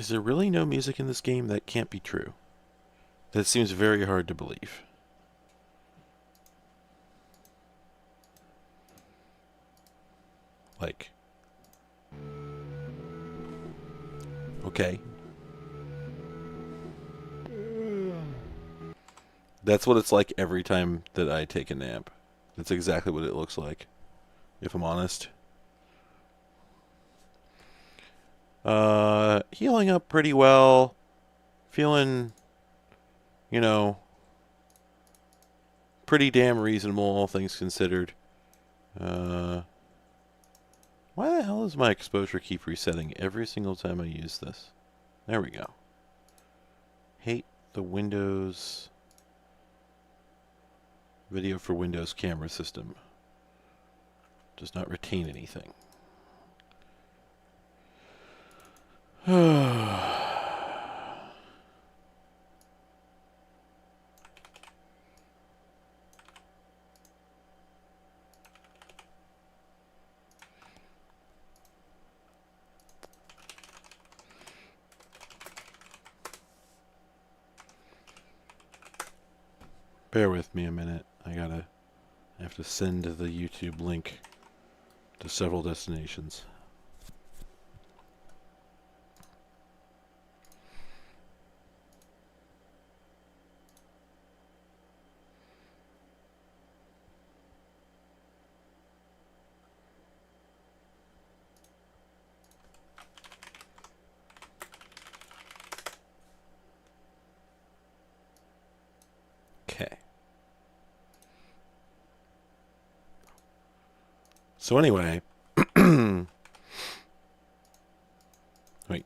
Is there really no music in this game? That can't be true. That seems very hard to believe. Like... Okay. That's what it's like every time that I take a nap. That's exactly what it looks like, if I'm honest. Healing up pretty well. Feeling, you know, pretty damn reasonable, all things considered. Why the hell does my exposure keep resetting every single time I use this? There we go. Hate the Windows... Video for Windows camera system. Does not retain anything. Bear with me a minute. I have to send the YouTube link to several destinations. Okay. So anyway, wait.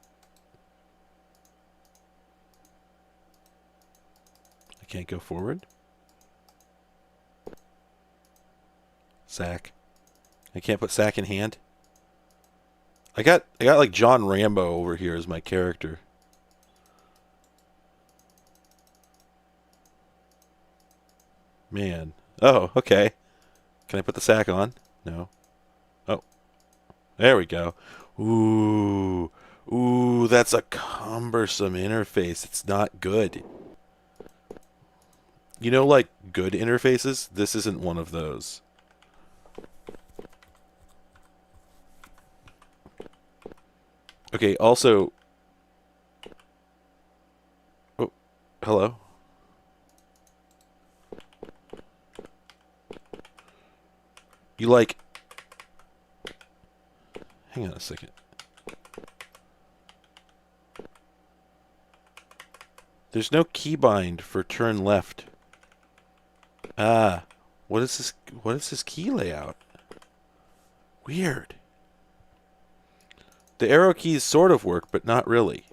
I can't go forward. Sack. I can't put sack in hand. I got like John Rambo over here as my character. Man. Oh, okay. Can I put the sack on? No. Oh. There we go. Ooh. Ooh, that's a cumbersome interface. It's not good. You know, like, good interfaces? This isn't one of those. Okay, also... Oh, hello? You like... Hang on a second. There's no keybind for turn left. Ah. What is this key layout? Weird. The arrow keys sort of work, but not really.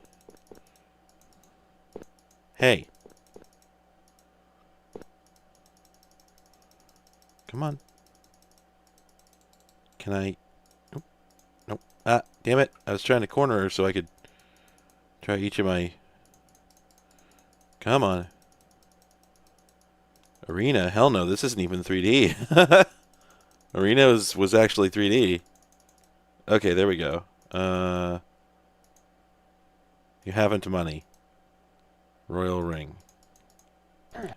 Hey. Come on. Can I... Nope. Nope. Ah, damn it. I was trying to corner her so I could try each of my... Come on. Arena? Hell no, this isn't even 3D. Arena was actually 3D. Okay, there we go. You haven't money. Royal ring. Okay.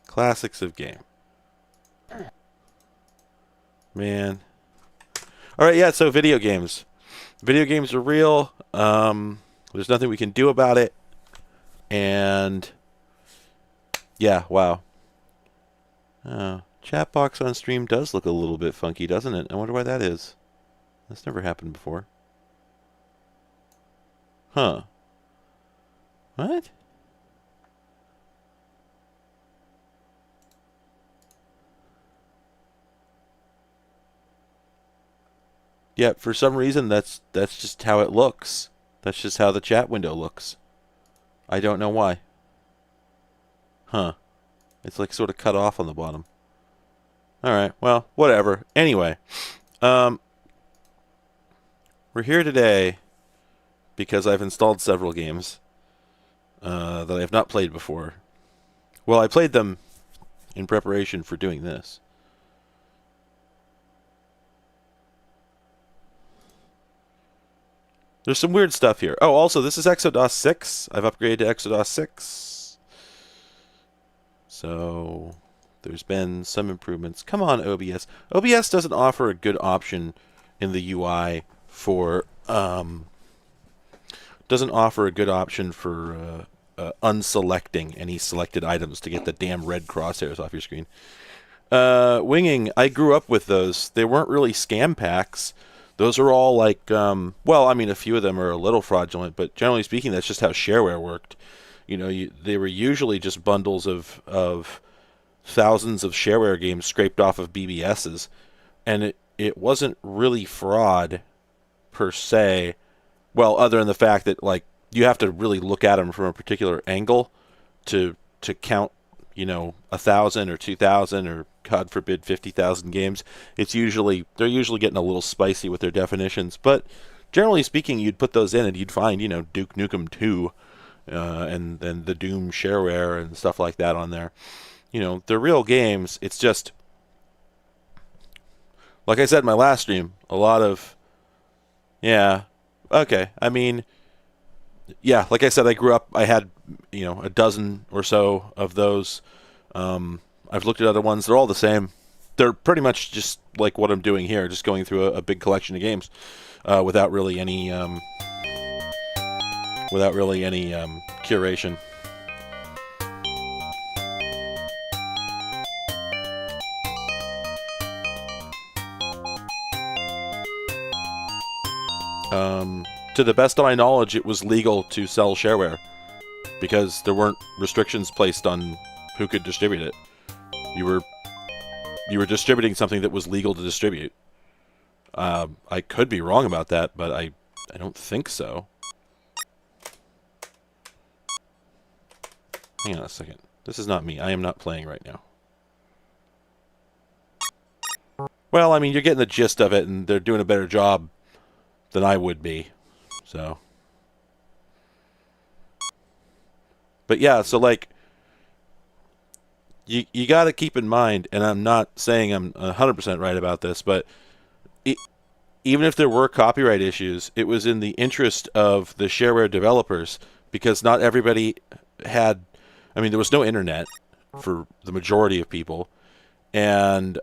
Classics of game. Man. Alright, yeah, so video games. Video games are real. There's nothing we can do about it. And yeah, wow. Chat box on stream does look a little bit funky, doesn't it? I wonder why that is. That's never happened before. Huh. What? Yeah, for some reason that's just how it looks. That's just how the chat window looks. I don't know why. Huh. It's like sort of cut off on the bottom. Alright, well, whatever. Anyway. We're here today because I've installed several games that I have not played before. Well, I played them in preparation for doing this. There's some weird stuff here. Oh, also, this is Exodus 6. I've upgraded to Exodus 6. So, there's been some improvements. Come on, OBS. OBS doesn't offer a good option in the UI for... doesn't offer a good option for unselecting any selected items to get the damn red crosshairs off your screen. Winging, I grew up with those. They weren't really scam packs. Those are all like, well, I mean, a few of them are a little fraudulent, but generally speaking, that's just how Shareware worked. You know, they were usually just bundles of thousands of Shareware games scraped off of BBSs, and it wasn't really fraud per se. Well, other than the fact that, like, you have to really look at them from a particular angle to count, you know, 1,000 or 2,000 or, God forbid, 50,000 games. They're usually getting a little spicy with their definitions, but generally speaking, you'd put those in and you'd find, you know, Duke Nukem 2 and then the Doom Shareware and stuff like that on there. You know, they're real games. It's just, like I said in my last stream, a lot of, yeah, okay, I mean, yeah, like I said, I grew up, I had, you know, a dozen or so of those. I've looked at other ones. They're all the same. They're pretty much just like what I'm doing here, just going through a big collection of games without really any curation. To the best of my knowledge, it was legal to sell Shareware because there weren't restrictions placed on who could distribute it. You were distributing something that was legal to distribute. I could be wrong about that, but I don't think so. Hang on a second. This is not me. I am not playing right now. Well, I mean, you're getting the gist of it, and they're doing a better job than I would be. So, but yeah, so like, you got to keep in mind, and I'm not saying I'm 100% right about this, but even if there were copyright issues, it was in the interest of the Shareware developers, because not everybody had, I mean, there was no internet for the majority of people, and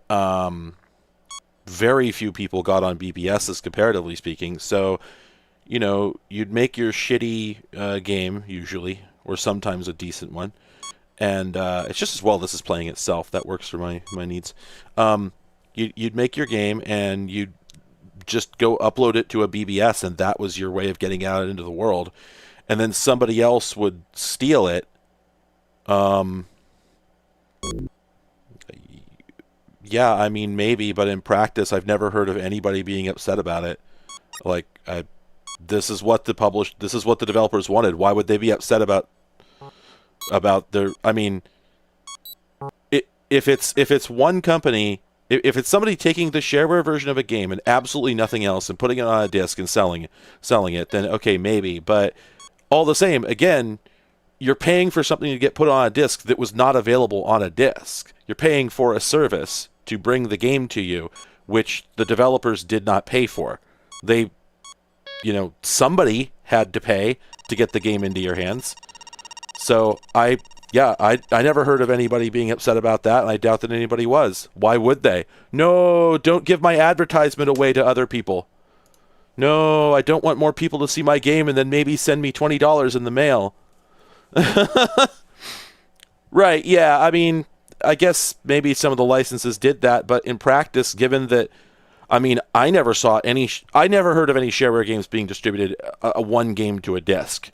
very few people got on BBSs, comparatively speaking, so, you know, you'd make your shitty game, usually, or sometimes a decent one, and it's just as well this is playing itself. That works for my needs. You'd make your game, and you'd just go upload it to a BBS, and that was your way of getting out into the world. And then somebody else would steal it. Yeah, I mean, maybe, but in practice, I've never heard of anybody being upset about it. Like, this is what the developers wanted. Why would they be upset about their? I mean, if it's one company, if it's somebody taking the Shareware version of a game and absolutely nothing else and putting it on a disc and selling it, then okay, maybe. But all the same, again, you're paying for something to get put on a disc that was not available on a disc. You're paying for a service to bring the game to you, which the developers did not pay for. They, you know, somebody had to pay to get the game into your hands. So I never heard of anybody being upset about that, and I doubt that anybody was. Why would they? No, don't give my advertisement away to other people. No, I don't want more people to see my game and then maybe send me $20 in the mail. Right, yeah, I mean, I guess maybe some of the licenses did that, but in practice, given that, I mean, I never heard of any Shareware games being distributed a one game to a disc.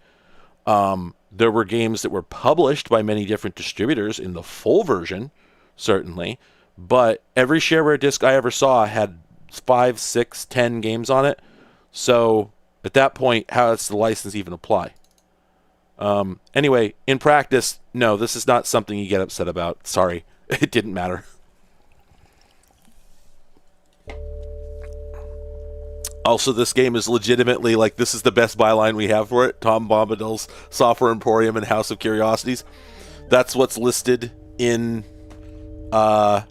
There were games that were published by many different distributors in the full version, certainly, but every Shareware disc I ever saw had 5, 6, 10 games on it. So at that point, how does the license even apply? Anyway, in practice, no, this is not something you get upset about. Sorry, it didn't matter. Also, this game is legitimately, like, this is the best byline we have for it. Tom Bombadil's Software Emporium and House of Curiosities. That's what's listed in Launchbox.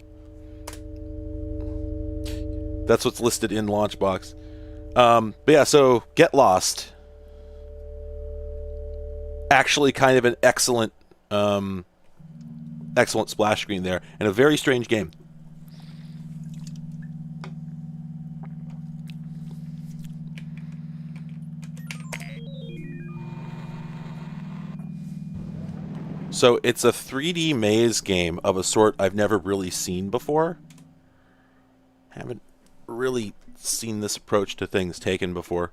But yeah, so Get Lost. Actually kind of an excellent excellent splash screen there, and a very strange game. So it's a 3D maze game of a sort I've never really seen before. Haven't really seen this approach to things taken before.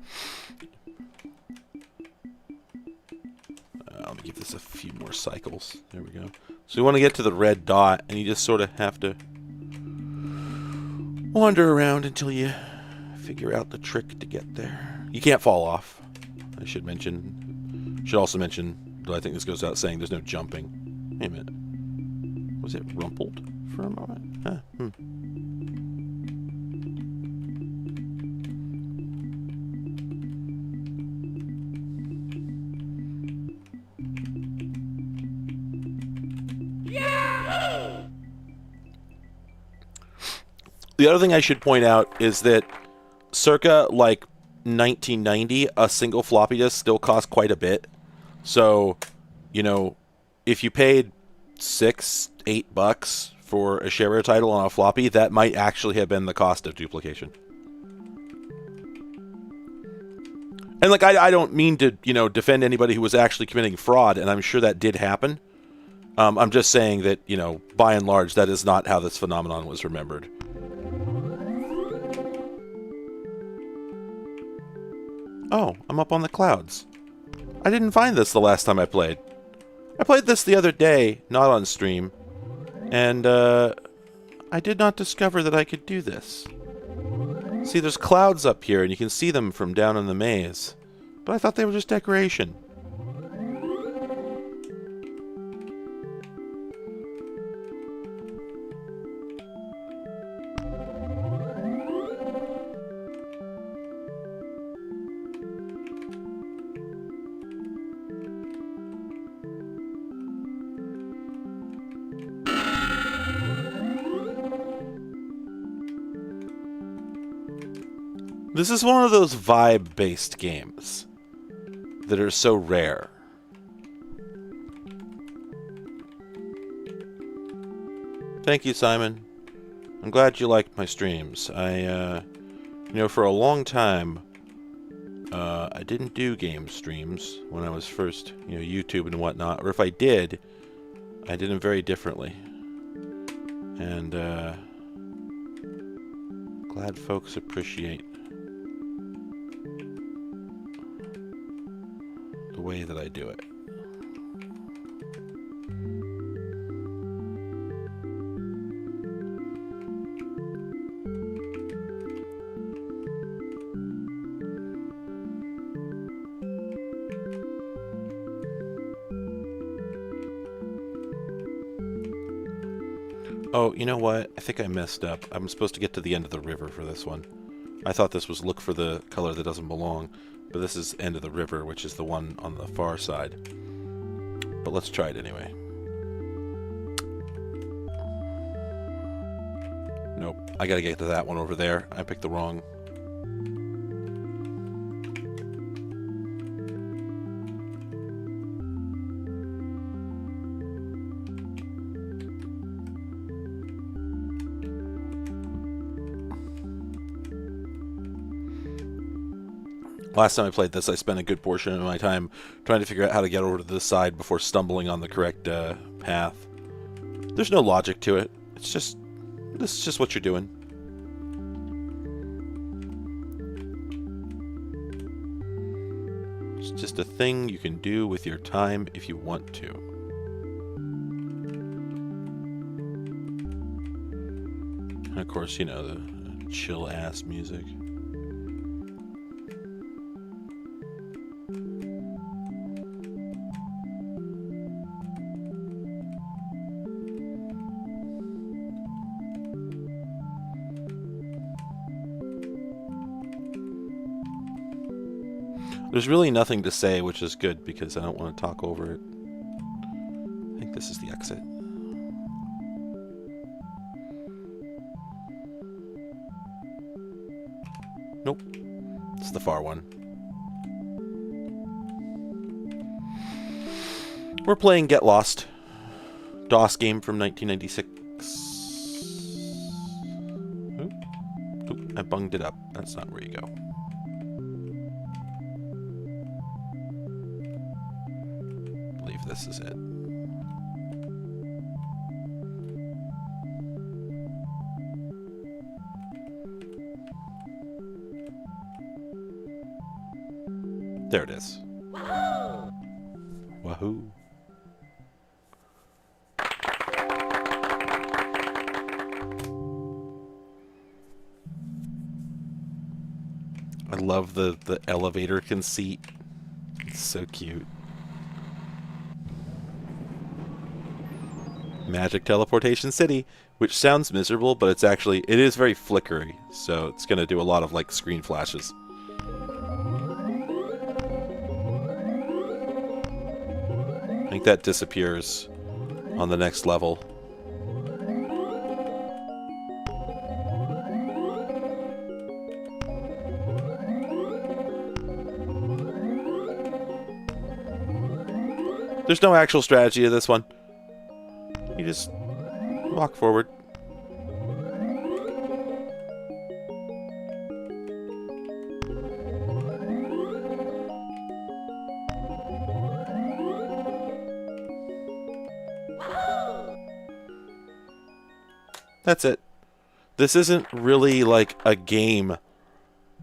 Let me give this a few more cycles. There we go. So we want to get to the red dot, and you just sort of have to wander around until you figure out the trick to get there. You can't fall off. I should also mention, though I think this goes without saying, there's no jumping. Wait a minute. Was it rumpled for a moment? Huh. The other thing I should point out is that circa like 1990, a single floppy disk still cost quite a bit. So, you know, if you paid $6-8 for a Shareware title on a floppy, that might actually have been the cost of duplication. And like, I don't mean to, you know, defend anybody who was actually committing fraud, and I'm sure that did happen. I'm just saying that, you know, by and large, that is not how this phenomenon was remembered. Oh, I'm up on the clouds. I didn't find this the last time I played. I played this the other day, not on stream, and I did not discover that I could do this. See, there's clouds up here, and you can see them from down in the maze. But I thought they were just decoration. This is one of those vibe-based games that are so rare. Thank you, Simon. I'm glad you liked my streams. You know, for a long time, I didn't do game streams when I was first, you know, YouTube and whatnot. Or if I did them very differently. And, glad folks appreciate the way that I do it. Oh, you know what? I think I messed up. I'm supposed to get to the end of the river for this one. I thought this was look for the color that doesn't belong, but this is end of the river, which is the one on the far side. But let's try it anyway. Nope. I gotta get to that one over there. I picked the wrong. Last time I played this, I spent a good portion of my time trying to figure out how to get over to this side before stumbling on the correct path. There's no logic to it. It's just, this is just what you're doing. It's just a thing you can do with your time if you want to. And of course, you know, the chill-ass music. There's really nothing to say, which is good because I don't want to talk over it. think this is the exit. Nope. It's the far one. We're playing Get Lost. DOS game from 1996. Oop, I bunged it up. That's not where you go. I believe this is it. There it is. Wahoo. I love the elevator conceit. It's so cute. Magic Teleportation City, which sounds miserable, but it is very flickery, so it's going to do a lot of like screen flashes. I think that disappears on the next level. There's no actual strategy to this one. You just walk forward. That's it. This isn't really like a game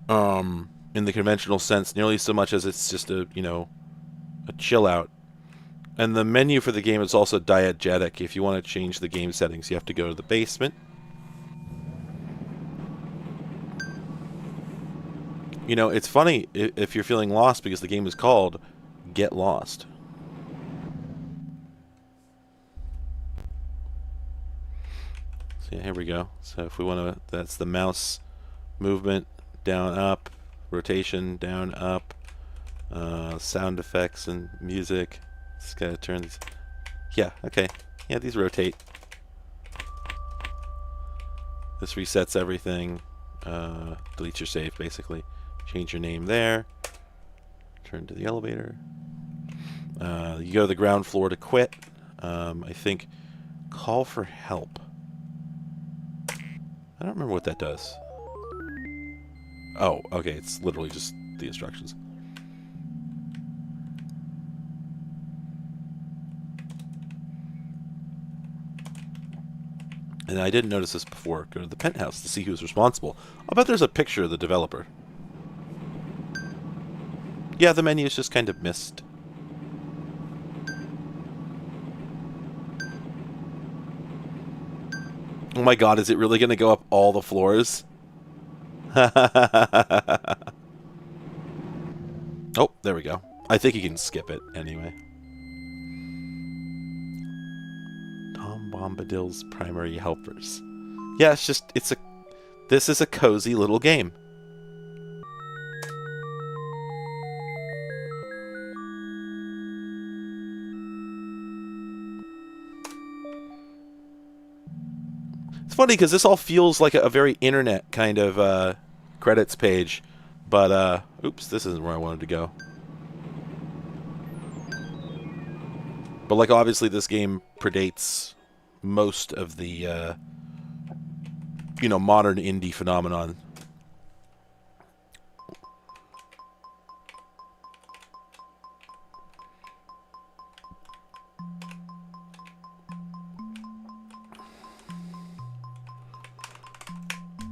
in the conventional sense nearly so much as it's just a, you know, a chill out. And the menu for the game is also diegetic. If you want to change the game settings, you have to go to the basement. You know, it's funny if you're feeling lost because the game is called Get Lost. So yeah, here we go. So if we want to, that's the mouse movement, down, up, rotation, down, up, sound effects and music. Just gotta turn these. Yeah, okay. Yeah, these rotate. This resets everything. Deletes your save, basically. Change your name there. Turn to the elevator. You go to the ground floor to quit. I think call for help. I don't remember what that does. Oh, okay. It's literally just the instructions. And I didn't notice this before. Go to the penthouse to see who's responsible. I'll bet there's a picture of the developer. Yeah, the menu is just kind of missed. Oh my god, is it really going to go up all the floors? Oh, there we go. I think you can skip it anyway. Tom Bombadil's primary helpers. Yeah, this is a cozy little game. It's funny because this all feels like a very internet kind of credits page, but oops, this isn't where I wanted to go. But like obviously this game predates most of the you know, modern indie phenomenon.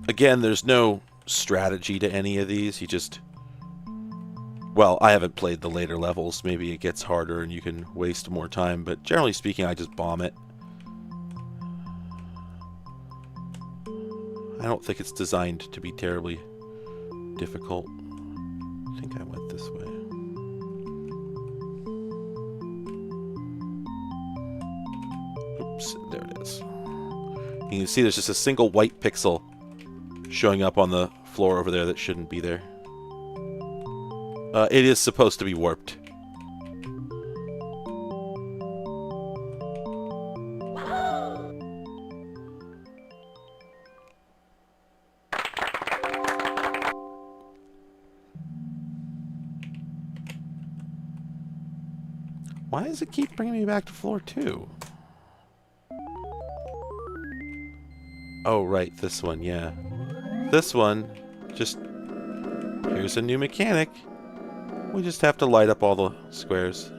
Again, there's no strategy to any of these. You just... Well, I haven't played the later levels. Maybe it gets harder and you can waste more time. But generally speaking, I just bomb it. I don't think it's designed to be terribly difficult. I think I went this way. Oops, there it is. You can see there's just a single white pixel showing up on the floor over there that shouldn't be there. It is supposed to be warped. Why does it keep bringing me back to floor 2? Oh, right, this one, yeah. This one, just... Here's a new mechanic. We just have to light up all the squares.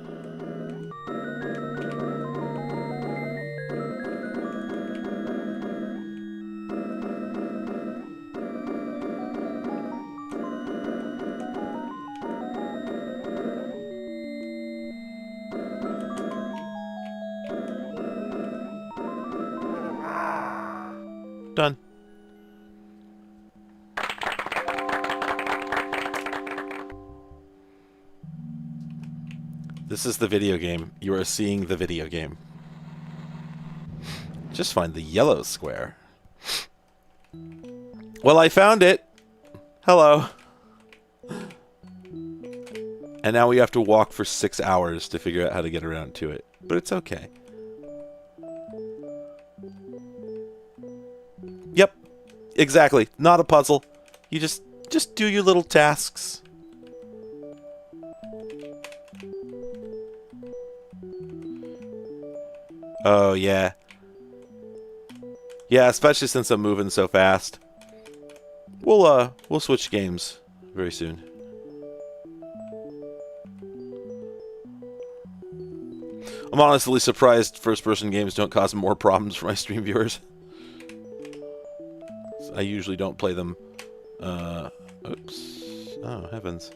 Done. This is the video game. You are seeing the video game. Just find the yellow square. Well, I found it. Hello. And now we have to walk for 6 hours to figure out how to get around to it. But it's okay. Yep. Exactly. Not a puzzle. You just do your little tasks. Oh, yeah. Yeah, especially since I'm moving so fast. We'll switch games very soon. I'm honestly surprised first-person games don't cause more problems for my stream viewers. I usually don't play them. Oops. Oh, heavens.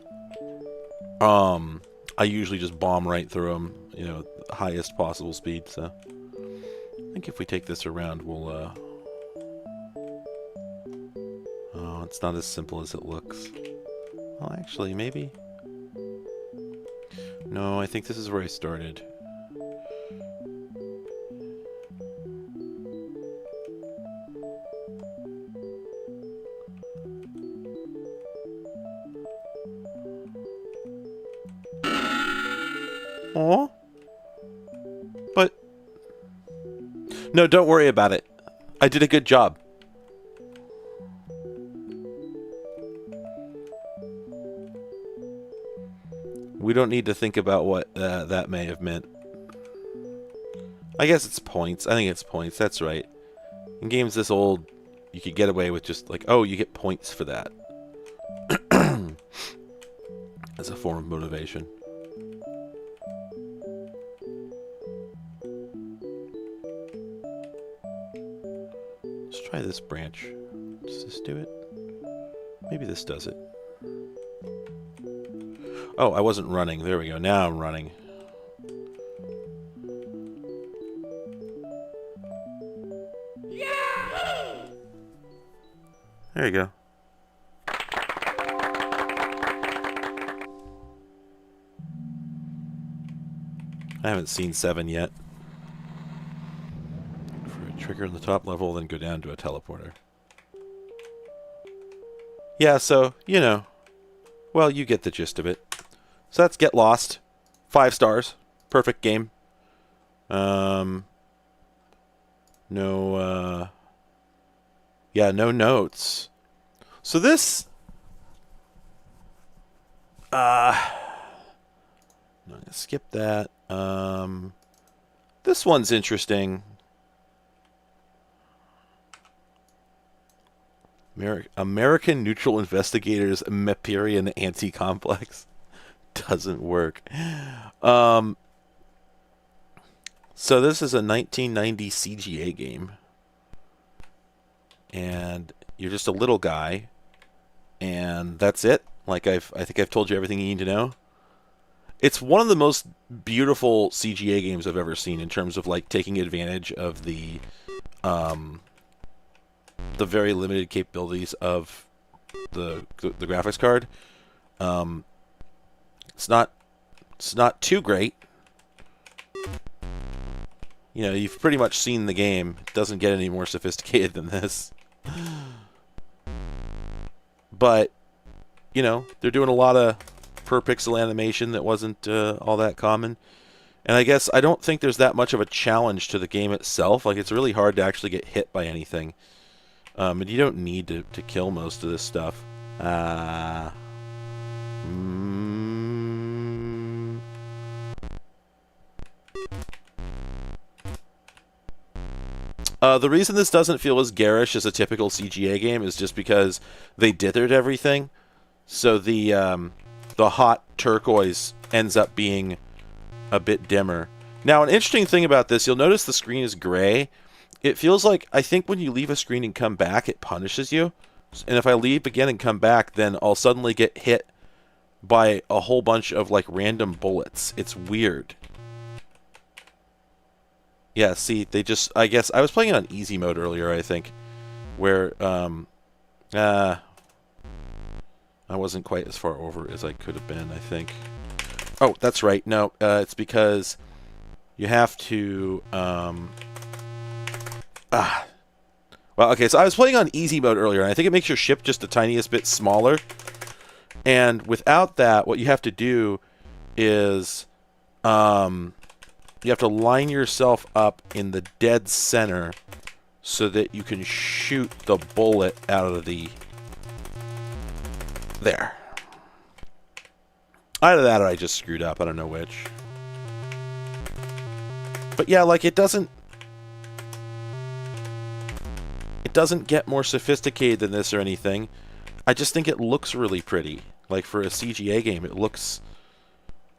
I usually just bomb right through them, you know, highest possible speed, so... I think if we take this around, we'll, Oh, it's not as simple as it looks. Well, actually, maybe... No, I think this is where I started. Aw. But... No, don't worry about it. I did a good job. We don't need to think about what that may have meant. I guess it's points. I think it's points. That's right. In games this old, you could get away with just like, oh, you get points for that. As a form of motivation. Let's try this branch. Does this do it? Maybe this does it. Oh, I wasn't running. There we go. Now I'm running. There you go. I haven't seen 7 yet. For a trigger in the top level, then go down to a teleporter. Yeah, so, you know. Well, you get the gist of it. So that's Get Lost. 5 stars. Perfect game. No, yeah, no notes. So this... no, I'm going to skip that. This one's interesting. American Neutral Investigators Meperian Anti-Complex. Doesn't work. So this is a 1990 CGA game. And you're just a little guy. And that's it. Like I think I've told you everything you need to know. It's one of the most beautiful CGA games I've ever seen in terms of like taking advantage of the very limited capabilities of the graphics card. It's not too great. You know, you've pretty much seen the game. It doesn't get any more sophisticated than this. But, you know, they're doing a lot of per-pixel animation that wasn't all that common. And I guess I don't think there's that much of a challenge to the game itself. Like, it's really hard to actually get hit by anything. And you don't need to kill most of this stuff. The reason this doesn't feel as garish as a typical CGA game is just because they dithered everything. So the hot turquoise ends up being a bit dimmer. Now, an interesting thing about this, you'll notice the screen is gray. It feels like, I think when you leave a screen and come back, it punishes you. And if I leave again and come back, then I'll suddenly get hit by a whole bunch of, like, random bullets. It's weird. Yeah, see, they just... I guess... I was playing it on easy mode earlier, I think. Where, I wasn't quite as far over as I could have been, I think. Oh, that's right. No, it's because you have to... Well, okay, so I was playing on easy mode earlier, and I think it makes your ship just the tiniest bit smaller. And without that, what you have to do is... you have to line yourself up in the dead center so that you can shoot the bullet out of the... There. Either that or I just screwed up. I don't know which. But yeah, like, it doesn't get more sophisticated than this or anything. I just think it looks really pretty. Like, for a CGA game, it looks...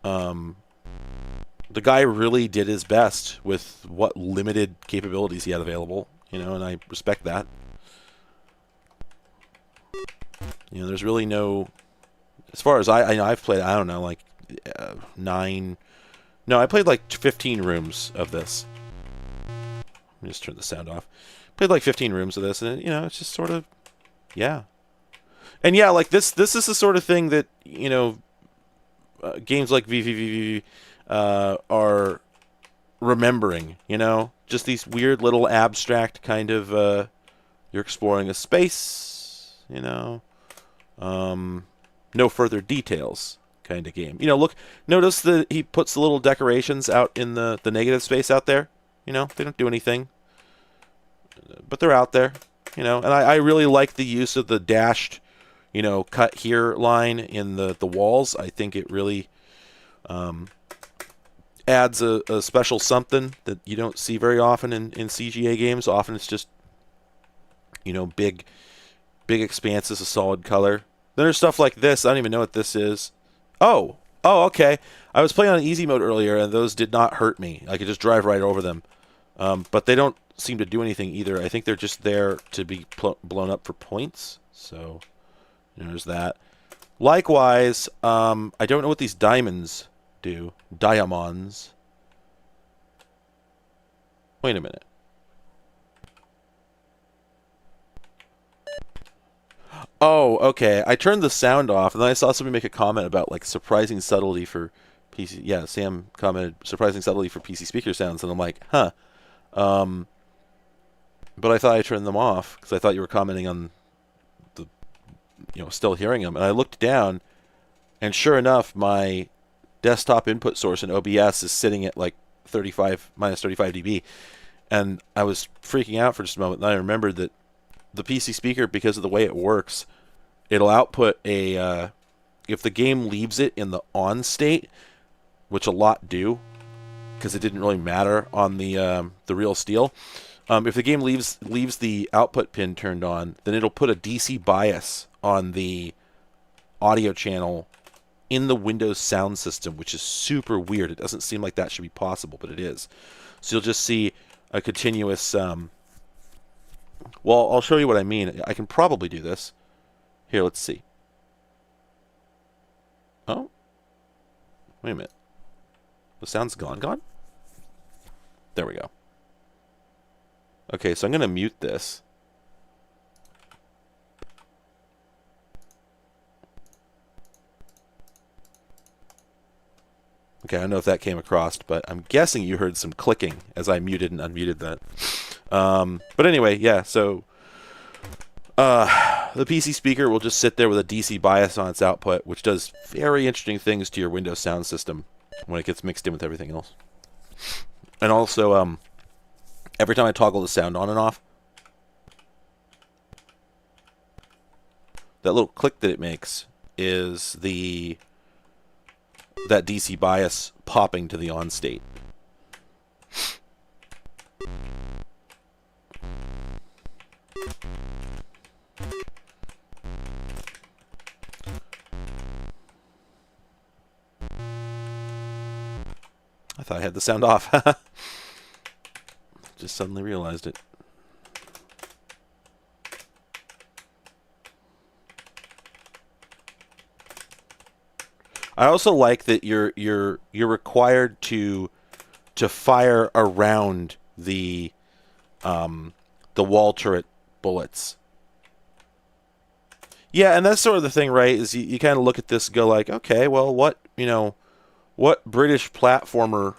The guy really did his best with what limited capabilities he had available, you know, and I respect that. You know, there's really no... As far as I've played, I don't know, like 9... No, I played like 15 rooms of this. Let me just turn the sound off. Played like 15 rooms of this, and, you know, it's just sort of... Yeah. And yeah, like, this is the sort of thing that, you know, games like VVVV are remembering, you know? Just these weird little abstract kind of, you're exploring a space, you know? No further details kind of game. You know, look, notice that he puts the little decorations out in the negative space out there. You know, they don't do anything. But they're out there, you know? And I really like the use of the dashed, you know, cut here line in the walls. I think it really... adds a special something that you don't see very often in CGA games. Often it's just, you know, big expanses of solid color. Then there's stuff like this. I don't even know what this is. Oh, okay. I was playing on easy mode earlier, and those did not hurt me. I could just drive right over them. But they don't seem to do anything either. I think they're just there to be blown up for points. So, you know, there's that. Likewise, I don't know what these diamonds do. Diamonds. Wait a minute. Oh, okay. I turned the sound off, and then I saw somebody make a comment about, like, surprising subtlety for PC... Yeah, Sam commented, surprising subtlety for PC speaker sounds, and I'm like, huh. But I thought I turned them off, because I thought you were commenting on the... You know, still hearing them. And I looked down, and sure enough, my desktop input source in OBS is sitting at like minus 35 dB, and I was freaking out for just a moment, and I remembered that the PC speaker, because of the way it works, it'll output a if the game leaves it in the on state, which a lot do because it didn't really matter on the real steel. If the game leaves the output pin turned on, then it'll put a DC bias on the audio channel in the Windows sound system, which is super weird. It doesn't seem like that should be possible, but it is. So you'll just see a continuous... Well, I'll show you what I mean. I can probably do this. Here, let's see. Oh. Wait a minute. The sound's gone? There we go. Okay, so I'm going to mute this. Okay, I don't know if that came across, but I'm guessing you heard some clicking as I muted and unmuted that. But anyway, yeah, so the PC speaker will just sit there with a DC bias on its output, which does very interesting things to your Windows sound system when it gets mixed in with everything else. And also, every time I toggle the sound on and off, that little click that it makes is that DC bias popping to the on state. I thought I had the sound off. Just suddenly realized it. I also like that you're required to fire around the wall turret bullets. Yeah, and that's sort of the thing, right? Is you kind of look at this and go like, okay, well, what British platformer,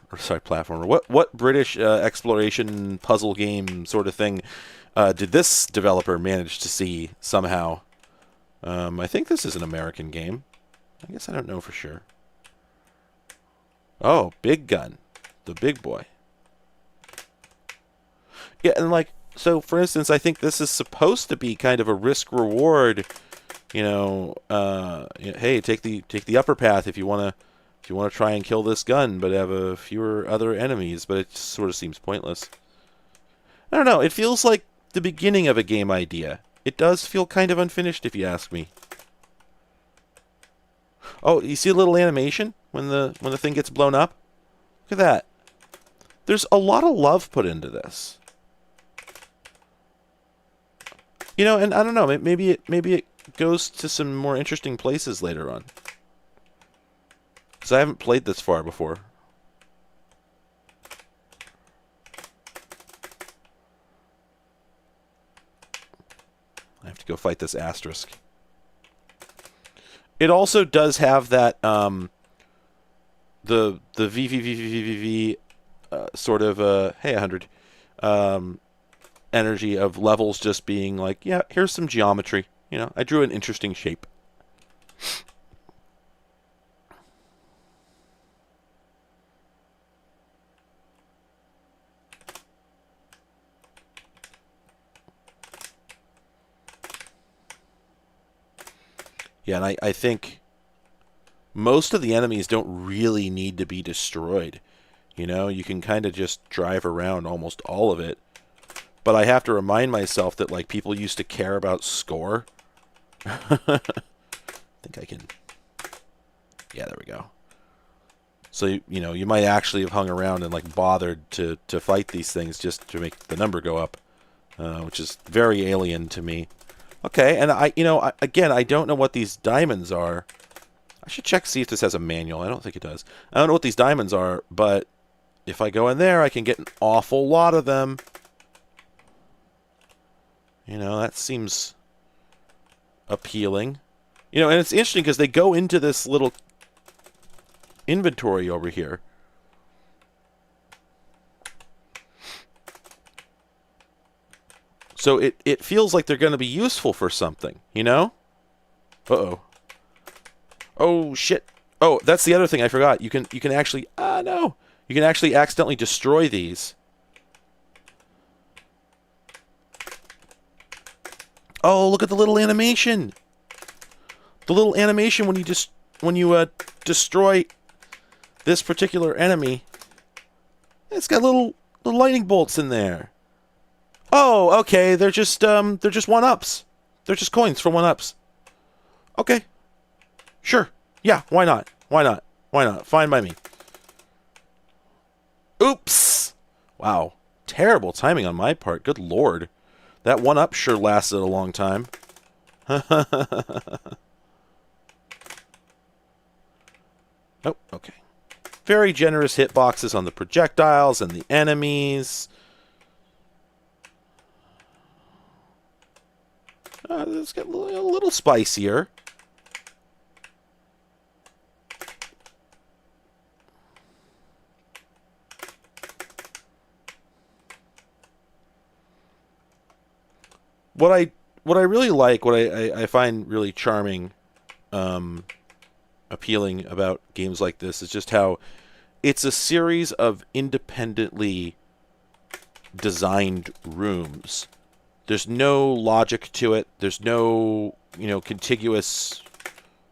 what British exploration puzzle game sort of thing did this developer manage to see somehow? I think this is an American game. I guess I don't know for sure. Oh, big gun. The big boy. Yeah, and like, so for instance, I think this is supposed to be kind of a risk-reward, hey, take the upper path if you want to try and kill this gun, but have a fewer other enemies, but it sort of seems pointless. I don't know, it feels like the beginning of a game idea. It does feel kind of unfinished if you ask me. Oh, you see a little animation when the thing gets blown up? Look at that. There's a lot of love put into this. And I don't know, maybe it goes to some more interesting places later on. Because I haven't played this far before. I have to go fight this asterisk. It also does have that the VVVVVV sort of hey 100 energy of levels just being like, yeah, here's some geometry. I drew an interesting shape. Yeah, and I think most of the enemies don't really need to be destroyed. You can kind of just drive around almost all of it. But I have to remind myself that, like, people used to care about score. I think I can... Yeah, there we go. So, you might actually have hung around and, like, bothered to fight these things just to make the number go up. Which is very alien to me. Okay, and again, I don't know what these diamonds are. I should check to see if this has a manual. I don't think it does. I don't know what these diamonds are, but if I go in there, I can get an awful lot of them. That seems appealing. And it's interesting because they go into this little inventory over here. So it feels like they're going to be useful for something, Uh-oh. Oh, shit. Oh, that's the other thing I forgot. You can actually... no. You can actually accidentally destroy these. Oh, look at the little animation. The little animation when you destroy this particular enemy. It's got little lightning bolts in there. Oh, okay. They're just 1-ups. They're just coins for 1-ups. Okay. Sure. Yeah, why not? Why not? Why not? Fine by me. Oops. Wow. Terrible timing on my part. Good lord. That 1-up sure lasted a long time. Oh, okay. Very generous hitboxes on the projectiles and the enemies. Let's get a little spicier. What I really like, what I find really charming, appealing about games like this is just how it's a series of independently designed rooms. There's no logic to it. There's no, contiguous...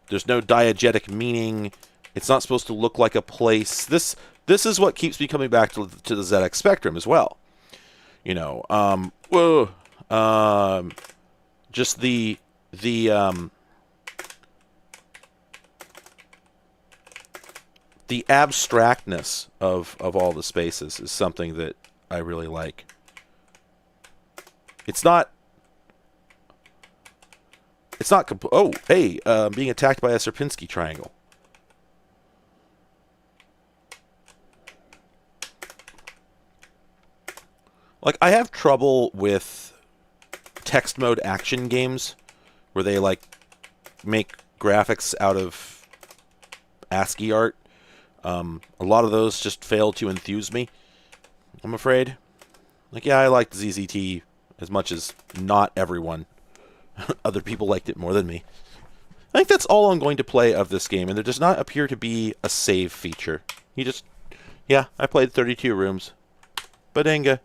There's no diegetic meaning. It's not supposed to look like a place. This is what keeps me coming back to the ZX Spectrum as well. Just the the abstractness of all the spaces is something that I really like. It's not... oh, hey, being attacked by a Sierpinski triangle. Like, I have trouble with text mode action games where they, like, make graphics out of ASCII art. A lot of those just fail to enthuse me, I'm afraid. Like, yeah, I liked ZZT as much as not everyone. Other people liked it more than me. I think that's all I'm going to play of this game, and there does not appear to be a save feature. You just... yeah, I played 32 rooms. Badinga.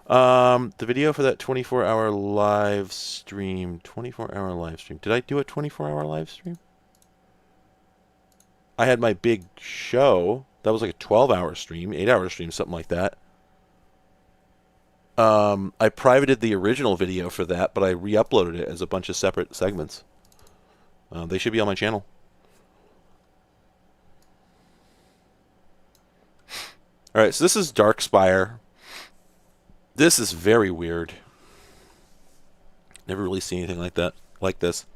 The video for that 24-hour live stream. 24-hour live stream. Did I do a 24-hour live stream? I had my big show. That was like a 12-hour stream, 8-hour stream, something like that. I privated the original video for that, but I re-uploaded it as a bunch of separate segments. They should be on my channel. Alright, so this is Dark Spire. This is very weird. Never really seen anything like that, like this.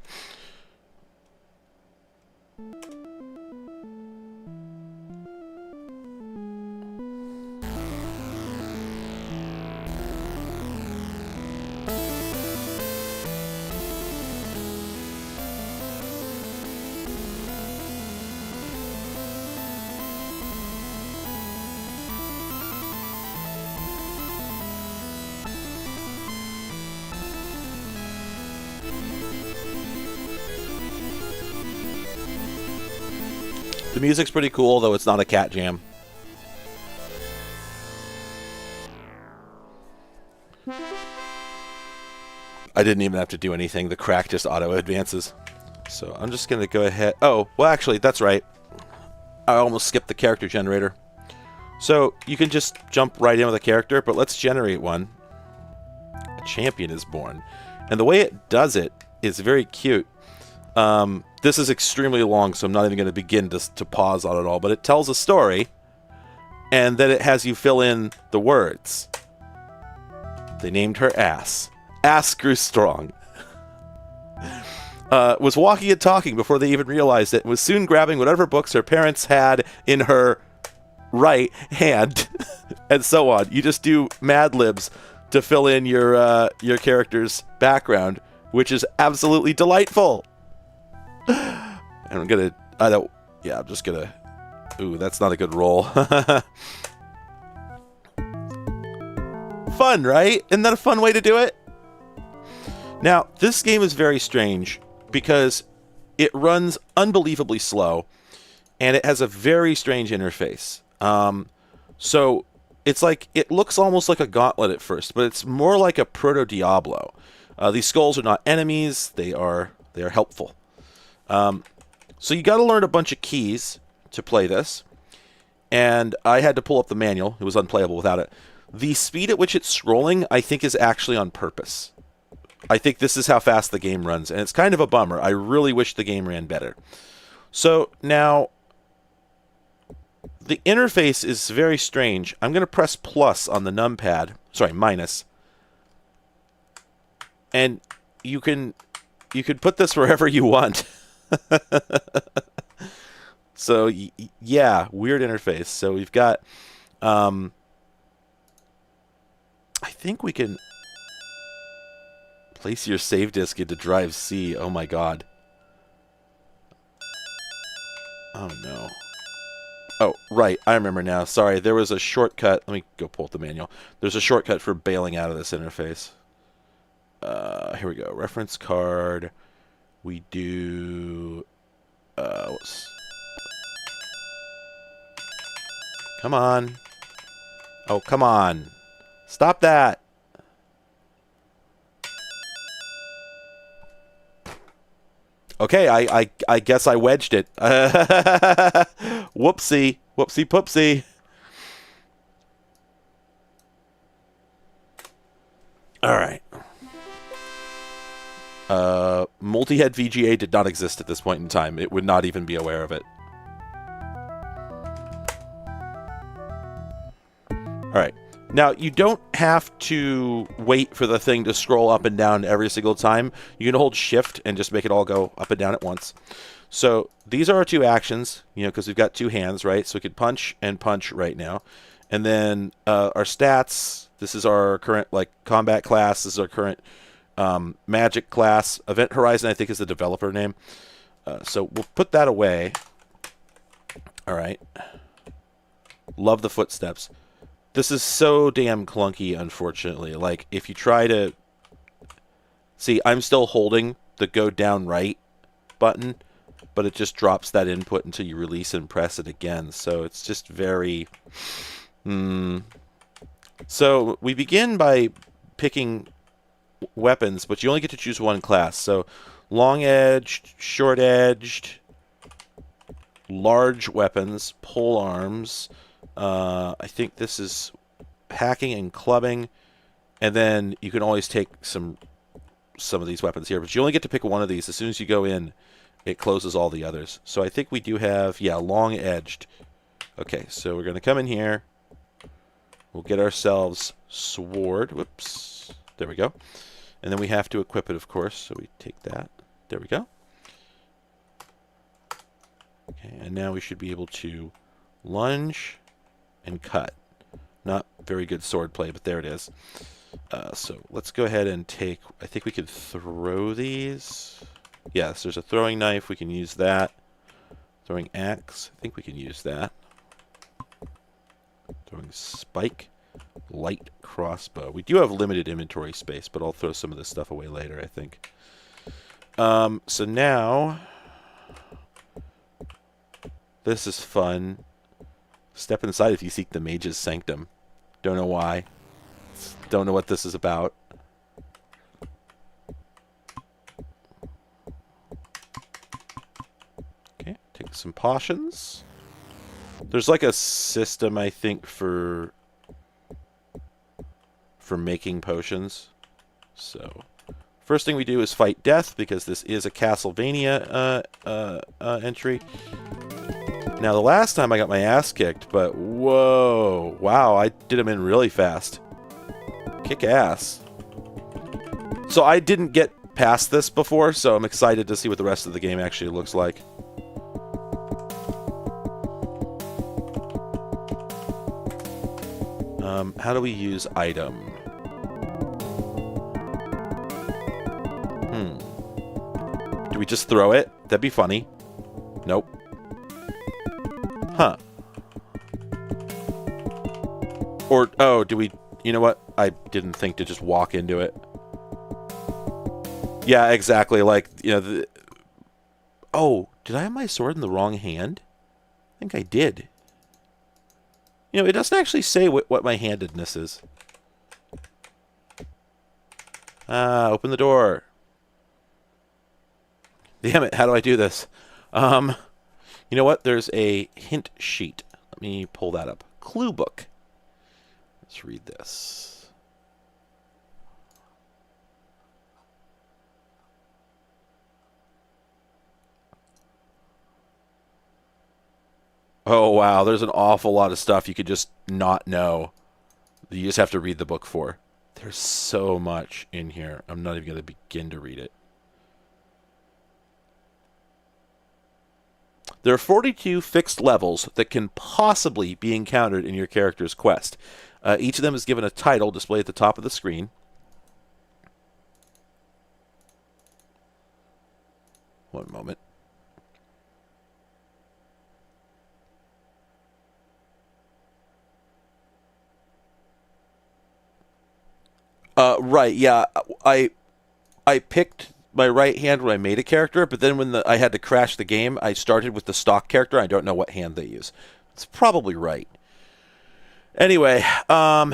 The music's pretty cool, though it's not a cat jam. I didn't even have to do anything. The crack just auto-advances. So I'm just going to go ahead... oh, well, actually, that's right. I almost skipped the character generator. So you can just jump right in with a character, but let's generate one. A champion is born. And the way it does it is very cute. This is extremely long, so I'm not even going to begin to pause on it all, but it tells a story, and then it has you fill in the words. They named her Ass. Ass grew strong. Was walking and talking before they even realized it, was soon grabbing whatever books her parents had in her right hand, and so on. You just do Mad Libs to fill in your character's background, which is absolutely delightful. And I'm gonna... I'm just gonna... ooh, that's not a good roll. Fun, right? Isn't that a fun way to do it? Now, this game is very strange because it runs unbelievably slow, and it has a very strange interface. So, it's like... it looks almost like a gauntlet at first, but it's more like a proto-Diablo. These skulls are not enemies, they are helpful. So you got to learn a bunch of keys to play this, and I had to pull up the manual. It was unplayable without it. The speed at which it's scrolling, I think, is actually on purpose. I think this is how fast the game runs, and it's kind of a bummer. I really wish the game ran better. So now, the interface is very strange. I'm going to press plus on the numpad. Sorry, minus. And you can put this wherever you want. So, yeah, weird interface. So we've got, I think we can place your save disk into drive C. Oh my god. Oh no. Oh, right, I remember now. Sorry, there was a shortcut. Let me go pull up the manual. There's a shortcut for bailing out of this interface. Here we go. Reference card. We do... come on. Oh, come on. Stop that. Okay, I guess I wedged it. Whoopsie. Whoopsie poopsie. Alright. Multi-head VGA did not exist at this point in time. It would not even be aware of it. Alright. Now, you don't have to wait for the thing to scroll up and down every single time. You can hold shift and just make it all go up and down at once. So, these are our two actions, because we've got two hands, right? So we could punch and punch right now. And then our stats, this is our current combat class, this is our current magic class. Event Horizon, I think, is the developer name. So we'll put that away. Alright. Love the footsteps. This is so damn clunky, unfortunately. If you try to... See, I'm still holding the go down right button, but it just drops that input until you release and press it again. So it's just very... So we begin by picking weapons, but you only get to choose one class. So long-edged, short-edged, large weapons, pole arms... I think this is hacking and clubbing, and then you can always take some of these weapons here, but you only get to pick one of these. As soon as you go in, it closes all the others. So I think we do have, long-edged. Okay, so we're going to come in here. We'll get ourselves sword. Whoops. There we go. And then we have to equip it, of course, so we take that. There we go. Okay, and now we should be able to lunge and cut. Not very good sword play, but there it is. So let's go ahead and take... I think we could throw these. Yes, there's a throwing knife. We can use that. Throwing axe. I think we can use that. Throwing spike. Light crossbow. We do have limited inventory space, but I'll throw some of this stuff away later, I think. So now... This is fun. Step inside if you seek the mage's sanctum. Don't know why. Don't know what this is about. Okay, take some potions. There's a system, I think, for making potions. So, first thing we do is fight death, because this is a Castlevania entry. Now, the last time I got my ass kicked, but whoa, wow, I did them in really fast. Kick ass. So I didn't get past this before, so I'm excited to see what the rest of the game actually looks like. How do we use item? Do we just throw it? That'd be funny. Nope. Huh. Or, oh, do we... You know what? I didn't think to just walk into it. Yeah, exactly. Oh, did I have my sword in the wrong hand? I think I did. It doesn't actually say what my handedness is. Open the door. Damn it, how do I do this? You know what? There's a hint sheet. Let me pull that up. Clue book. Let's read this. Oh, wow. There's an awful lot of stuff you could just not know. You just have to read the book for. There's so much in here. I'm not even going to begin to read it. There are 42 fixed levels that can possibly be encountered in your character's quest. Each of them is given a title displayed at the top of the screen. One moment. Right, yeah. I picked my right hand when I made a character, but then when I had to crash the game, I started with the stock character. I don't know what hand they use. It's probably right. Anyway, I'm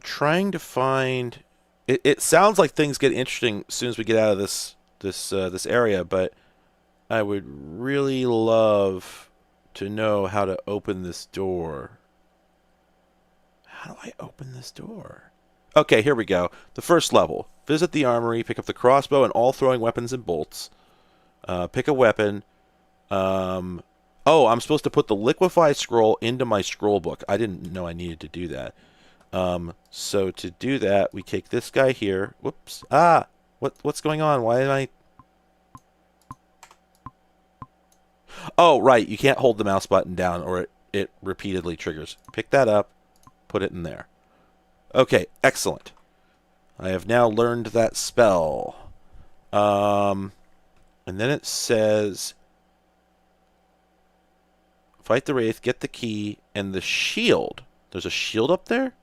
trying to find... It sounds like things get interesting as soon as we get out of this area, but I would really love to know how to open this door. How do I open this door? Okay, here we go. The first level. Visit the armory, pick up the crossbow and all throwing weapons and bolts. Pick a weapon. Oh, I'm supposed to put the liquefy scroll into my scroll book. I didn't know I needed to do that. So to do that, we take this guy here. Whoops. Ah! What's going on? Why am I... Oh, right. You can't hold the mouse button down or it repeatedly triggers. Pick that up. Put it in there. Okay, excellent. I have now learned that spell. And then it says... Fight the Wraith, get the key, and the shield. There's a shield up there?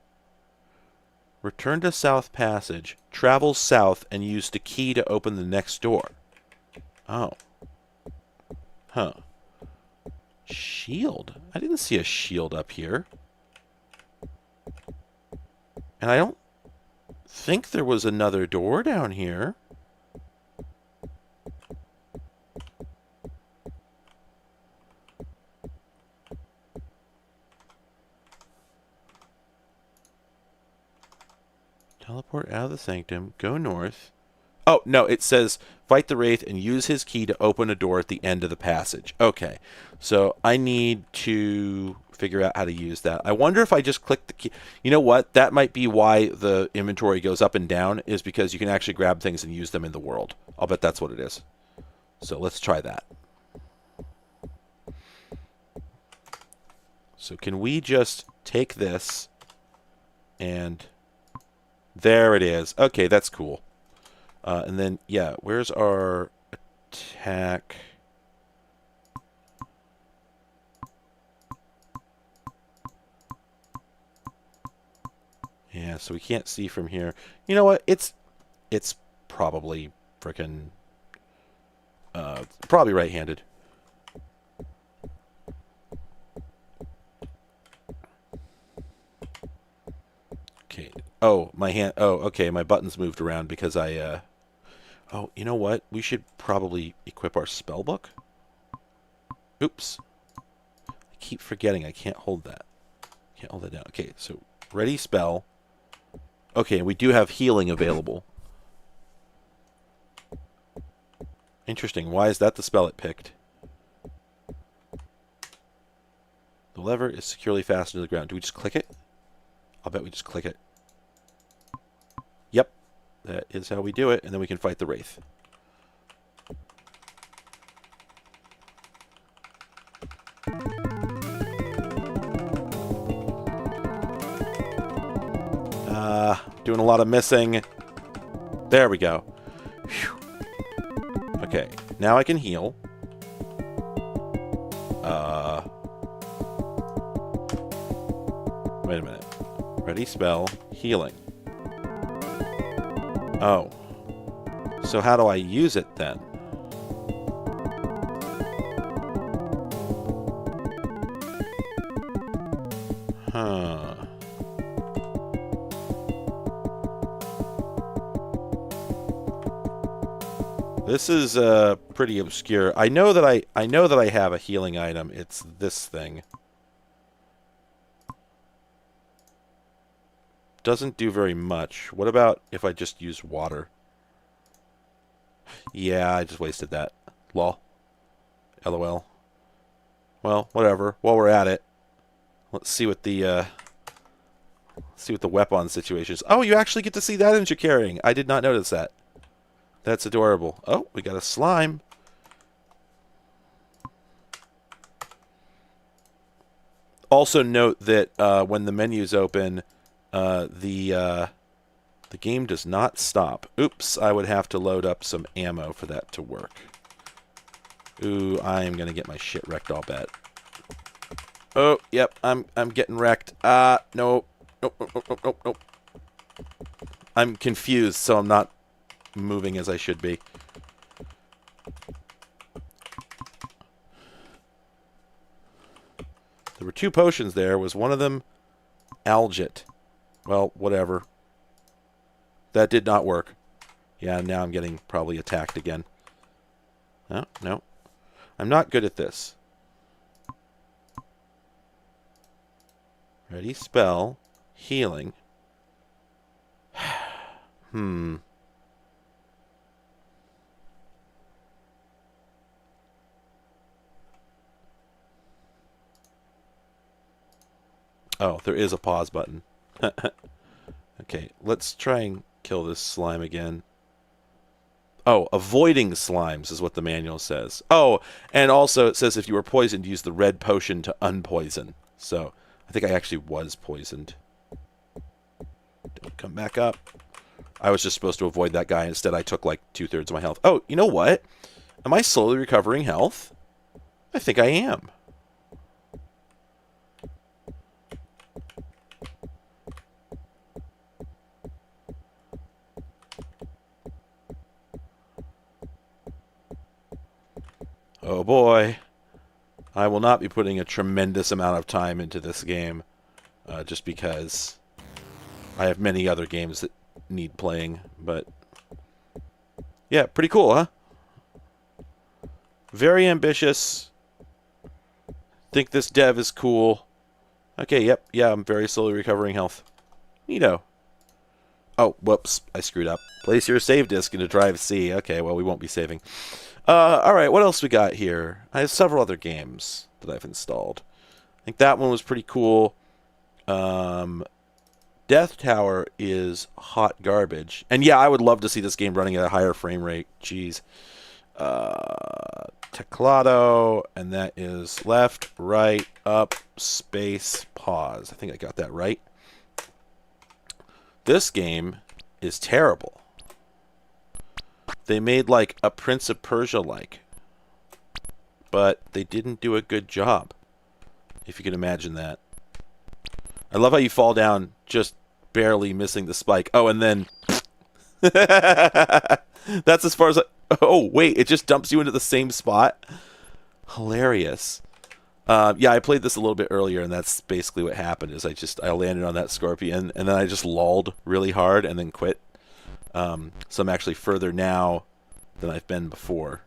Return to South Passage. Travel south and use the key to open the next door. Oh. Huh. Shield? I didn't see a shield up here. And I don't think there was another door down here. Teleport out of the sanctum. Go north. Oh, no, it says fight the Wraith and use his key to open a door at the end of the passage. Okay, so I need to figure out how to use that. I wonder if I just click the key. You know what? That might be why the inventory goes up and down, is because you can actually grab things and use them in the world. I'll bet that's what it is. So let's try that. So can we just take this and... There it is. Okay, that's cool. And then, yeah, where's our attack? Yeah, so we can't see from here. You know what? It's probably frickin' probably right-handed. Okay. Oh, my hand. Oh, okay. My buttons moved around because I. Oh, you know what? We should probably equip our spell book. Oops. I keep forgetting I can't hold that. Can't hold that down. Okay, so ready spell. Okay, we do have healing available. Interesting. Why is that the spell it picked? The lever is securely fastened to the ground. Do we just click it? I'll bet we just click it. Yep. That is how we do it, and then we can fight the Wraith. Doing a lot of missing. There we go. Whew. Okay, now I can heal. Wait a minute. Ready spell, healing. Oh. So how do I use it then? Huh. This is pretty obscure. I know that I have a healing item. It's this thing. Doesn't do very much. What about if I just use water? Yeah, I just wasted that. Lol. LOL. Well, whatever. While we're at it, let's see what the weapon situation is. Oh, you actually get to see that as you're carrying. I did not notice that. That's adorable. Oh, we got a slime. Also note that when the menu's open, the game does not stop. Oops, I would have to load up some ammo for that to work. Ooh, I am gonna get my shit wrecked, I'll bet. Oh, yep, I'm getting wrecked. Nope. Nope, nope, nope, nope, nope, nope. I'm confused, so I'm not moving as I should be. There were 2 potions there. Was one of them Algit? Well, whatever. That did not work. Yeah, now I'm getting probably attacked again. No, no. I'm not good at this. Ready, spell, healing. Oh, there is a pause button. Okay, let's try and kill this slime again. Oh, avoiding slimes is what the manual says. Oh, and also it says if you were poisoned, use the red potion to unpoison. So, I think I actually was poisoned. Don't come back up. I was just supposed to avoid that guy. Instead, I took like 2/3 of my health. Oh, you know what? Am I slowly recovering health? I think I am. Oh boy. I will not be putting a tremendous amount of time into this game, just because I have many other games that need playing, but yeah, pretty cool, huh? Very ambitious. Think this dev is cool. Okay, yep, yeah, I'm very slowly recovering health. Neato. Oh, whoops, I screwed up. Place your save disk into drive C. Okay, well, we won't be saving. Alright, what else we got here? I have several other games that I've installed. I think that one was pretty cool. Death Tower is hot garbage. And yeah, I would love to see this game running at a higher frame rate. Jeez. Teclado, and that is left, right, up, space, pause. I think I got that right. This game is terrible. They made like a Prince of Persia-like, but they didn't do a good job, if you can imagine that. I love how you fall down just barely missing the spike. Oh, and then... That's as far as... Oh, wait, it just dumps you into the same spot? Hilarious. Yeah, I played this a little bit earlier, and that's basically what happened, is I landed on that scorpion, and then I just lolled really hard and then quit. So I'm actually further now than I've been before.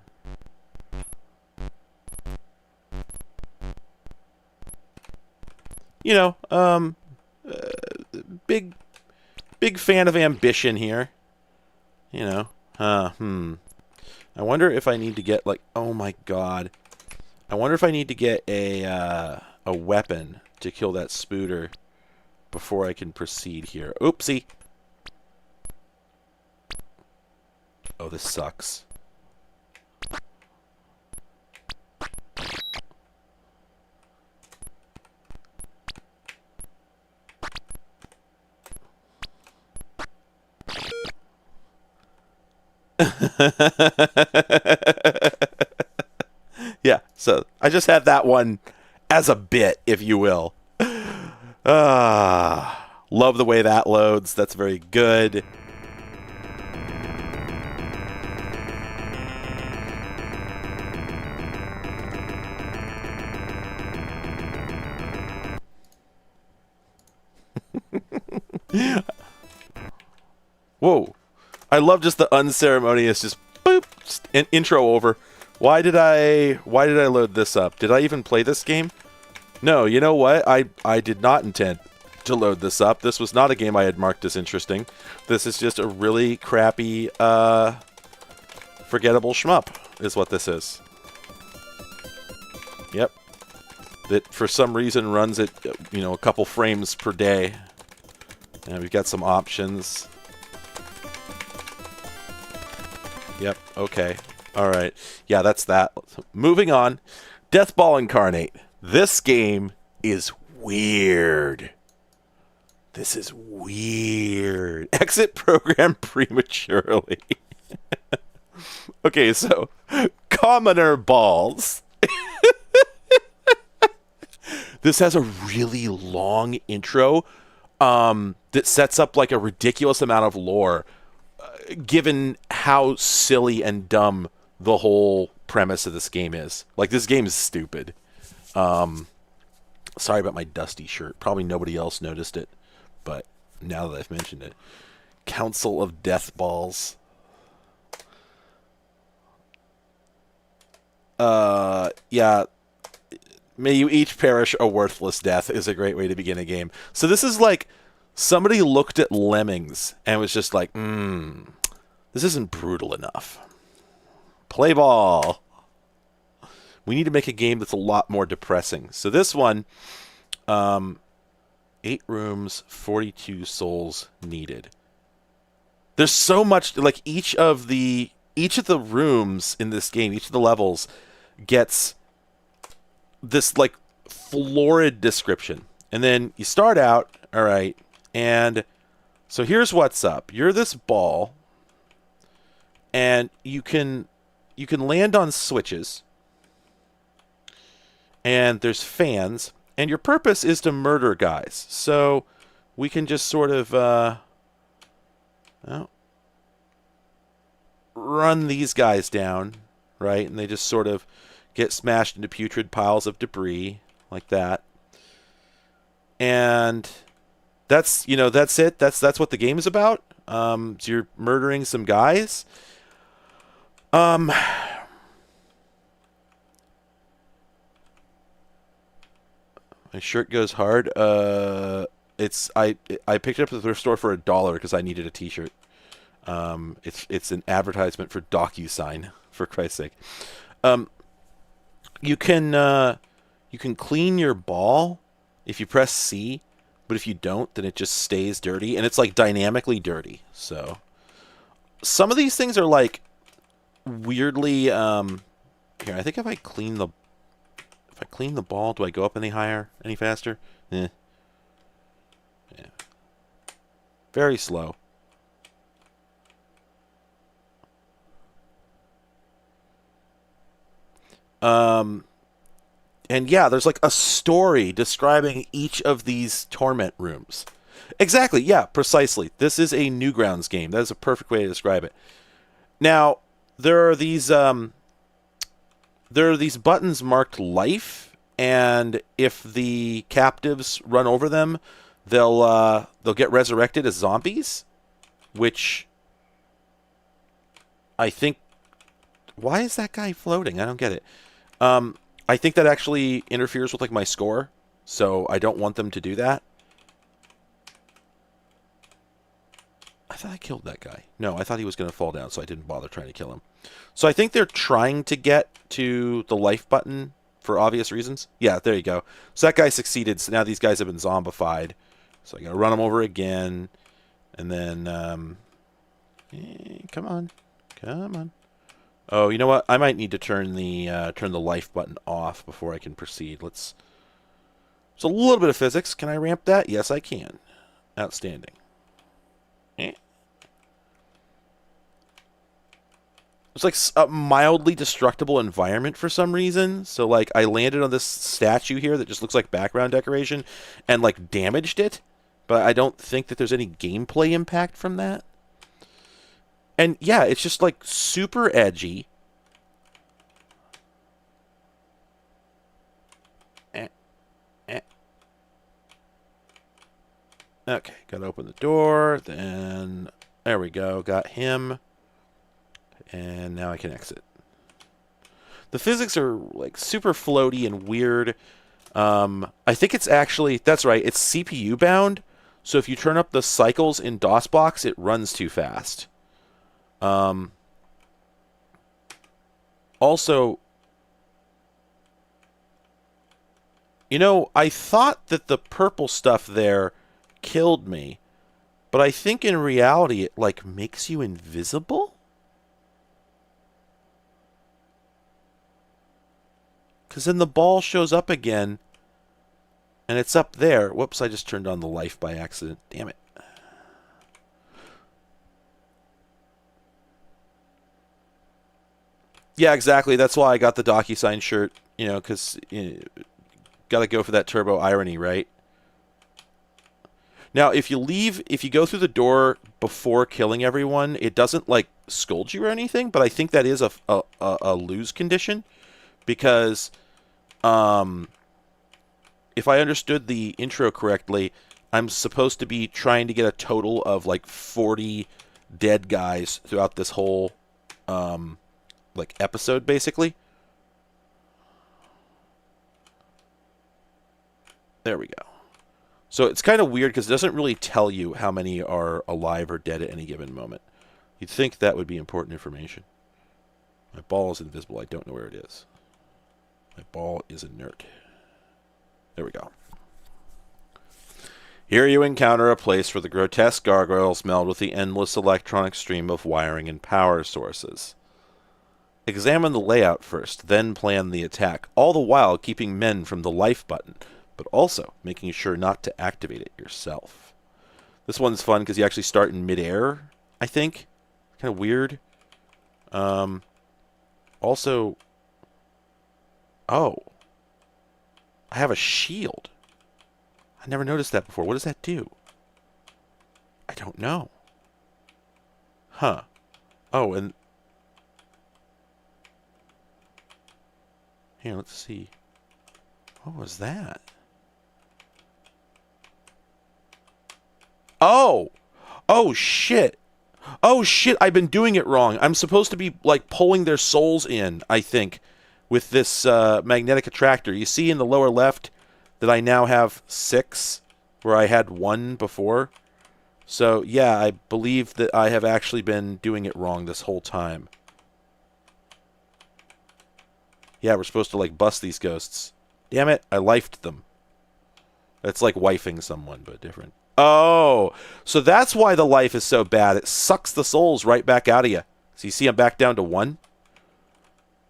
You know, big fan of ambition here. You know, I wonder if I need to get, like, oh my god. I wonder if I need to get a weapon to kill that spooter before I can proceed here. Oopsie. Oh, this sucks. Yeah, so I just had that one as a bit, if you will. Love the way that loads. That's very good. Whoa. I love just the unceremonious, just boop, just an intro over. Why did I load this up? Did I even play this game? No, you know what? I did not intend to load this up. This was not a game I had marked as interesting. This is just a really crappy, forgettable shmup, is what this is. Yep. That for some reason runs at, you know, a couple frames per day. And we've got some options. Yep, okay. Alright. Yeah, that's that. Moving on. Deathball Incarnate. This game is weird. This is weird. Exit program prematurely. Okay, so commoner balls. This has a really long intro that sets up like a ridiculous amount of lore, given how silly and dumb the whole premise of this game is. Like, this game is stupid. Sorry about my dusty shirt. Probably nobody else noticed it, but now that I've mentioned it. Council of Deathballs. Yeah. May you each perish a worthless death is a great way to begin a game. So this is like somebody looked at Lemmings and was just like, this isn't brutal enough. Play ball. We need to make a game that's a lot more depressing. So this one, 8 rooms, 42 souls needed. There's so much, like each of the rooms in this game, each of the levels gets this like florid description. And then you start out, all right, and so here's what's up. You're this ball, and you can land on switches, and there's fans, and your purpose is to murder guys. So we can just sort of run these guys down, right? And they just sort of get smashed into putrid piles of debris like that. And that's that's it. That's what the game is about. So you're murdering some guys. My shirt goes hard. It's I picked it up at the thrift store for $1 because I needed a T-shirt. It's an advertisement for DocuSign, for Christ's sake. You can clean your ball if you press C, but if you don't, then it just stays dirty, and it's like dynamically dirty. So some of these things are like weirdly here. I think if I clean the ball, do I go up any higher, any faster? Yeah. Very slow. And yeah, there's like a story describing each of these torment rooms. Exactly, yeah, precisely. This is a Newgrounds game. That is a perfect way to describe it. Now, there are these buttons marked life, and if the captives run over them, they'll get resurrected as zombies, which I think. Why is that guy floating? I don't get it. I think that actually interferes with like my score, so I don't want them to do that. I thought I killed that guy. No, I thought he was going to fall down, so I didn't bother trying to kill him. So I think they're trying to get to the life button for obvious reasons. Yeah, there you go. So that guy succeeded. So now these guys have been zombified. So I got to run them over again, and then come on, come on. Oh, you know what? I might need to turn the life button off before I can proceed. It's a little bit of physics. Can I ramp that? Yes, I can. Outstanding. It's like a mildly destructible environment for some reason. So like I landed on this statue here that just looks like background decoration and like damaged it, but I don't think that there's any gameplay impact from that. And yeah, it's just like super edgy. Okay, gotta open the door, then there we go, got him. And now I can exit. The physics are like super floaty and weird. I think it's actually, that's right, it's CPU bound. So if you turn up the cycles in DOSBox, it runs too fast. Also, I thought that the purple stuff there killed me, but I think in reality it like makes you invisible? Because then the ball shows up again, and it's up there. Whoops, I just turned on the life by accident. Damn it. Yeah, exactly. That's why I got the DocuSign shirt, because got to go for that turbo irony, right? Now, if you go through the door before killing everyone, it doesn't, like, scold you or anything, but I think that is a lose condition, because if I understood the intro correctly, I'm supposed to be trying to get a total of like 40 dead guys throughout this whole like episode, basically. There we go. So it's kind of weird because it doesn't really tell you how many are alive or dead at any given moment. You'd think that would be important information. My ball is invisible. I don't know where it is. My ball is inert. There we go. Here you encounter a place where the grotesque gargoyles meld with the endless electronic stream of wiring and power sources. Examine the layout first, then plan the attack, all the while keeping men from the life button, but also making sure not to activate it yourself. This one's fun because you actually start in midair, I think. Kind of weird. Also... Oh. I have a shield. I never noticed that before. What does that do? I don't know. Huh. Oh, and... Here, let's see. What was that? Oh! Oh, shit! Oh, shit, I've been doing it wrong. I'm supposed to be, like, pulling their souls in, I think, with this magnetic attractor. You see in the lower left that I now have 6, where I had 1 before. So, yeah, I believe that I have actually been doing it wrong this whole time. Yeah, we're supposed to, like, bust these ghosts. Damn it, I lifed them. That's like wifing someone, but different. Oh, so that's why the life is so bad. It sucks the souls right back out of you. So you see I'm back down to 1?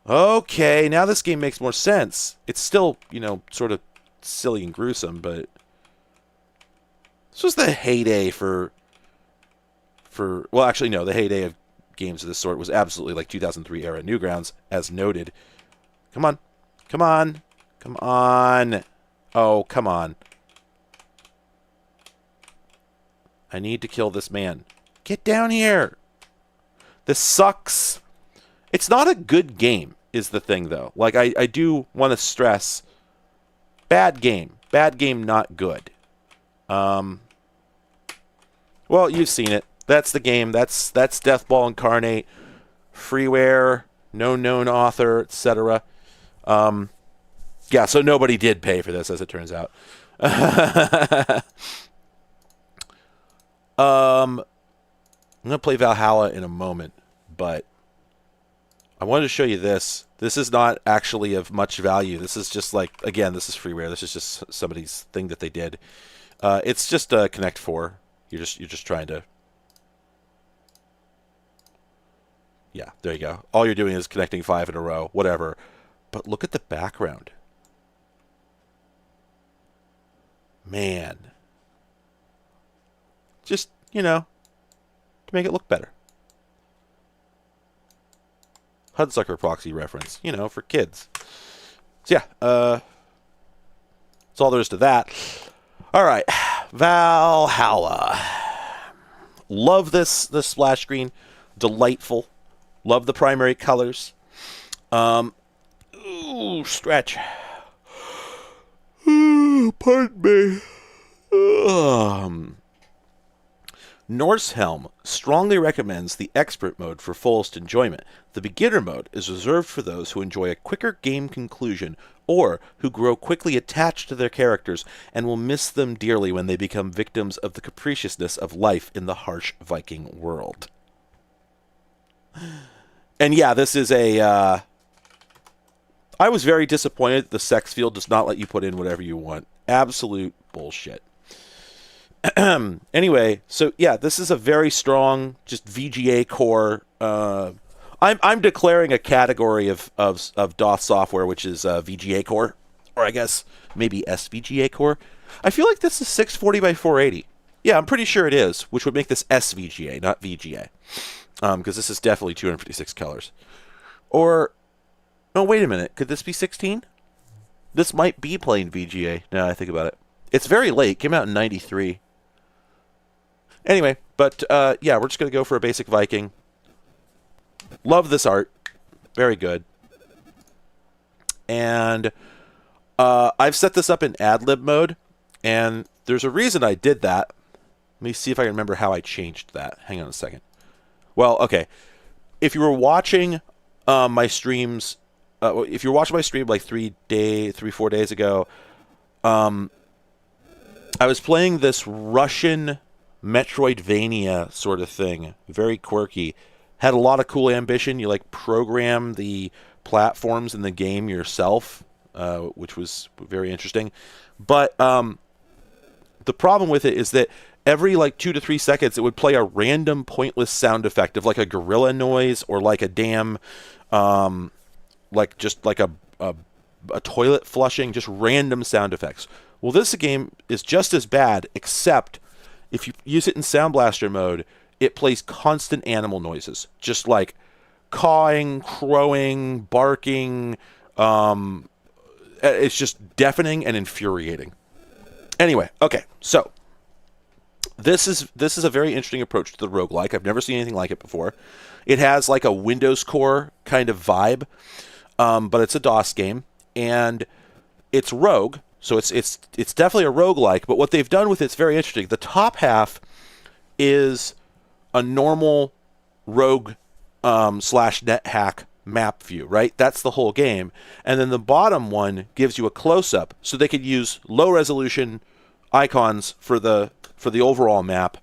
Okay, now this game makes more sense. It's still, you know, sort of silly and gruesome, but... This was the heyday for... Well, actually, no, the heyday of games of this sort was absolutely like 2003 era Newgrounds, as noted. Come on. Come on. Come on. Oh, come on. I need to kill this man. Get down here. This sucks. It's not a good game, is the thing, though. Like, I do want to stress, bad game. Bad game, not good. Well, you've seen it. That's the game. That's Deathball Incarnate. Freeware, no known author, etc. Yeah, so nobody did pay for this, as it turns out. I'm going to play Valhalla in a moment, but I wanted to show you this. This is not actually of much value. This is just like, again, this is freeware. This is just somebody's thing that they did. It's just a Connect 4. You're just trying to... Yeah, there you go. All you're doing is connecting 5 in a row, whatever. But look at the background. Man. Just, you know, to make it look better. Hudsucker proxy reference, you know, for kids. So yeah, that's all there is to that. All right, Valhalla. Love this splash screen. Delightful. Love the primary colors. Ooh, stretch. Ooh, pardon me. Norsehelm strongly recommends the expert mode for fullest enjoyment. The beginner mode is reserved for those who enjoy a quicker game conclusion or who grow quickly attached to their characters and will miss them dearly when they become victims of the capriciousness of life in the harsh Viking world. And yeah, this is a... I was very disappointed the sex field does not let you put in whatever you want. Absolute bullshit. Anyway, so yeah, this is a very strong, just VGA core. I'm declaring a category of DOS software, which is VGA core, or I guess maybe SVGA core. I feel like this is 640 by 480. Yeah, I'm pretty sure it is, which would make this SVGA, not VGA, because this is definitely 256 colors. Or, no, wait a minute, could this be 16? This might be plain VGA. Now I think about it. It's very late. Came out in 93. Anyway, but yeah, we're just going to go for a basic Viking. Love this art. Very good. And I've set this up in ad-lib mode, and there's a reason I did that. Let me see if I can remember how I changed that. Hang on a second. Well, okay. If you were watching my streams, if you were watching my stream like 4 days ago, I was playing this Russian Metroidvania sort of thing. Very quirky. Had a lot of cool ambition. You like program the platforms in the game yourself, which was very interesting. But the problem with it is that every like 2 to 3 seconds it would play a random pointless sound effect of like a gorilla noise or like a damn like just like a toilet flushing, just random sound effects. Well, this game is just as bad, except if you use it in Sound Blaster mode, it plays constant animal noises, just like cawing, crowing, barking. It's just deafening and infuriating. Anyway, okay, so this is a very interesting approach to the roguelike. I've never seen anything like it before. It has like a Windows Core kind of vibe, but it's a DOS game, and it's rogue, so it's definitely a roguelike. But what they've done with it's very interesting. The top half is a normal rogue slash NetHack map view, right? That's the whole game. And then the bottom one gives you a close-up, so they could use low-resolution icons for the overall map,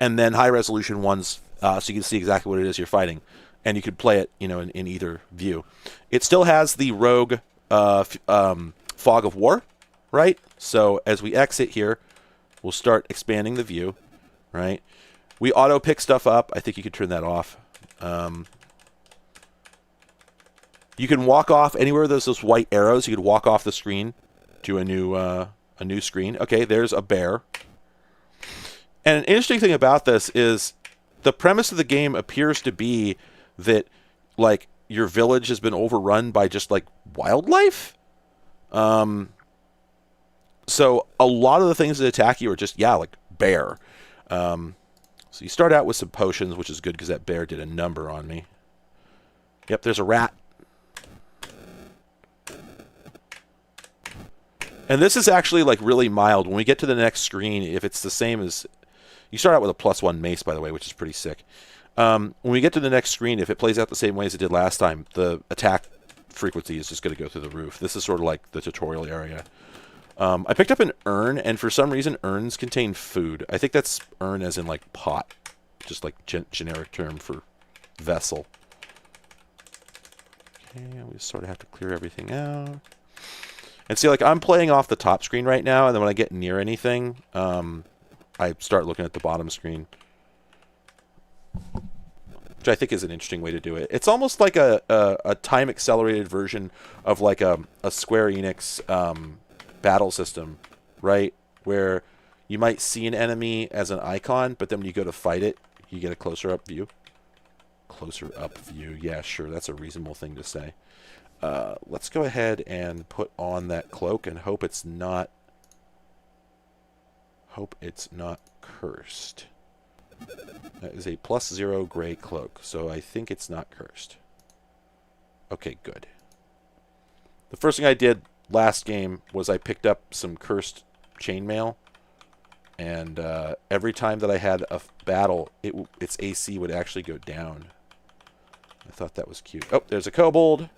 and then high-resolution ones so you can see exactly what it is you're fighting. And you could play it, in either view. It still has the rogue fog of war, right? So as we exit here, we'll start expanding the view, right? We auto-pick stuff up. I think you could turn that off. You can walk off anywhere there's those white arrows. You could walk off the screen to a new screen. Okay, there's a bear. And an interesting thing about this is the premise of the game appears to be that like your village has been overrun by just like wildlife. So a lot of the things that attack you are just like bear. So you start out with some potions, which is good because that bear did a number on me. Yep, there's a rat. And this is actually like really mild. When we get to the next screen, if it's the same as... You start out with a +1 mace, by the way, which is pretty sick. When we get to the next screen, if it plays out the same way as it did last time, the attack frequency is just going to go through the roof. This is sort of like the tutorial area. I picked up an urn, and for some reason, urns contain food. I think that's urn as in like pot. Just like generic term for vessel. Okay, we just sort of have to clear everything out. And see, like, I'm playing off the top screen right now, and then when I get near anything, I start looking at the bottom screen. Which I think is an interesting way to do it. It's almost like a time-accelerated version of, like, a Square Enix battle system, right? Where you might see an enemy as an icon, but then when you go to fight it, you get a closer-up view. Closer-up view. Yeah, sure, that's a reasonable thing to say. Let's go ahead and put on that cloak and hope it's not cursed. That is a +0 gray cloak, so I think it's not cursed. Okay, good. The first thing I did last game was I picked up some cursed chainmail, and every time that I had a battle, its AC would actually go down. I thought that was cute. Oh, there's a kobold.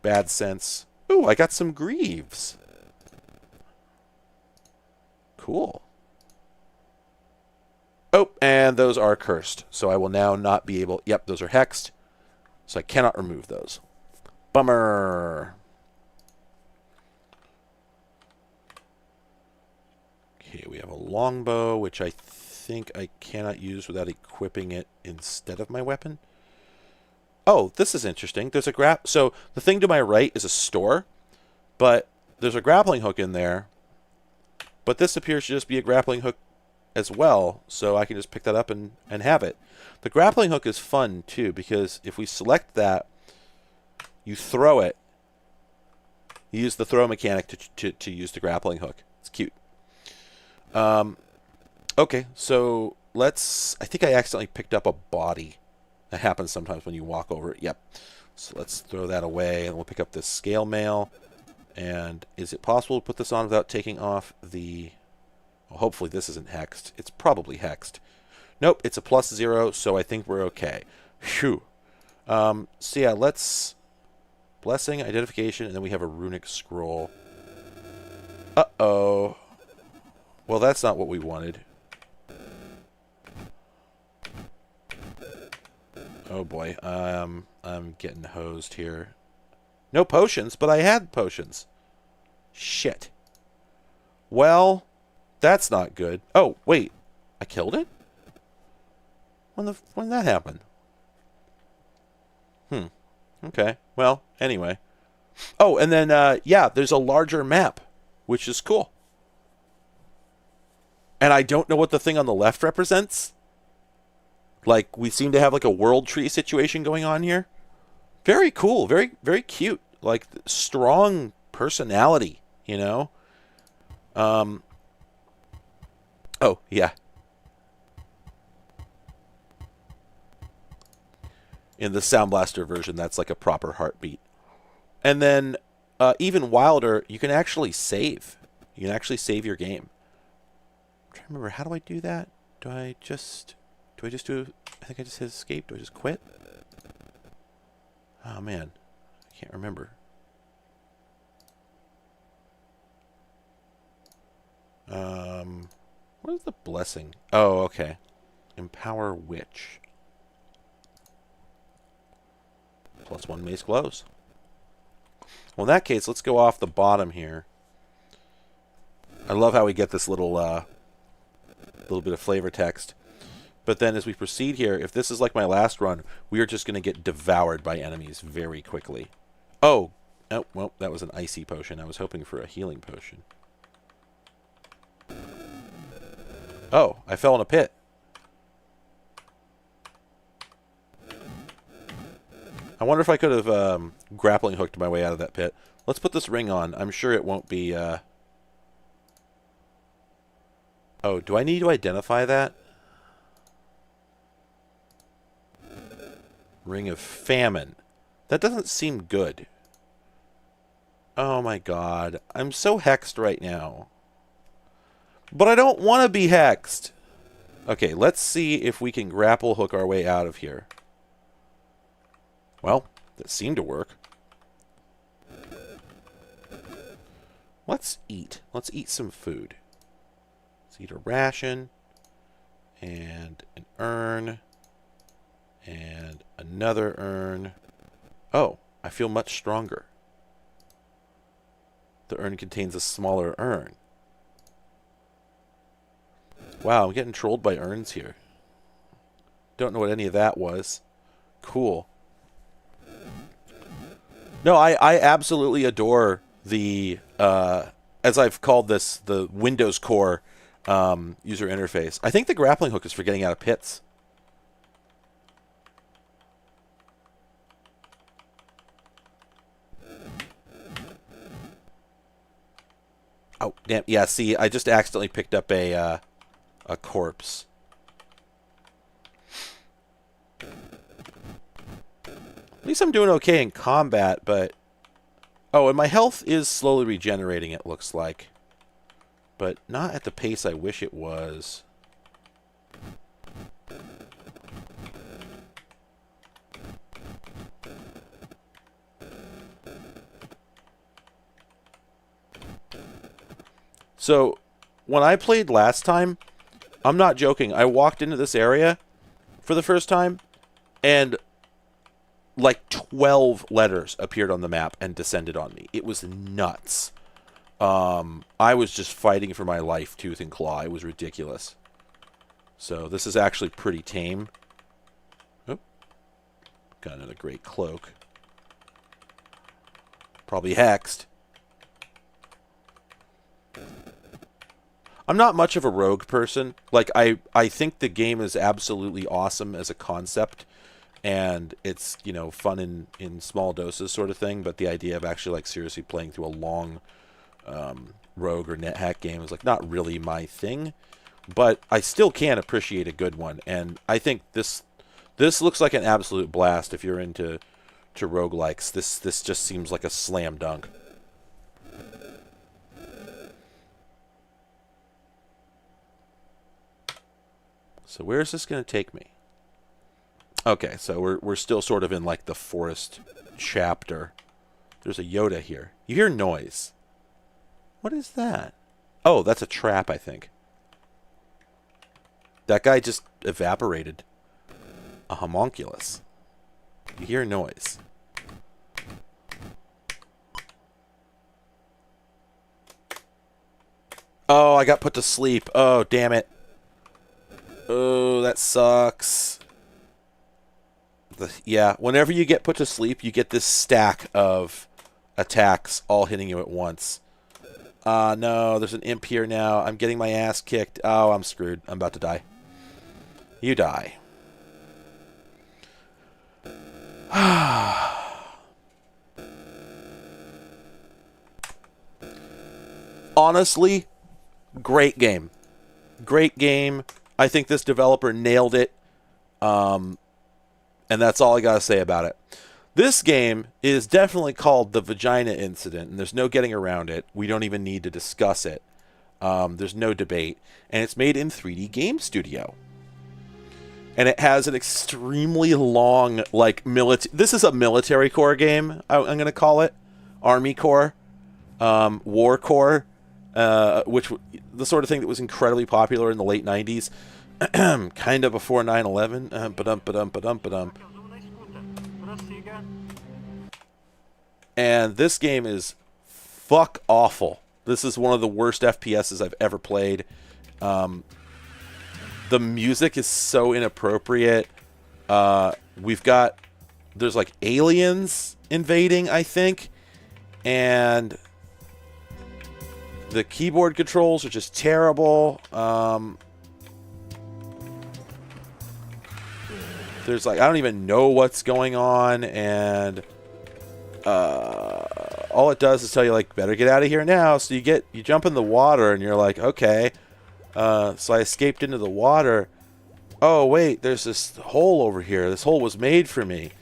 Bad sense. Ooh, I got some greaves. Cool. Oh, and those are cursed. So I will now not be able... Yep, those are hexed. So I cannot remove those. Bummer. Okay, we have a longbow, which I think I cannot use without equipping it instead of my weapon. Oh, this is interesting. There's a so the thing to my right is a store, but there's a grappling hook in there. But this appears to just be a grappling hook as well, so I can just pick that up and have it. The grappling hook is fun too, because if we select that, you throw it. You use the throw mechanic to use the grappling hook. It's cute. Okay, so let's... I think I accidentally picked up a body. That happens sometimes when you walk over it. Yep. So let's throw that away, and we'll pick up this scale mail. And is it possible to put this on without taking off the... Well, hopefully this isn't hexed. It's probably hexed. Nope, it's a +0, so I think we're okay. Phew. So yeah, let's... Blessing, identification, and then we have a runic scroll. Uh-oh. Well, that's not what we wanted. Oh boy, I'm getting hosed here. No potions, but I had potions. Shit. Well, that's not good. Oh, wait. I killed it? When did that happen? Okay. Well, anyway. Oh, and then, yeah, there's a larger map, which is cool. And I don't know what the thing on the left represents. Like, we seem to have like a world tree situation going on here. Very cool. Very, very cute. Like, strong personality, you know? Oh, yeah. In the Sound Blaster version, that's like a proper heartbeat. And then, even wilder, you can actually save. You can actually save your game. I'm trying to remember, how do I do that? Do I just do, I think I just hit escape. Do I just quit? Oh, man. I can't remember. What is the blessing? Oh, okay. Empower Witch. +1 mace glows. Well, in that case, let's go off the bottom here. I love how we get this little bit of flavor text. But then as we proceed here, if this is like my last run, we are just going to get devoured by enemies very quickly. Oh, well, that was an icy potion. I was hoping for a healing potion. Oh, I fell in a pit. I wonder if I could have grappling hooked my way out of that pit. Let's put this ring on. I'm sure it won't be... Oh, do I need to identify that? Ring of Famine. That doesn't seem good. Oh my god. I'm so hexed right now. But I don't want to be hexed. Okay, let's see if we can grapple hook our way out of here. Well, that seemed to work. Let's eat. Let's eat some food. Let's eat a ration. And an urn. And another urn. Oh, I feel much stronger. The urn contains a smaller urn. Wow, I'm getting trolled by urns here. Don't know what any of that was. Cool. No, I absolutely adore the, as I've called this, the Windows Core user interface. I think the grappling hook is for getting out of pits. Oh, damn. Yeah, see, I just accidentally picked up a corpse. At least I'm doing okay in combat, but... Oh, and my health is slowly regenerating, it looks like. But not at the pace I wish it was. So, when I played last time, I'm not joking, I walked into this area for the first time, and like 12 letters appeared on the map and descended on me. It was nuts. I was just fighting for my life, tooth and claw. It was ridiculous. So this is actually pretty tame. Oh, got another great cloak. Probably hexed. I'm not much of a rogue person. Like, I think the game is absolutely awesome as a concept. And it's, you know, fun in small doses sort of thing. But the idea of actually, like, seriously playing through a long rogue or NetHack game is, like, not really my thing. But I still can appreciate a good one. And I think this looks like an absolute blast if you're into roguelikes. This just seems like a slam dunk. So where is this going to take me? Okay, so we're still sort of in like the forest chapter. There's a Yoda here. You hear noise. What is that? Oh, that's a trap, I think. That guy just evaporated. A homunculus. You hear noise. Oh, I got put to sleep. Oh, damn it. Oh, that sucks. Yeah, whenever you get put to sleep, you get this stack of attacks all hitting you at once. No, there's an imp here now. I'm getting my ass kicked. Oh, I'm screwed. I'm about to die. You die. Honestly, great game. Great game. I think this developer nailed it. And that's all I gotta say about it. This game is definitely called the Vagina Incident, and there's no getting around it. We don't even need to discuss it. There's no debate. And it's made in 3D Game Studio. And it has an extremely long, like, this is a military core game, I'm going to call it. Army core. War core. Which, the sort of thing that was incredibly popular in the late 90s. Kind of before 9/11. Ba-dum. And this game is fuck awful. This is one of the worst FPSs I've ever played. The music is so inappropriate. There's like aliens invading, I think. And the keyboard controls are just terrible. There's like, I don't even know what's going on. And all it does is tell you, like, better get out of here now. So you jump in the water and you're like, okay. So I escaped into the water. Oh, wait, there's this hole over here. This hole was made for me.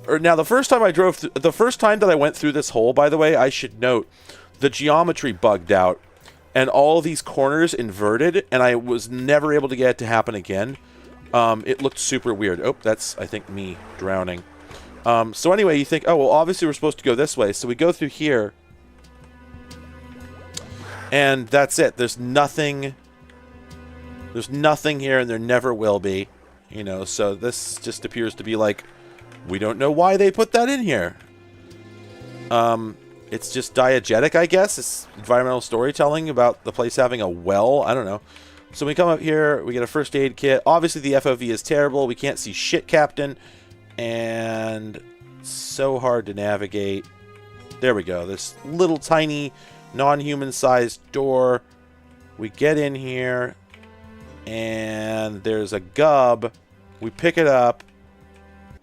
Now, the first time that I went through this hole, by the way, I should note, the geometry bugged out, and all these corners inverted, and I was never able to get it to happen again. It looked super weird. Oh, that's, I think, me drowning. So anyway, you think, oh, well, obviously we're supposed to go this way. So we go through here. And that's it. There's nothing here, and there never will be. You know, so this just appears to be like, we don't know why they put that in here. It's just diegetic, I guess. It's environmental storytelling about the place having a well. I don't know. So we come up here, we get a first aid kit. Obviously, the FOV is terrible. We can't see shit, Captain. And so hard to navigate. There we go. This little tiny non-human sized door. We get in here, and there's a gub. We pick it up,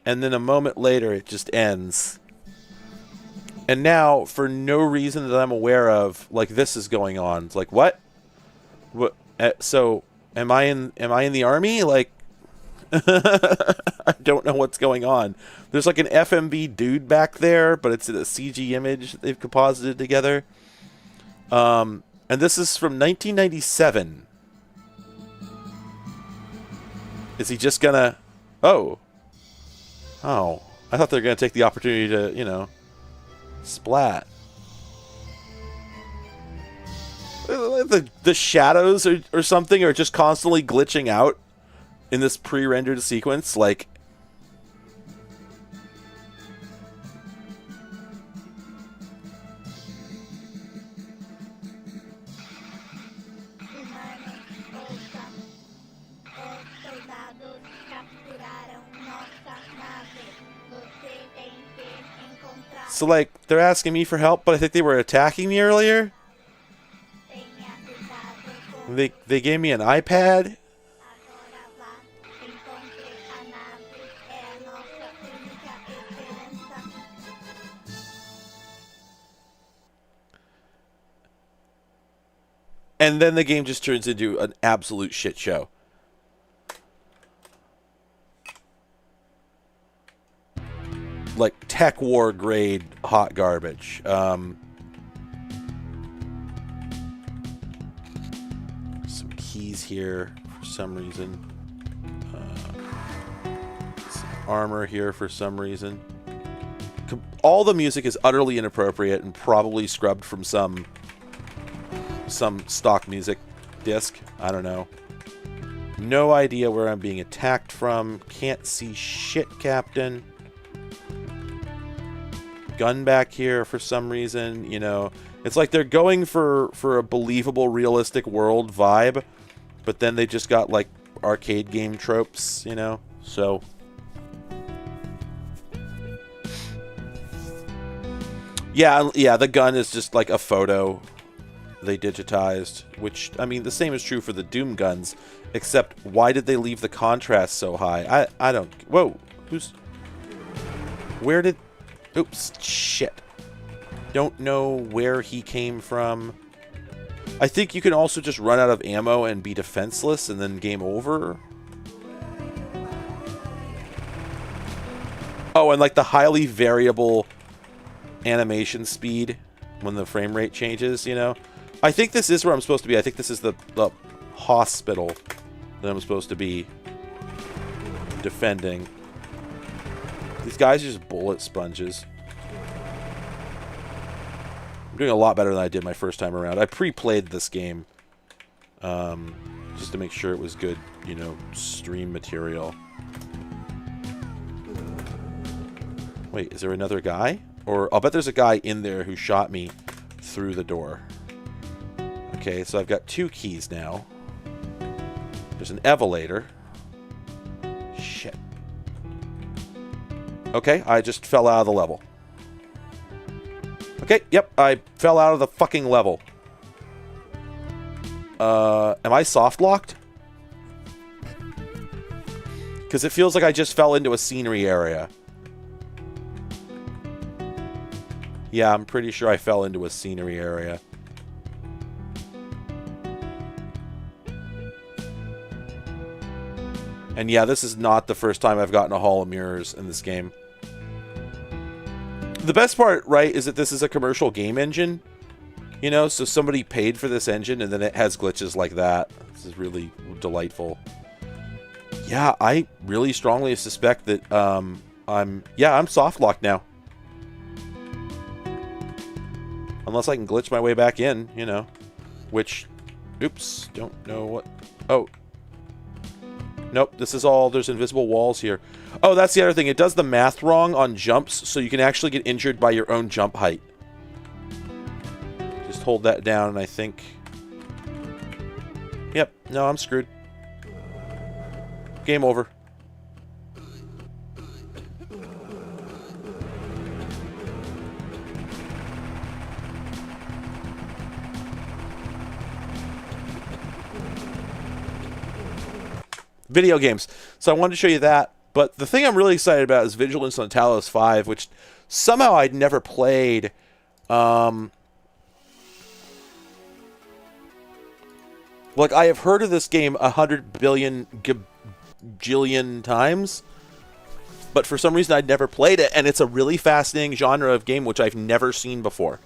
and then a moment later it just ends. And now, for no reason that I'm aware of, like, this is going on. It's like, what? What? So am I in the army? Like, I don't know what's going on. There's like an FMV dude back there, but it's a CG image that they've composited together. And this is from 1997. Is he just gonna... Oh. I thought they were gonna take the opportunity to, you know, splat. The shadows or something are just constantly glitching out in this pre-rendered sequence, like... So, like, they're asking me for help, but I think they were attacking me earlier? They gave me an iPad? And then the game just turns into an absolute shit show. Like, tech war grade hot garbage. Some keys here for some reason. Some armor here for some reason. All the music is utterly inappropriate and probably scrubbed from some stock music disc. I don't know. No idea where I'm being attacked from. Can't see shit, Captain. gun back here for some reason, you know. It's like they're going for a believable, realistic world vibe, but then they just got, like, arcade game tropes, you know? So... Yeah, the gun is just like a photo they digitized, which, I mean, the same is true for the Doom guns, except why did they leave the contrast so high? I don't... Whoa! Where did... Oops, shit. Don't know where he came from. I think you can also just run out of ammo and be defenseless and then game over. Oh, and like the highly variable animation speed when the frame rate changes, you know? I think this is where I'm supposed to be. I think this is the hospital that I'm supposed to be defending. These guys are just bullet sponges. I'm doing a lot better than I did my first time around. I pre-played this game just to make sure it was good, you know, stream material. Wait, is there another guy? Or I'll bet there's a guy in there who shot me through the door. Okay, so I've got 2 keys now. There's an elevator. Shit. Okay, I just fell out of the level. Okay, yep, I fell out of the fucking level. Am I soft locked? Because it feels like I just fell into a scenery area. Yeah, I'm pretty sure I fell into a scenery area. And yeah, this is not the first time I've gotten a Hall of Mirrors in this game. The best part, right, is that this is a commercial game engine. You know, so somebody paid for this engine and then it has glitches like that. This is really delightful. Yeah, I really strongly suspect that I'm soft locked now. Unless I can glitch my way back in, you know. Which, oops, don't know what... Oh. Nope, this is all... There's invisible walls here. Oh, that's the other thing. It does the math wrong on jumps, so you can actually get injured by your own jump height. Just hold that down, and I think... Yep, no, I'm screwed. Game over. Video games. So I wanted to show you that. But the thing I'm really excited about is Vigilance on Talos 5, which somehow I'd never played. Like, I have heard of this game 100 billion gajillion times, but for some reason I'd never played it, and it's a really fascinating genre of game which I've never seen before.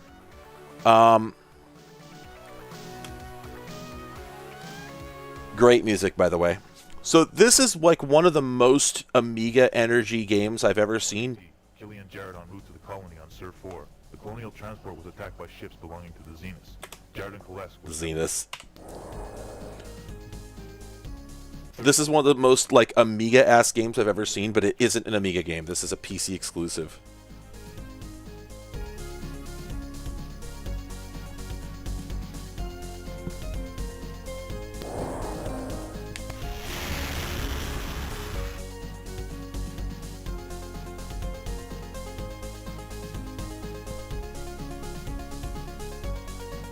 Great music, by the way. So this is like one of the most Amiga energy games I've ever seen. Killy and Jared en route to the colony on Sur 4. The colonial transport was attacked by ships belonging to the Zenus. Jared and Celeste were... Zenus. This is one of the most, like, Amiga-ass games I've ever seen, but it isn't an Amiga game. This is a PC exclusive.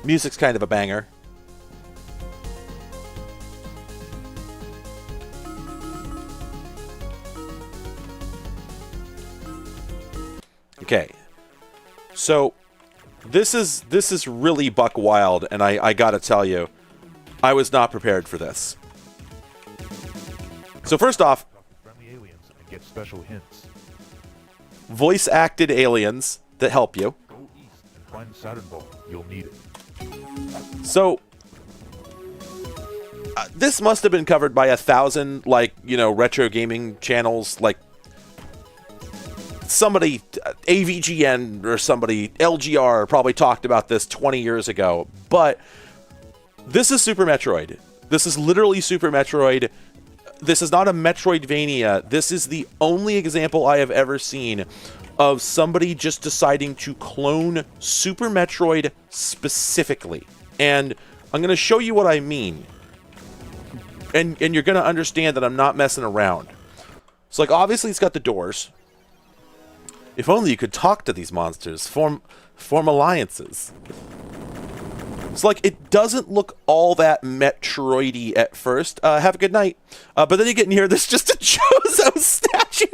Music's kind of a banger. Okay. So this is really buck wild, and I gotta tell you, I was not prepared for this. So first off, friendly aliens and get special hints. Voice acted aliens that help you. Go east and find the Saturn ball. You'll need it. So, this must have been covered by 1,000, like, you know, retro gaming channels, like, somebody, AVGN or somebody, LGR probably talked about this 20 years ago, but this is Super Metroid. This is literally Super Metroid. This is not a Metroidvania. This is the only example I have ever seen of somebody just deciding to clone Super Metroid specifically. And I'm going to show you what I mean. And you're going to understand that I'm not messing around. So, like, obviously it's got the doors. If only you could talk to these monsters, form alliances. It's like, it doesn't look all that Metroid-y at first. Have a good night. But then you get near, there's just a Chozo statue.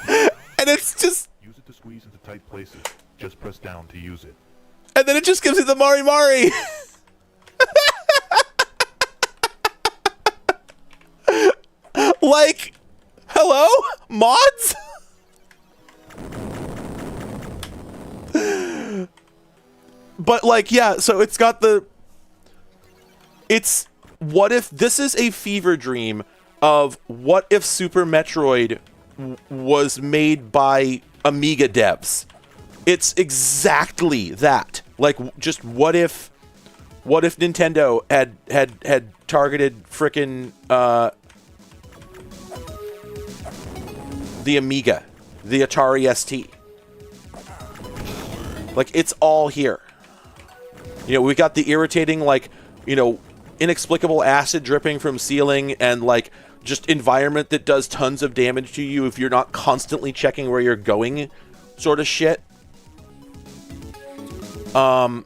And it's just... Use it to squeeze into tight places. Just press down to use it. And then it just gives you the Mari Mari. Like, hello? Mods? But, like, yeah, so it's got the... It's... What if... This is a fever dream of what if Super Metroid was made by Amiga devs. It's exactly that. Like, just what if Nintendo had targeted frickin' the Amiga, the Atari ST. Like, it's all here. You know, we got the irritating, like, you know, inexplicable acid dripping from ceiling and, like, just environment that does tons of damage to you if you're not constantly checking where you're going sort of shit. No,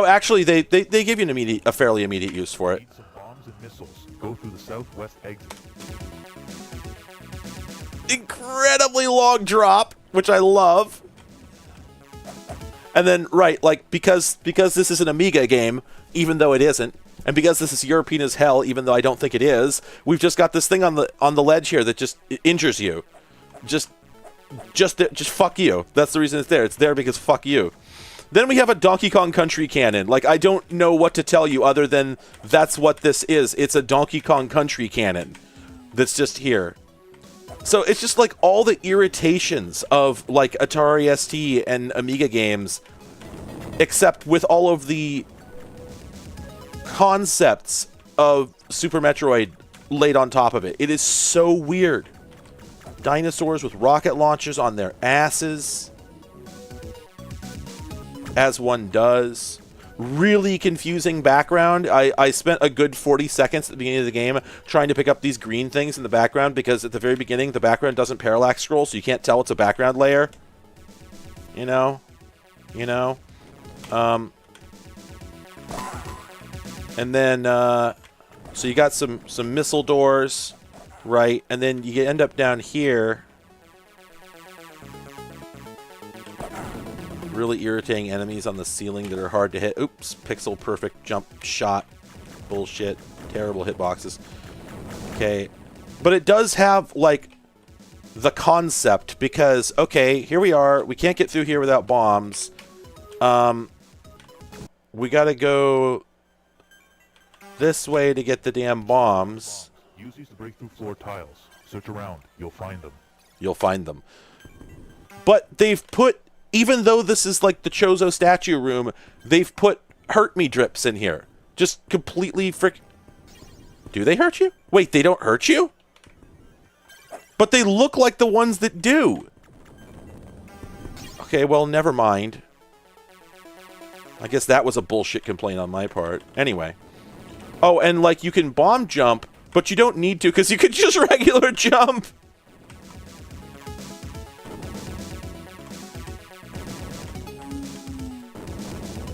actually, they give you a fairly immediate use for it. Need some bombs and missiles. Go through the southwest exit. Incredibly long drop, which I love. And then, right, like, because this is an Amiga game, even though it isn't, and because this is European as hell, even though I don't think it is, we've just got this thing on the ledge here that just injures you. Just fuck you. That's the reason it's there. It's there because fuck you. Then we have a Donkey Kong Country cannon. Like, I don't know what to tell you other than that's what this is. It's a Donkey Kong Country cannon that's just here. So it's just like all the irritations of like Atari ST and Amiga games, except with all of the concepts of Super Metroid laid on top of it. It is so weird. Dinosaurs with rocket launchers on their asses, as one does. Really confusing background. I spent a good 40 seconds at the beginning of the game trying to pick up these green things in the background because at the very beginning the background doesn't parallax scroll, so you can't tell it's a background layer. You know? And then, so you got some missile doors, right? And then you end up down here. Really irritating enemies on the ceiling that are hard to hit. Oops, pixel perfect jump shot. Bullshit. Terrible hitboxes. Okay. But it does have, like, the concept because, okay, here we are. We can't get through here without bombs. We gotta go this way to get the damn bombs. Use these to break through floor tiles. Search around. You'll find them. You'll find them. But they've put... Even though this is like the Chozo statue room, they've put hurt me drips in here. Just completely frick... Do they hurt you? Wait, they don't hurt you? But they look like the ones that do. Okay, well, never mind. I guess that was a bullshit complaint on my part. Anyway. Oh, and like you can bomb jump, but you don't need to because you could just regular jump.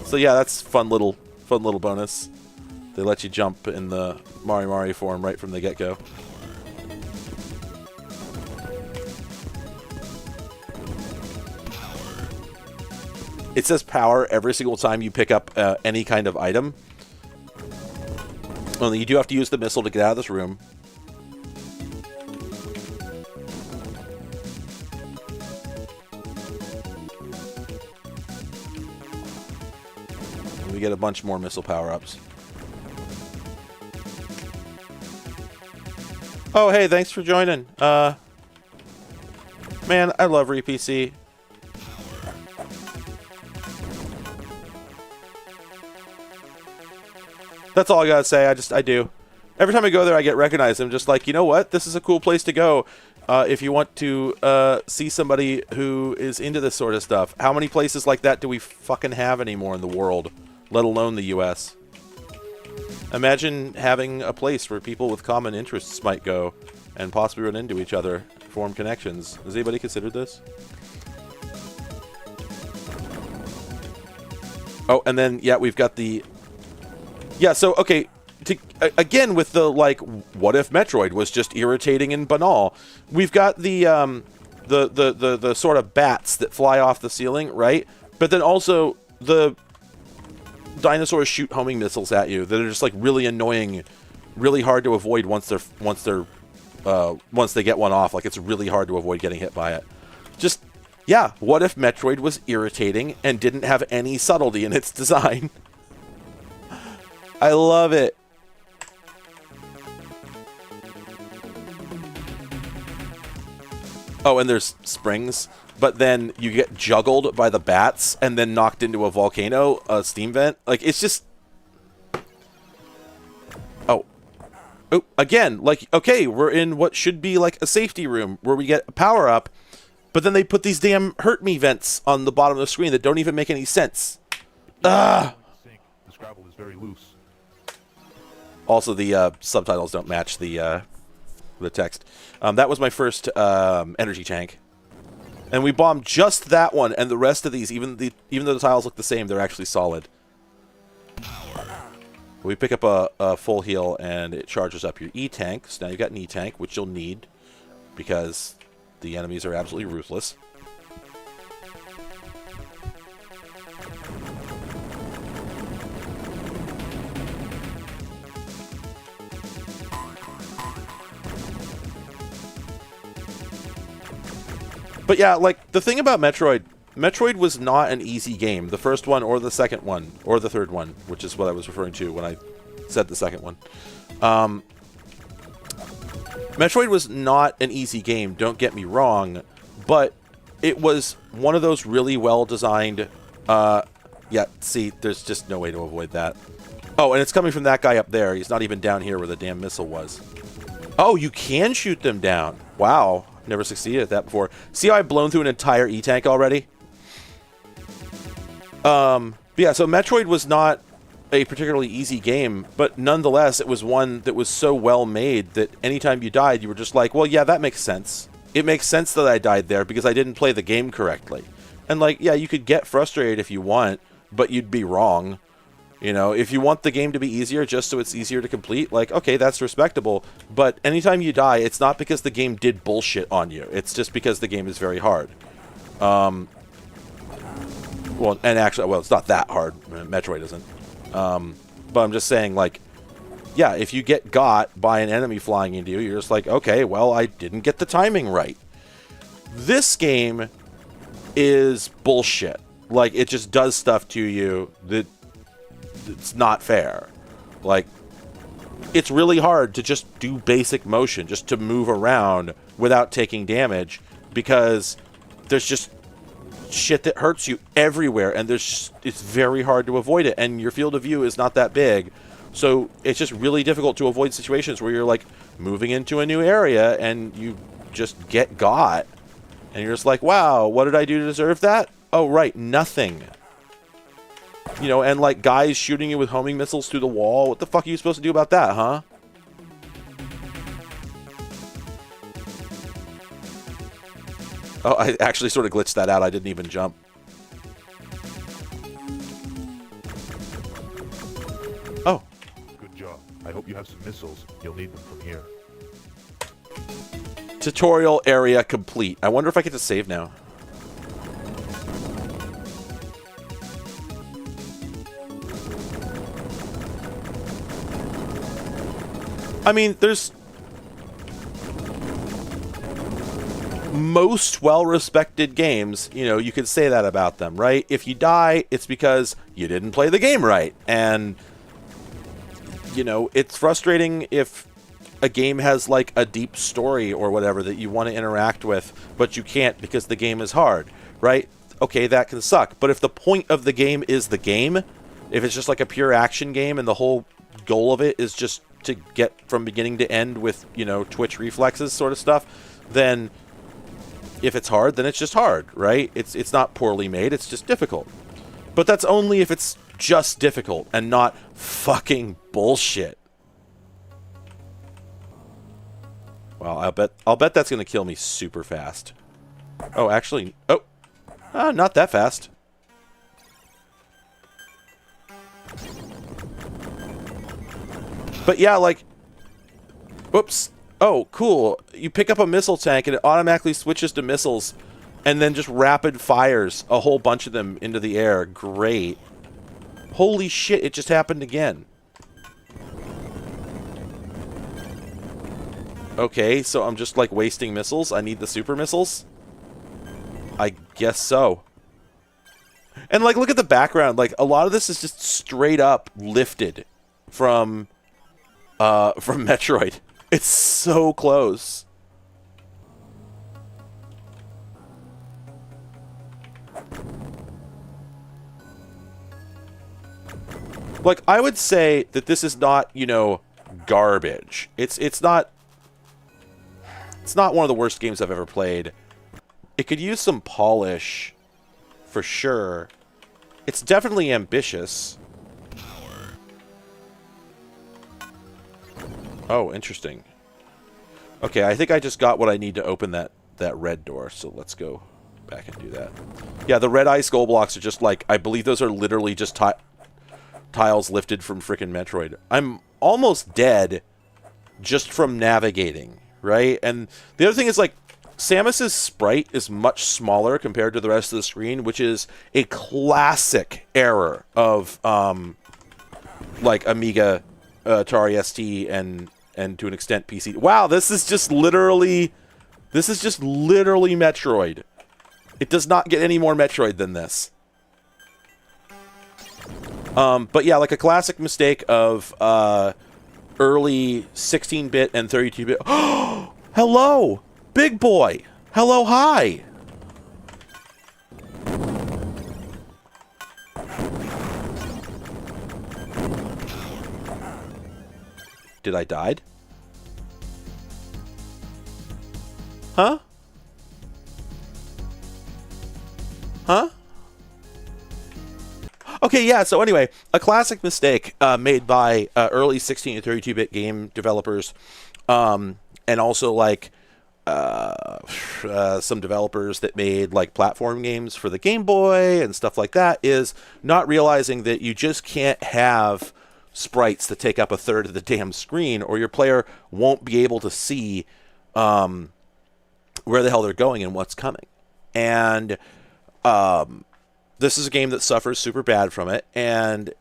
So yeah, that's fun little bonus. They let you jump in the Mari Mari form right from the get-go. It says power every single time you pick up any kind of item. Only you do have to use the missile to get out of this room. We get a bunch more missile power-ups. Oh, hey, thanks for joining. Man, I love RePC. That's all I gotta say. I do. Every time I go there, I get recognized. I'm just like, you know what? This is a cool place to go if you want to see somebody who is into this sort of stuff. How many places like that do we fucking have anymore in the world, let alone the U.S.? Imagine having a place where people with common interests might go and possibly run into each other, form connections. Has anybody considered this? Oh, and then, yeah, we've got the... Yeah, so, okay, again, with the, like, what if Metroid was just irritating and banal? We've got the sort of bats that fly off the ceiling, right? But then also, the dinosaurs shoot homing missiles at you that are just, like, really annoying, really hard to avoid once they get one off. Like, it's really hard to avoid getting hit by it. Just... Yeah, what if Metroid was irritating and didn't have any subtlety in its design? I love it. Oh, and there's springs, but then you get juggled by the bats and then knocked into a volcano, a steam vent. Like, it's just... Oh. Oh, again, like, okay, we're in what should be like a safety room where we get a power-up. But then they put these damn hurt me vents on the bottom of the screen that don't even make any sense. Ah! The Scrabble is very loose. Also, the subtitles don't match the text. That was my first energy tank. And we bombed just that one, and the rest of these, even though the tiles look the same, they're actually solid. We pick up a full heal, and it charges up your E-tank. So now you've got an E-tank, which you'll need, because... the enemies are absolutely ruthless. But yeah, like, the thing about Metroid was not an easy game. The first one, or the second one, or the third one, which is what I was referring to when I said the second one. Metroid was not an easy game, don't get me wrong, but it was one of those really well-designed... yeah, see, there's just no way to avoid that. Oh, and it's coming from that guy up there. He's not even down here where the damn missile was. Oh, you can shoot them down. Wow, never succeeded at that before. See how I've blown through an entire E-tank already? But yeah, so Metroid was not a particularly easy game, but nonetheless, it was one that was so well made that anytime you died, you were just like, well, yeah, that makes sense. It makes sense that I died there because I didn't play the game correctly. And, like, yeah, you could get frustrated if you want, but you'd be wrong. You know, if you want the game to be easier just so it's easier to complete, like, okay, that's respectable. But anytime you die, it's not because the game did bullshit on you. It's just because the game is very hard. Well, and actually, well, it's not that hard. Metroid isn't. But I'm just saying, like, yeah, if you get got by an enemy flying into you, you're just like, okay, well, I didn't get the timing right. This game is bullshit. Like, it just does stuff to you that it's not fair. Like, it's really hard to just do basic motion, just to move around without taking damage, because there's just shit that hurts you everywhere, and it's very hard to avoid it, and your field of view is not that big, so it's just really difficult to avoid situations where you're like moving into a new area and you just get got, and you're just like, wow, what did I do to deserve that? Oh, right, nothing. You know, and like guys shooting you with homing missiles through the wall, what the fuck are you supposed to do about that, huh? Oh, I actually sort of glitched that out. I didn't even jump. Oh. Good job. I hope you have some missiles. You'll need them from here. Tutorial area complete. I wonder if I get to save now. I mean, there's... most well-respected games, you know, you could say that about them, right? If you die, it's because you didn't play the game right. And, you know, it's frustrating if a game has, like, a deep story or whatever that you want to interact with, but you can't because the game is hard, right? Okay, that can suck. But if the point of the game is the game, if it's just like a pure action game and the whole goal of it is just to get from beginning to end with, you know, twitch reflexes sort of stuff, then if it's hard, then it's just hard, right? It's not poorly made, it's just difficult. But that's only if it's just difficult and not fucking bullshit. Well, I'll bet that's going to kill me super fast. Oh, actually, not that fast. But yeah, like, whoops. Oh, cool. You pick up a missile tank and it automatically switches to missiles and then just rapid fires a whole bunch of them into the air. Great. Holy shit, it just happened again. Okay, so I'm just, like, wasting missiles. I need the super missiles? I guess so. And, like, look at the background. Like, a lot of this is just straight up lifted from Metroid. It's so close. Like, I would say that this is not, you know, garbage. It's not one of the worst games I've ever played. It could use some polish, for sure. It's definitely ambitious. Oh, interesting. Okay, I think I just got what I need to open that red door, so let's go back and do that. Yeah, the red eye skull blocks are just like, I believe those are literally just tiles lifted from frickin' Metroid. I'm almost dead just from navigating, right? And the other thing is, like, Samus's sprite is much smaller compared to the rest of the screen, which is a classic error of, like, Amiga, Atari ST, and to an extent PC. Wow, this is just literally Metroid. It does not get any more Metroid than this. But yeah, like a classic mistake of early 16-bit and 32-bit. Oh, hello, big boy. Hello, hi. Did I died? Huh? Huh? Okay, yeah, so anyway, a classic mistake made by early 16 and 32-bit game developers, and also, like, some developers that made, like, platform games for the Game Boy and stuff like that, is not realizing that you just can't have sprites that take up a third of the damn screen, or your player won't be able to see where the hell they're going and what's coming. And this is a game that suffers super bad from it, and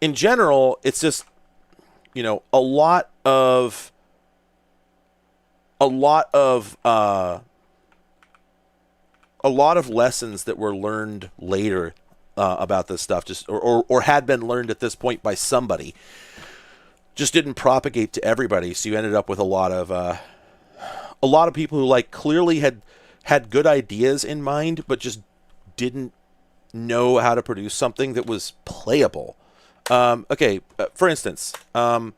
in general, it's just, you know, a lot of lessons that were learned later about this stuff, just or had been learned at this point by somebody, just didn't propagate to everybody. So you ended up with a lot of people who, like, clearly had good ideas in mind, but just didn't know how to produce something that was playable. Okay, for instance, oh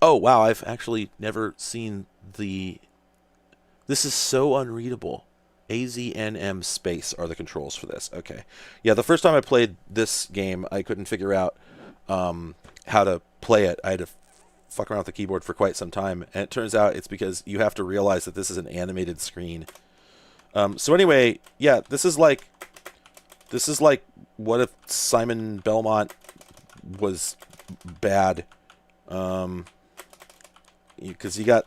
wow, I've actually never seen the. This is so unreadable. AZNM space are the controls for this. Okay, yeah, the first time I played this game, I couldn't figure out how to play it. I had to fuck around with the keyboard for quite some time, and it turns out it's because you have to realize that this is an animated screen. So anyway, yeah, this is like what if Simon Belmont was bad, because you got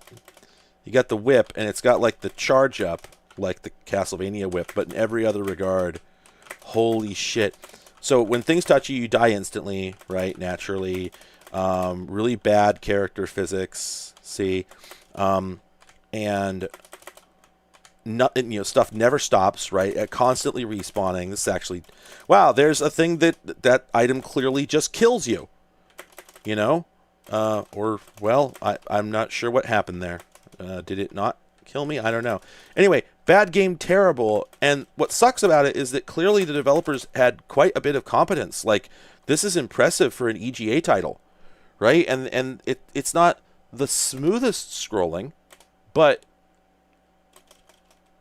the whip, and it's got, like, the charge up like the Castlevania whip, but in every other regard, holy shit. So when things touch you, you die instantly, right? Naturally. Really bad character physics, see, and nothing, you know, stuff never stops, right? Constantly respawning. This is actually, wow, there's a thing that item clearly just kills you, you know, or, well, I'm not sure what happened there. Did it not kill me? I don't know. Anyway, bad game, terrible. And what sucks about it is that clearly the developers had quite a bit of competence. Like, this is impressive for an EGA title, right? And it's not the smoothest scrolling, but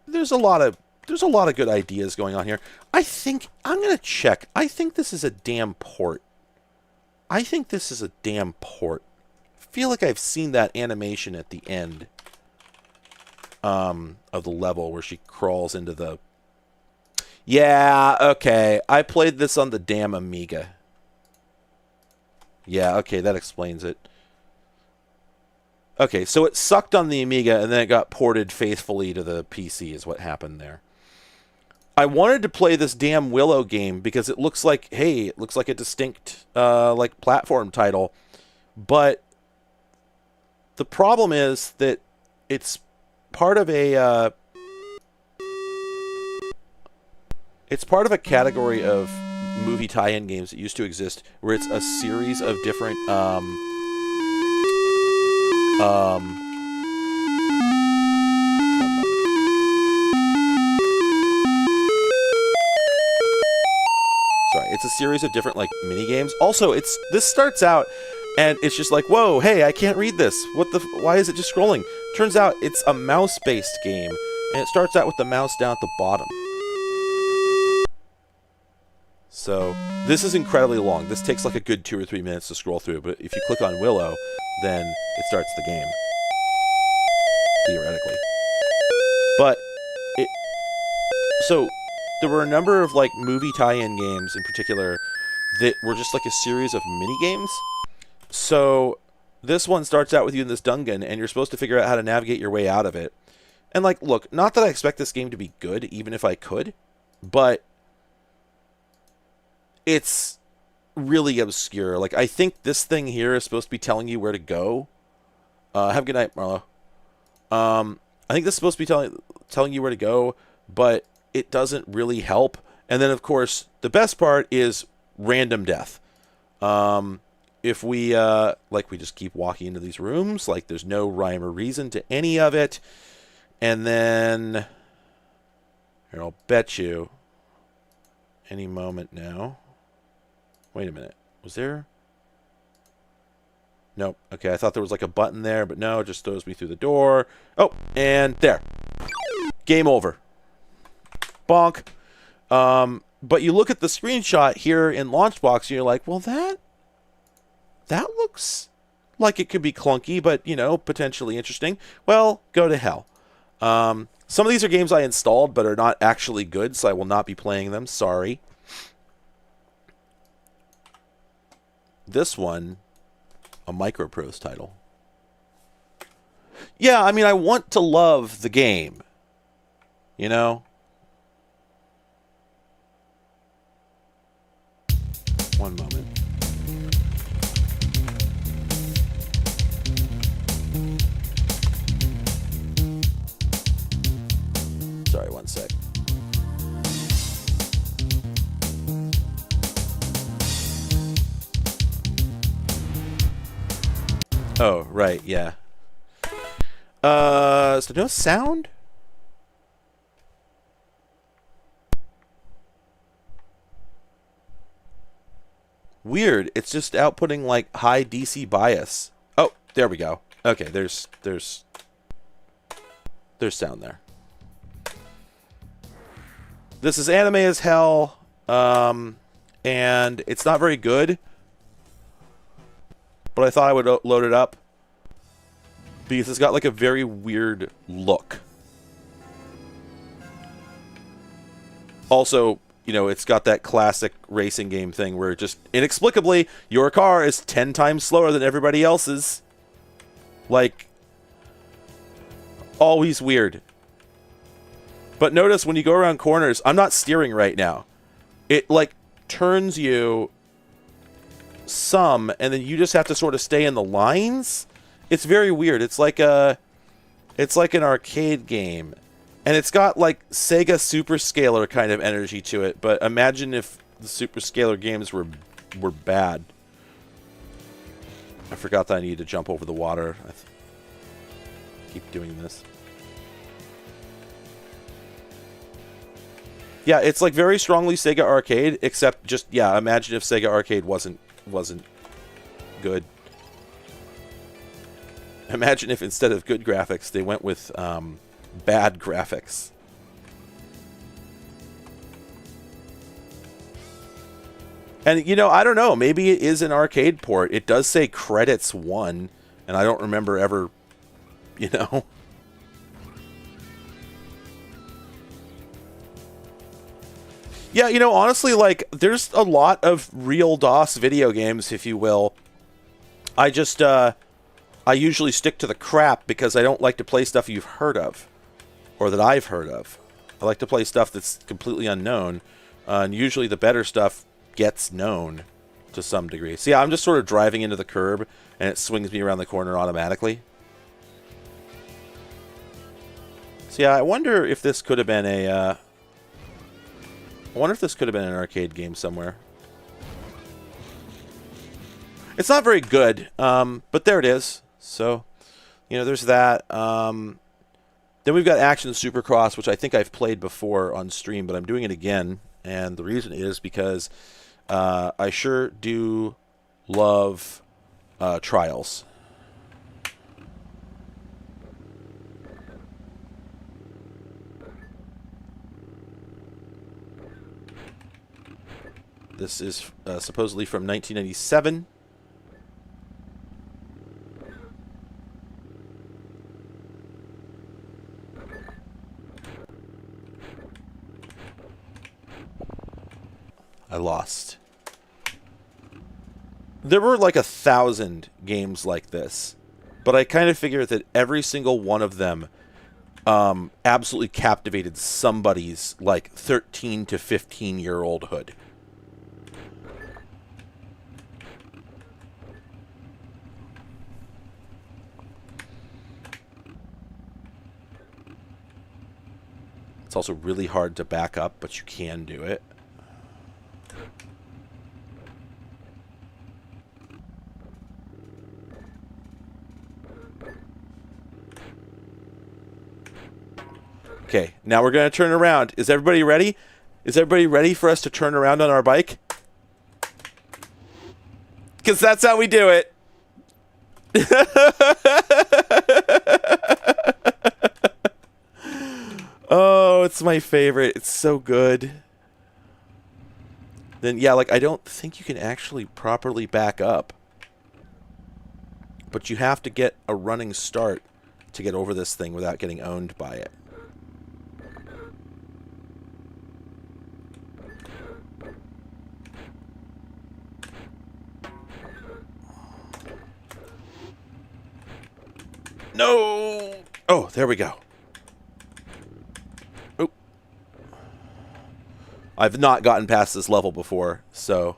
there's a lot of good ideas going on here. I think I'm gonna check. I think this is a damn port. I feel like I've seen that animation at the end of the level where she crawls into the... Yeah, okay. I played this on the damn Amiga. Yeah, okay, that explains it. Okay, so it sucked on the Amiga and then it got ported faithfully to the PC is what happened there. I wanted to play this damn Willow game because it looks like, hey, it looks like a distinct like platform title, but the problem is that it's part of a category of movie tie-in games that used to exist, where it's a series of different sorry, it's a series of different like mini games. Also, this starts out and it's just like, whoa, hey, I can't read this. Why is it just scrolling? Turns out it's a mouse-based game, and it starts out with the mouse down at the bottom. So this is incredibly long. This takes like a good 2 or 3 minutes to scroll through, but if you click on Willow, then it starts the game. Theoretically. But so there were a number of like movie tie-in games in particular that were just like a series of mini games. So this one starts out with you in this dungeon, and you're supposed to figure out how to navigate your way out of it. And like, look, not that I expect this game to be good, even if I could, but it's really obscure. Like, I think this thing here is supposed to be telling you where to go. Have a good night, Marlo. I think this is supposed to be telling you where to go, but it doesn't really help. And then, of course, the best part is random death. If we, we just keep walking into these rooms, like, there's no rhyme or reason to any of it. And then, here, I'll bet you, any moment now. Wait a minute. Was there? Nope. Okay, I thought there was like a button there, but no, it just throws me through the door. Oh, and there. Game over. Bonk. But you look at the screenshot here in Launchbox, and you're like, well, that looks like it could be clunky, but, you know, potentially interesting. Well, go to hell. Some of these are games I installed, but are not actually good, so I will not be playing them. Sorry. This one, a Microprose title. Yeah, I mean, I want to love the game. You know? One moment. Sorry, one sec. Oh, right, yeah. So no sound? Weird. It's just outputting like high DC bias. Oh, there we go. Okay, there's sound there. This is anime as hell, and it's not very good. But I thought I would load it up because it's got like a very weird look. Also, you know, it's got that classic racing game thing where just inexplicably your car is 10 times slower than everybody else's. Like, always weird. But notice when you go around corners, I'm not steering right now. It like turns you some, and then you just have to sort of stay in the lines. It's very weird. It's like an arcade game, and it's got like Sega Super Scaler kind of energy to it. But imagine if the Super Scaler games were bad. I forgot that I needed to jump over the water. Keep doing this. Yeah, it's like very strongly Sega Arcade, except just, yeah, imagine if Sega Arcade wasn't good. Imagine if instead of good graphics, they went with bad graphics. And, you know, I don't know. Maybe it is an arcade port. It does say credits 1, and I don't remember ever, you know. Yeah, you know, honestly, like, there's a lot of real DOS video games, if you will. I just, I usually stick to the crap because I don't like to play stuff you've heard of, or that I've heard of. I like to play stuff that's completely unknown, and usually the better stuff gets known to some degree. See, I'm just sort of driving into the curb, and it swings me around the corner automatically. So yeah, I wonder if this could have been a... I wonder if this could have been an arcade game somewhere. It's not very good, but there it is. So, you know, there's that. Then we've got Action Supercross, which I think I've played before on stream, but I'm doing it again. And the reason is because I sure do love Trials. This is supposedly from 1997. I lost. There were like 1,000 games like this, but I kind of figure that every single one of them absolutely captivated somebody's like 13 to 15-year-old hood. It's also really hard to back up, but you can do it. Okay, now we're going to turn around. Is everybody ready? Is everybody ready for us to turn around on our bike? Because that's how we do it. Oh, it's my favorite. It's so good. Then, yeah, like, I don't think you can actually properly back up. But you have to get a running start to get over this thing without getting owned by it. No! Oh, there we go. Oh. I've not gotten past this level before, so...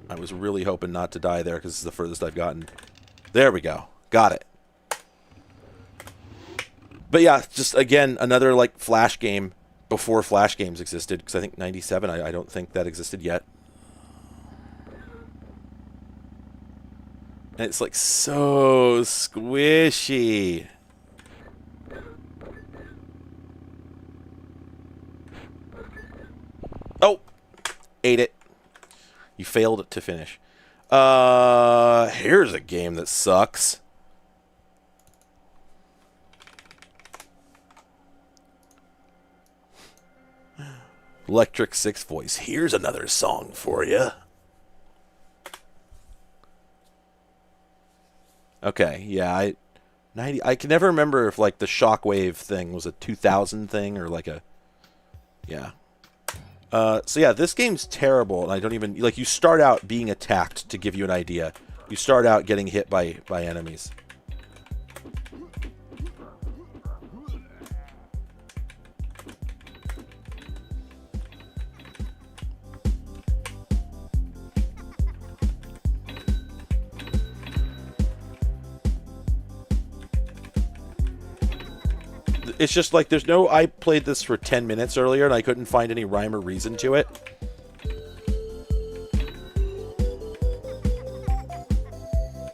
I was really hoping not to die there because this is the furthest I've gotten. There we go. Got it. But yeah, just again, another like Flash game before Flash games existed, because I think 97, I don't think that existed yet. And it's like so squishy. Oh! Ate it. You failed to finish. Here's a game that sucks. Electric Six Voice. Here's another song for you. Okay, yeah, I can never remember if like the Shockwave thing was a 2000 thing or like a, yeah. So yeah, this game's terrible, and I don't even, like, you start out being attacked, to give you an idea. You start out getting hit by enemies. It's just like there's no... I played this for 10 minutes earlier and I couldn't find any rhyme or reason to it.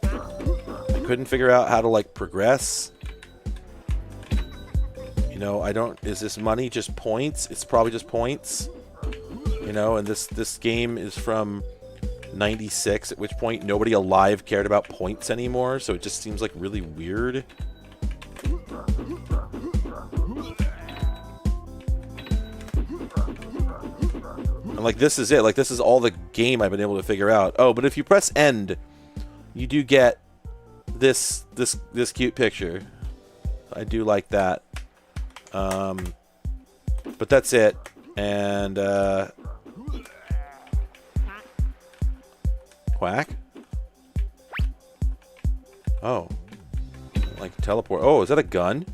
I couldn't figure out how to like progress. You know, I don't... Is this money just points? It's probably just points. You know, and this game is from 96, at which point nobody alive cared about points anymore, so it just seems like really weird. And like this is it. Like this is all the game I've been able to figure out. Oh, but if you press end, you do get this cute picture. I do like that. But that's it. And quack. Oh, like teleport. Oh, is that a gun?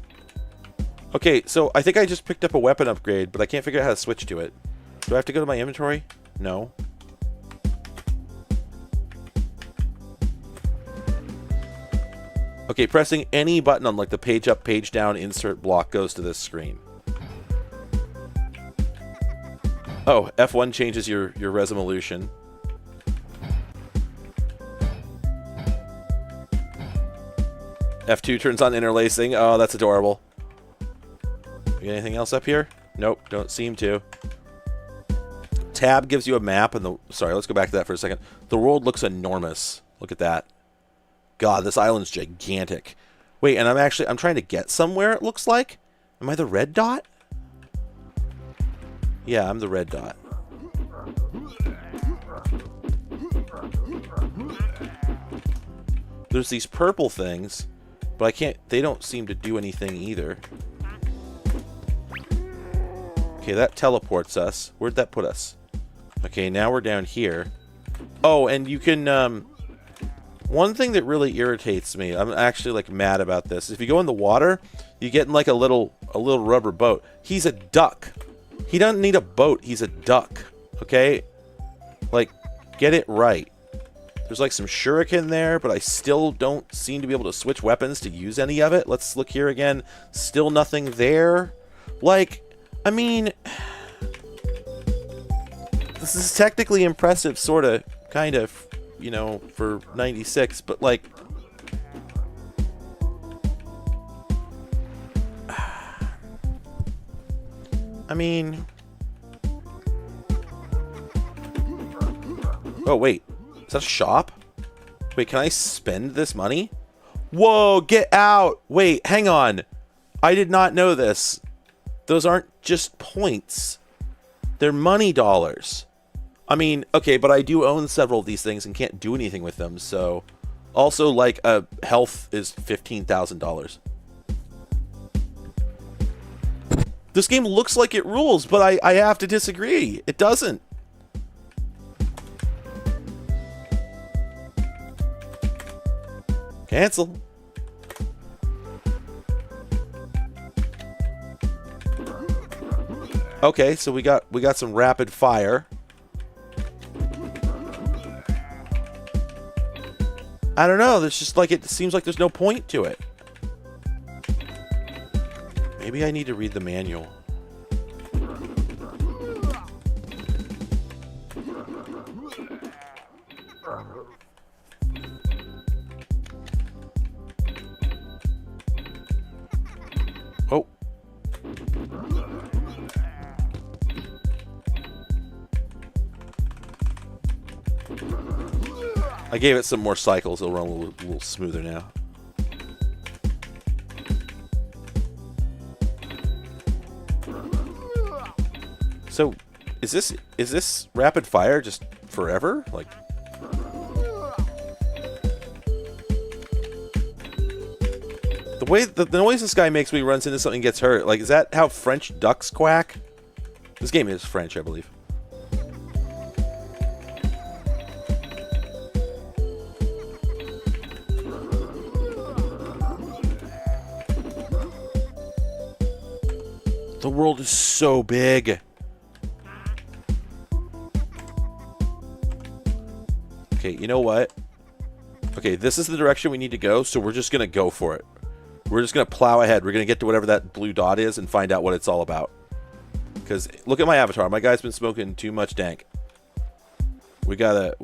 Okay, so I think I just picked up a weapon upgrade, but I can't figure out how to switch to it. Do I have to go to my inventory? No. Okay, pressing any button on like the page up, page down, insert block goes to this screen. Oh, F1 changes your resolution. F2 turns on interlacing. Oh, that's adorable. You got anything else up here? Nope, don't seem to. Tab gives you a map, and sorry, let's go back to that for a second. The world looks enormous. Look at that. God, this island's gigantic. Wait, and I'm trying to get somewhere, it looks like. Am I the red dot? Yeah, I'm the red dot. There's these purple things, but they don't seem to do anything either. Okay, that teleports us. Where'd that put us? Okay, now we're down here. Oh, and you can, one thing that really irritates me, I'm actually like mad about this. If you go in the water, you get in like a little rubber boat. He's a duck. He doesn't need a boat. He's a duck. Okay? Like, get it right. There's like some shuriken there, but I still don't seem to be able to switch weapons to use any of it. Let's look here again. Still nothing there. Like, I mean, this is technically impressive, sort of, kind of, you know, for 96, but like, I mean, oh wait, is that a shop? Wait, can I spend this money? Whoa, get out! Wait, hang on. I did not know this. Those aren't just points. They're money dollars. I mean, okay, but I do own several of these things and can't do anything with them, so... Also, like, health is $15,000. This game looks like it rules, but I have to disagree. It doesn't. Cancel. Okay, so we got some rapid fire. I don't know, there's just like, it seems like there's no point to it. Maybe I need to read the manual. Oh. I gave it some more cycles. It'll run a little smoother now. So, is this rapid fire just forever? Like, the way the noise this guy makes when he runs into something and gets hurt. Like, is that how French ducks quack? This game is French, I believe. The world is so big. Okay, you know what? Okay, this is the direction we need to go, so we're just going to go for it. We're just going to plow ahead. We're going to get to whatever that blue dot is and find out what it's all about. Because look at my avatar. My guy's been smoking too much dank. We gotta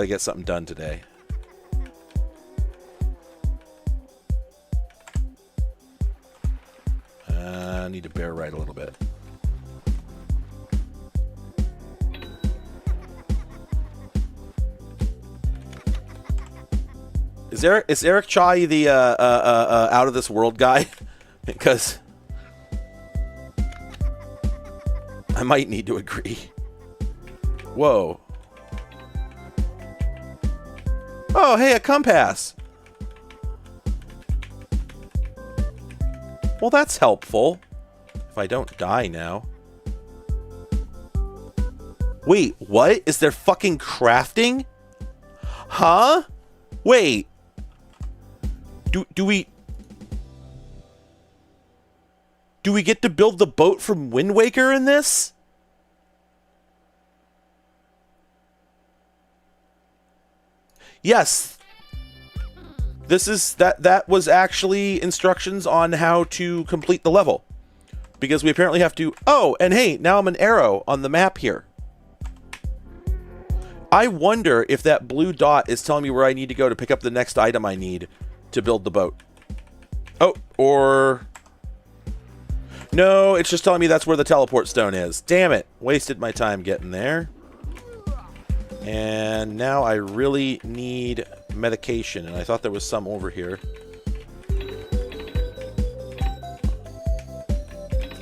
get something done today. I need to bear right a little bit. Is Eric Chai the out of this world guy? Because I might need to agree. Whoa. Oh, hey, a compass. Well, that's helpful. If I don't die now. Wait, what? Is there fucking crafting? Huh? Wait. Do we get to build the boat from Wind Waker in this? Yes. That was actually instructions on how to complete the level. Because we apparently have to... Oh, and hey, now I'm an arrow on the map here. I wonder if that blue dot is telling me where I need to go to pick up the next item I need to build the boat. Oh, or... No, it's just telling me that's where the teleport stone is. Damn it. Wasted my time getting there. And now I really need medication, and I thought there was some over here.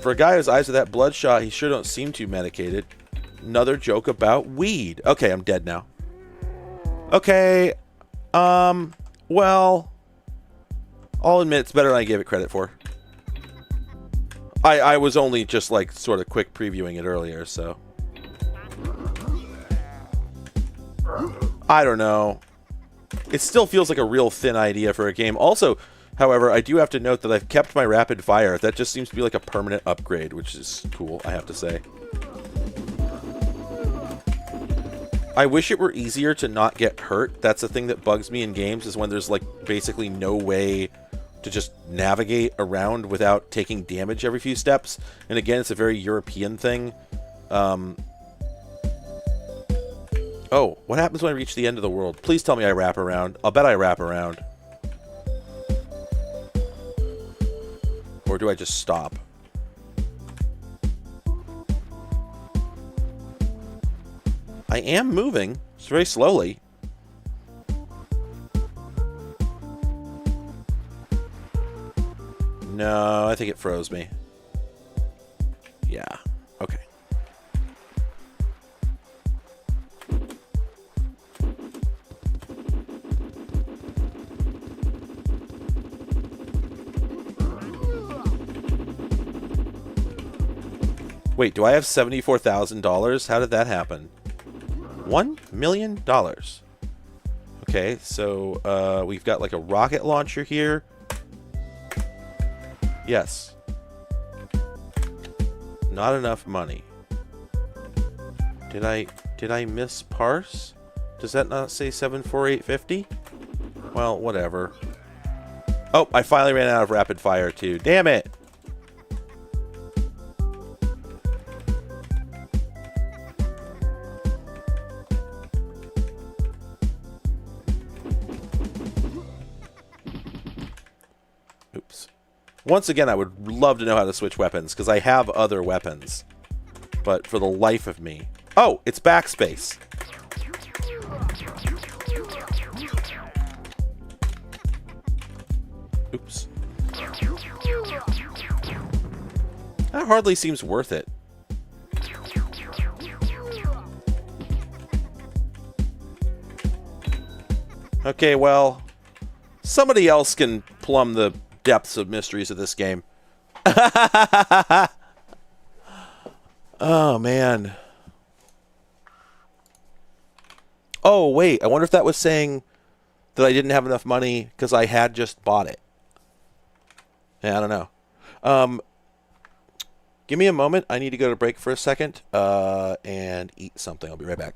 For a guy whose eyes are that bloodshot, he sure don't seem too medicated. Another joke about weed. Okay, I'm dead now. Okay. Well, I'll admit it's better than I gave it credit for. I was only just, like, sort of quick previewing it earlier, so... I don't know. It still feels like a real thin idea for a game. Also, however, I do have to note that I've kept my rapid fire. That just seems to be like a permanent upgrade, which is cool, I have to say. I wish it were easier to not get hurt. That's the thing that bugs me in games, is when there's, like, basically no way to just navigate around without taking damage every few steps. And again, it's a very European thing. Oh, what happens when I reach the end of the world? Please tell me I wrap around. I'll bet I wrap around. Or do I just stop? I am moving. It's very slowly. No, I think it froze me. Yeah. Okay. Wait, do I have $74,000? How did that happen? $1 million. Okay, so we've got like a rocket launcher here. Yes. Not enough money. Did I miss parse? Does that not say 74850? Well, whatever. Oh, I finally ran out of rapid fire too. Damn it. Oops. Once again, I would love to know how to switch weapons, because I have other weapons. But for the life of me... Oh, it's backspace. Oops. That hardly seems worth it. Okay, well... Somebody else can plumb the depths of mysteries of this game. Oh, man. Oh, wait. I wonder if that was saying that I didn't have enough money because I had just bought it. Yeah, I don't know. Give me a moment. I need to go to break for a second and eat something. I'll be right back.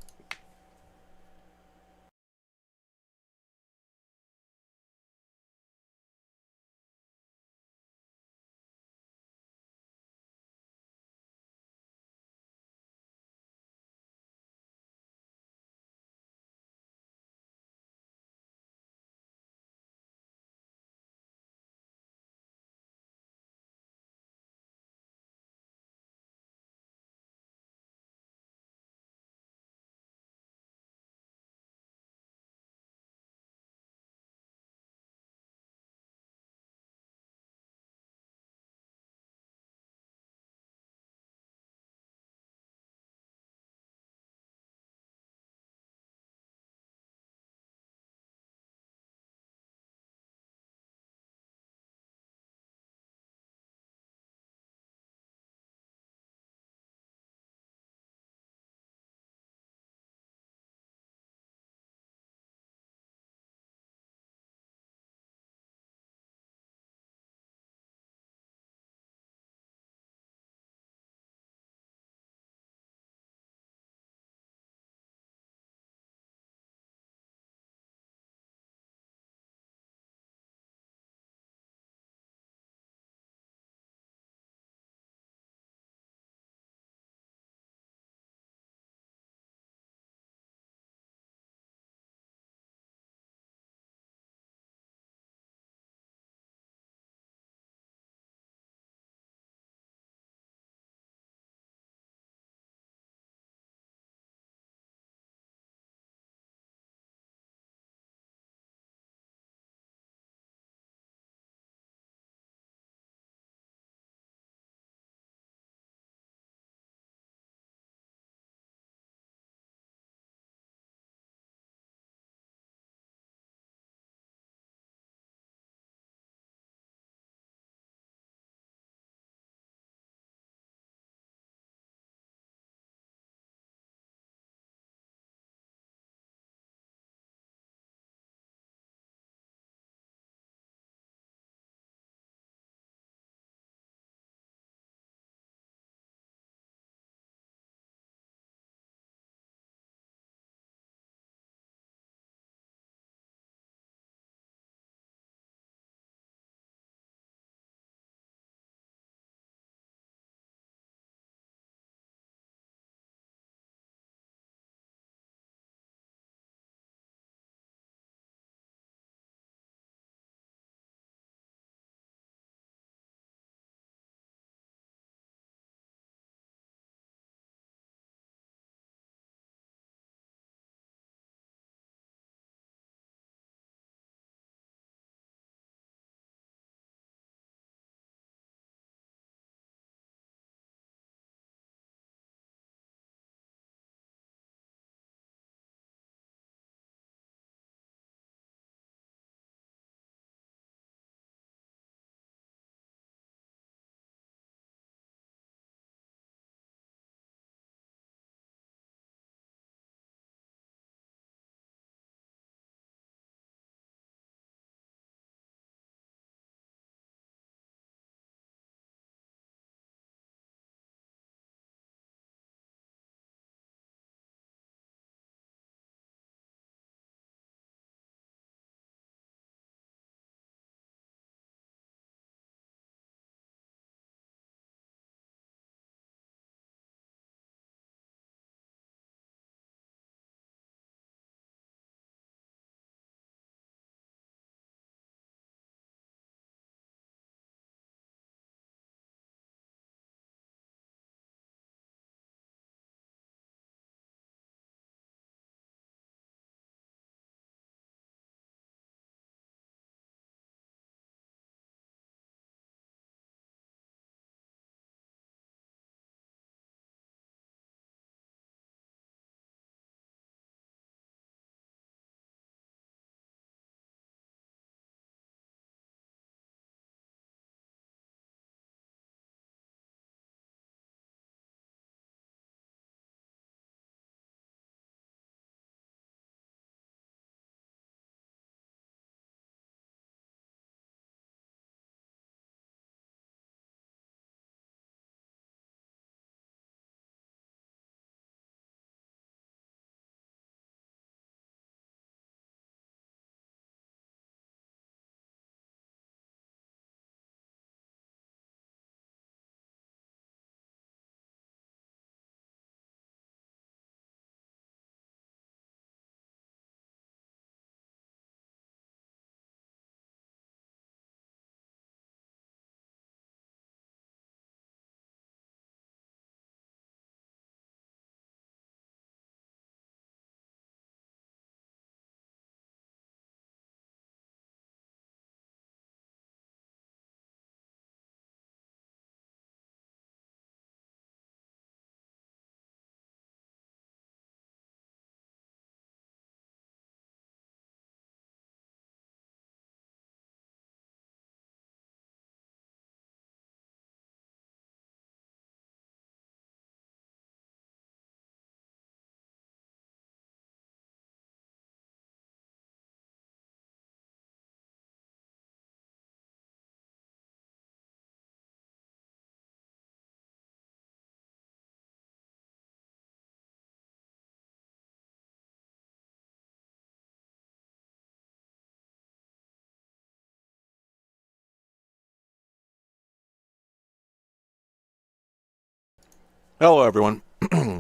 Hello, everyone.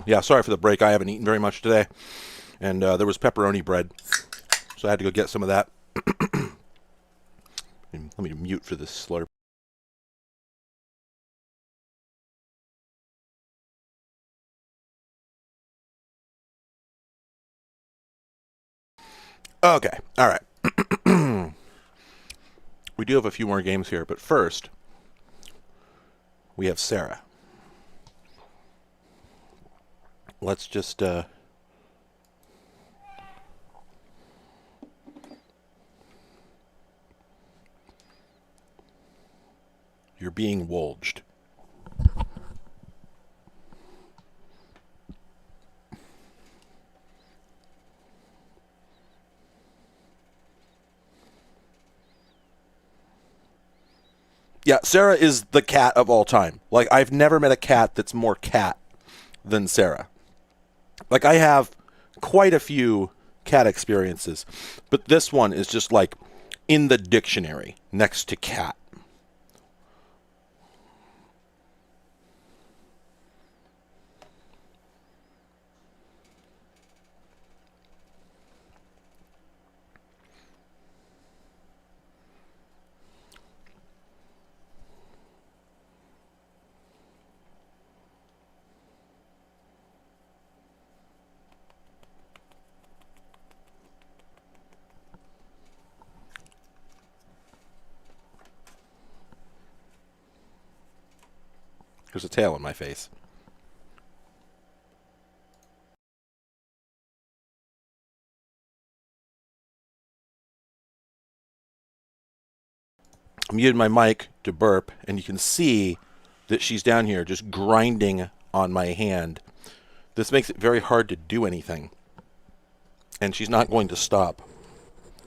Yeah, sorry for the break. I haven't eaten very much today. And there was pepperoni bread, so I had to go get some of that. Let me mute for this slurp. Okay, all right. We do have a few more games here, but first, we have Sarah. Let's just... You're being wolged. Yeah, Sarah is the cat of all time. Like, I've never met a cat that's more cat than Sarah. Like, I have quite a few cat experiences, but this one is just like in the dictionary next to cat. There's a tail in my face. I muted my mic to burp, and you can see that she's down here just grinding on my hand. This makes it very hard to do anything. And she's not going to stop.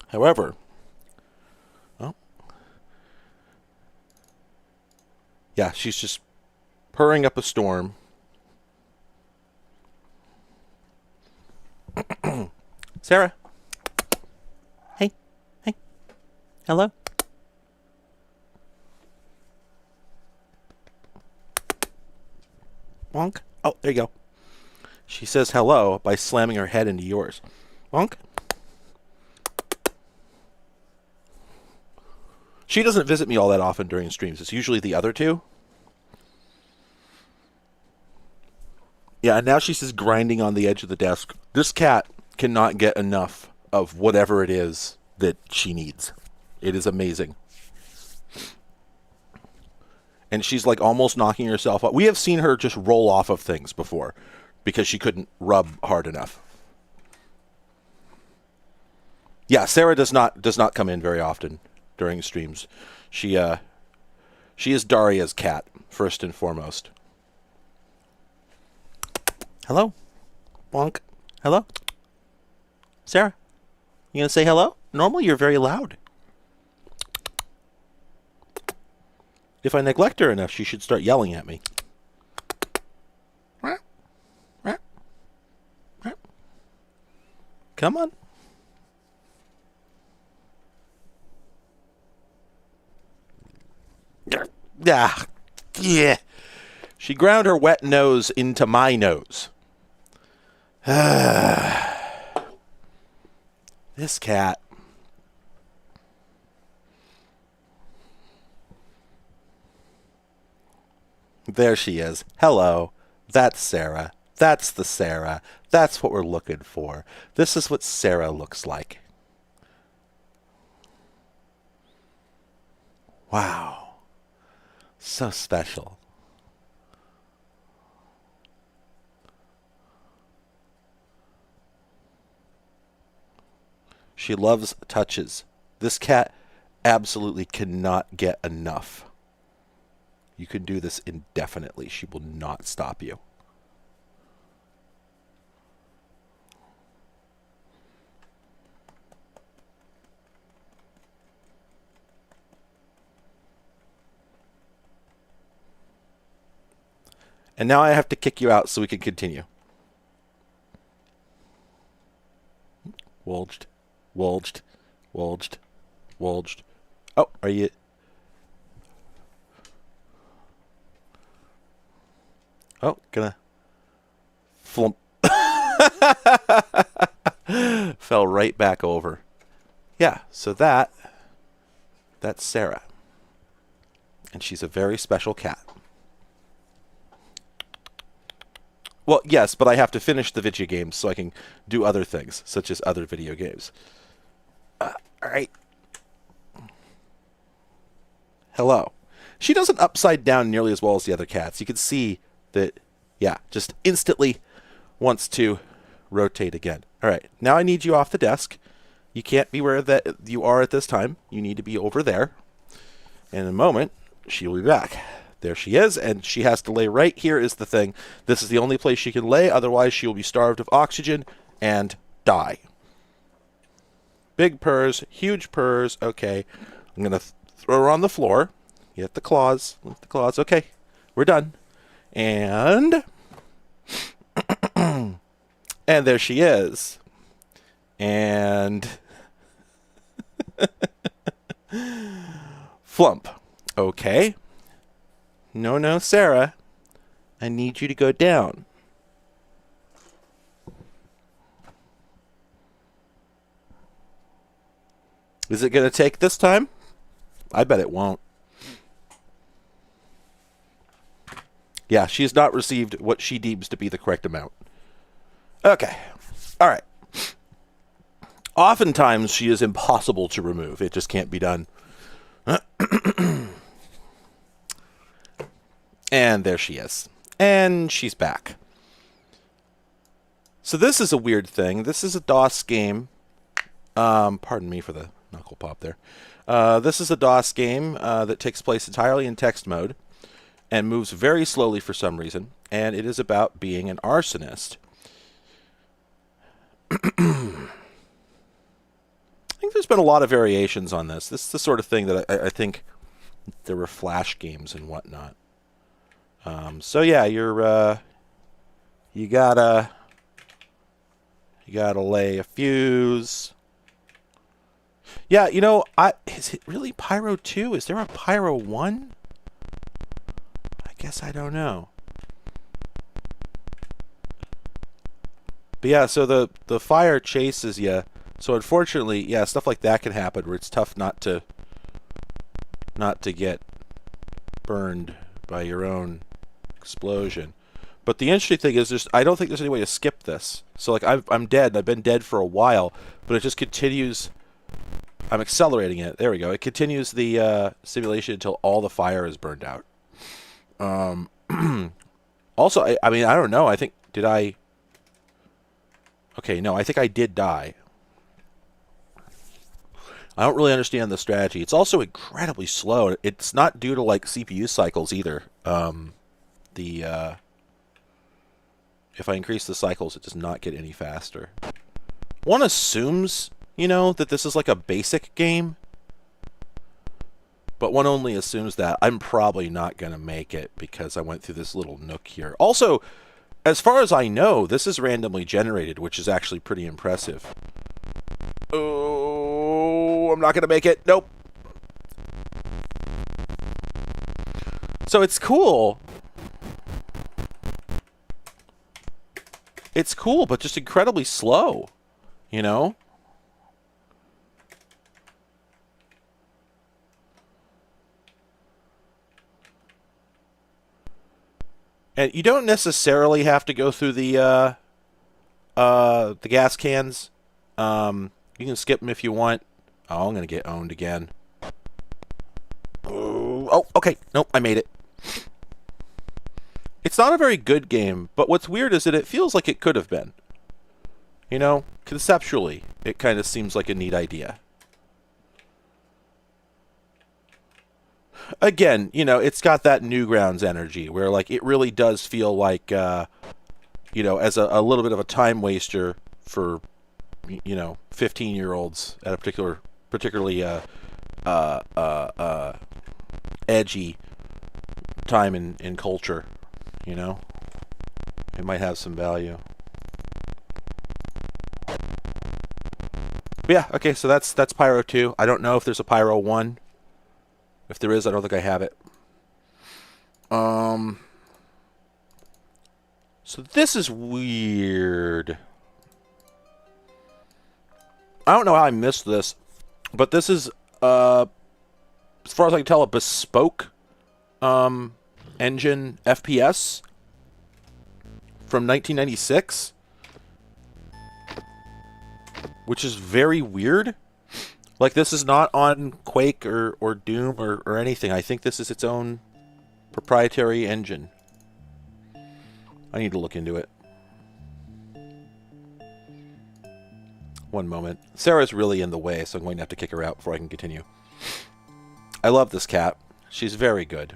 However, oh, yeah, she's just purring up a storm. Sarah. Hey. Hey. Hello. Wonk. Oh, there you go. She says hello by slamming her head into yours. Wonk. She doesn't visit me all that often during streams. It's usually the other two. Yeah, and now she's just grinding on the edge of the desk. This cat cannot get enough of whatever it is that she needs. It is amazing. And she's like almost knocking herself up. We have seen her just roll off of things before because she couldn't rub hard enough. Yeah, Sarah does not come in very often during streams. She is Daria's cat first and foremost. Hello? Bonk. Hello? Sarah? You gonna say hello? Normally you're very loud. If I neglect her enough, she should start yelling at me. Come on. Yeah. She ground her wet nose into my nose. This cat. There she is. Hello. That's Sarah. That's the Sarah. That's what we're looking for. This is what Sarah looks like. Wow. So special. She loves touches. This cat absolutely cannot get enough. You can do this indefinitely. She will not stop you. And now I have to kick you out so we can continue. Wolged. Wolged. Wolged. Wolged. Oh, are you... Oh, gonna Flump. Fell right back over. Yeah, so that's Sarah. And she's a very special cat. Well, yes, but I have to finish the video games so I can do other things, such as other video games. All right. Hello. She doesn't upside down nearly as well as the other cats. You can see that, yeah, just instantly wants to rotate again. All right. Now I need you off the desk. You can't be where that you are at this time. You need to be over there. And in a moment, she'll be back. There she is, and she has to lay right here is the thing. This is the only place she can lay, otherwise she will be starved of oxygen and die. Big purrs, huge purrs. Okay, I'm going to throw her on the floor. Get the claws. Lift the claws. Okay, we're done. And... and there she is. And... flump. Okay. No, Sarah. I need you to go down. Is it going to take this time? I bet it won't. Yeah, she has not received what she deems to be the correct amount. Okay. All right. Oftentimes, she is impossible to remove. It just can't be done. And there she is. And she's back. So this is a weird thing. This is a DOS game. Pardon me for the knuckle pop there. This is a DOS game that takes place entirely in text mode and moves very slowly for some reason. And it is about being an arsonist. I think there's been a lot of variations on this. This is the sort of thing that I think there were Flash games and whatnot. So yeah, you gotta lay a fuse. Yeah, you know, is it really Pyro 2? Is there a Pyro 1? I guess I don't know. But yeah, so the fire chases you. So unfortunately, yeah, stuff like that can happen where it's tough not to get burned by your own explosion. But the interesting thing is, I don't think there's any way to skip this. So like I'm dead. I've been dead for a while, but it just continues. I'm accelerating it. There we go. It continues the simulation until all the fire is burned out. Also, I mean, I don't know. I think Okay, no, I think I did die. I don't really understand the strategy. It's also incredibly slow. It's not due to like CPU cycles either. If I increase the cycles, it does not get any faster. One assumes, you know, that this is like a basic game, but one only assumes that. I'm probably not going to make it because I went through this little nook here. Also, as far as I know, this is randomly generated, which is actually pretty impressive. Oh, I'm not going to make it. Nope. So it's cool. It's cool, but just incredibly slow, you know? And you don't necessarily have to go through the gas cans. You can skip them if you want. Oh, I'm going to get owned again. Oh, okay. Nope, I made it. It's not a very good game, but what's weird is that it feels like it could have been. You know, conceptually, it kind of seems like a neat idea. Again, you know, it's got that Newgrounds energy where, like, it really does feel like, you know, as a little bit of a time waster for, you know, 15-year-olds at a particularly edgy time in culture, you know? It might have some value. But yeah, okay, so that's Pyro 2. I don't know if there's a Pyro 1. If there is, I don't think I have it. So this is weird. I don't know how I missed this, but this is, as far as I can tell, a bespoke engine FPS from 1996, which is very weird. Like, this is not on Quake or Doom or anything. I think this is its own proprietary engine. I need to look into it. One moment. Sarah's really in the way, so I'm going to have to kick her out before I can continue. I love this cat. She's very good.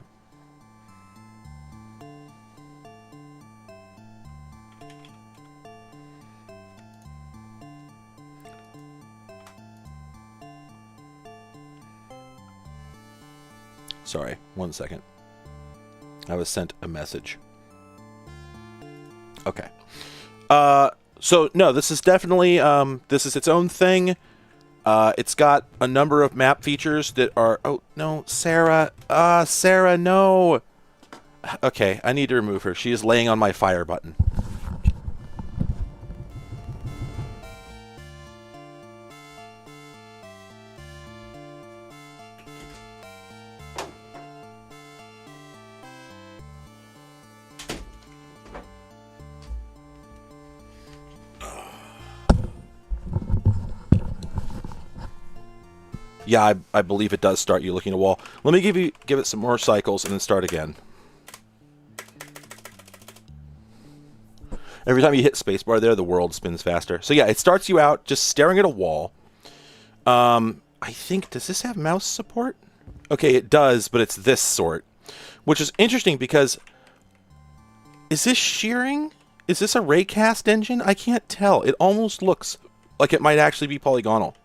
Sorry, 1 second. I was sent a message. Okay. So, no, this is definitely, this is its own thing. It's got a number of map features that are... Oh, no, Sarah. Sarah, no. Okay, I need to remove her. She is laying on my fire button. Yeah, I believe it does start you looking at a wall. Let me give it some more cycles and then start again. Every time you hit spacebar there, the world spins faster. So yeah, it starts you out just staring at a wall. I think, does this have mouse support? Okay, it does, but it's this sort. Which is interesting because... Is this shearing? Is this a raycast engine? I can't tell. It almost looks like it might actually be polygonal.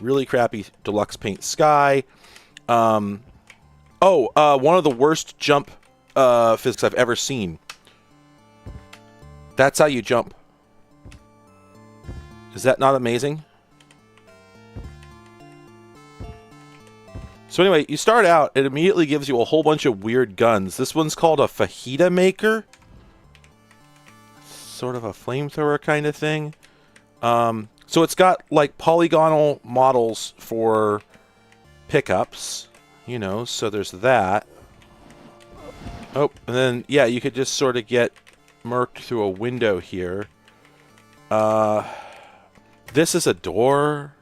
Really crappy deluxe paint sky. One of the worst jump physics I've ever seen. That's how you jump. Is that not amazing? So anyway, you start out, it immediately gives you a whole bunch of weird guns. This one's called a fajita maker. Sort of a flamethrower kind of thing. So it's got, like, polygonal models for pickups, you know, so there's that. Oh, and then, yeah, you could just sort of get murked through a window here. This is a door.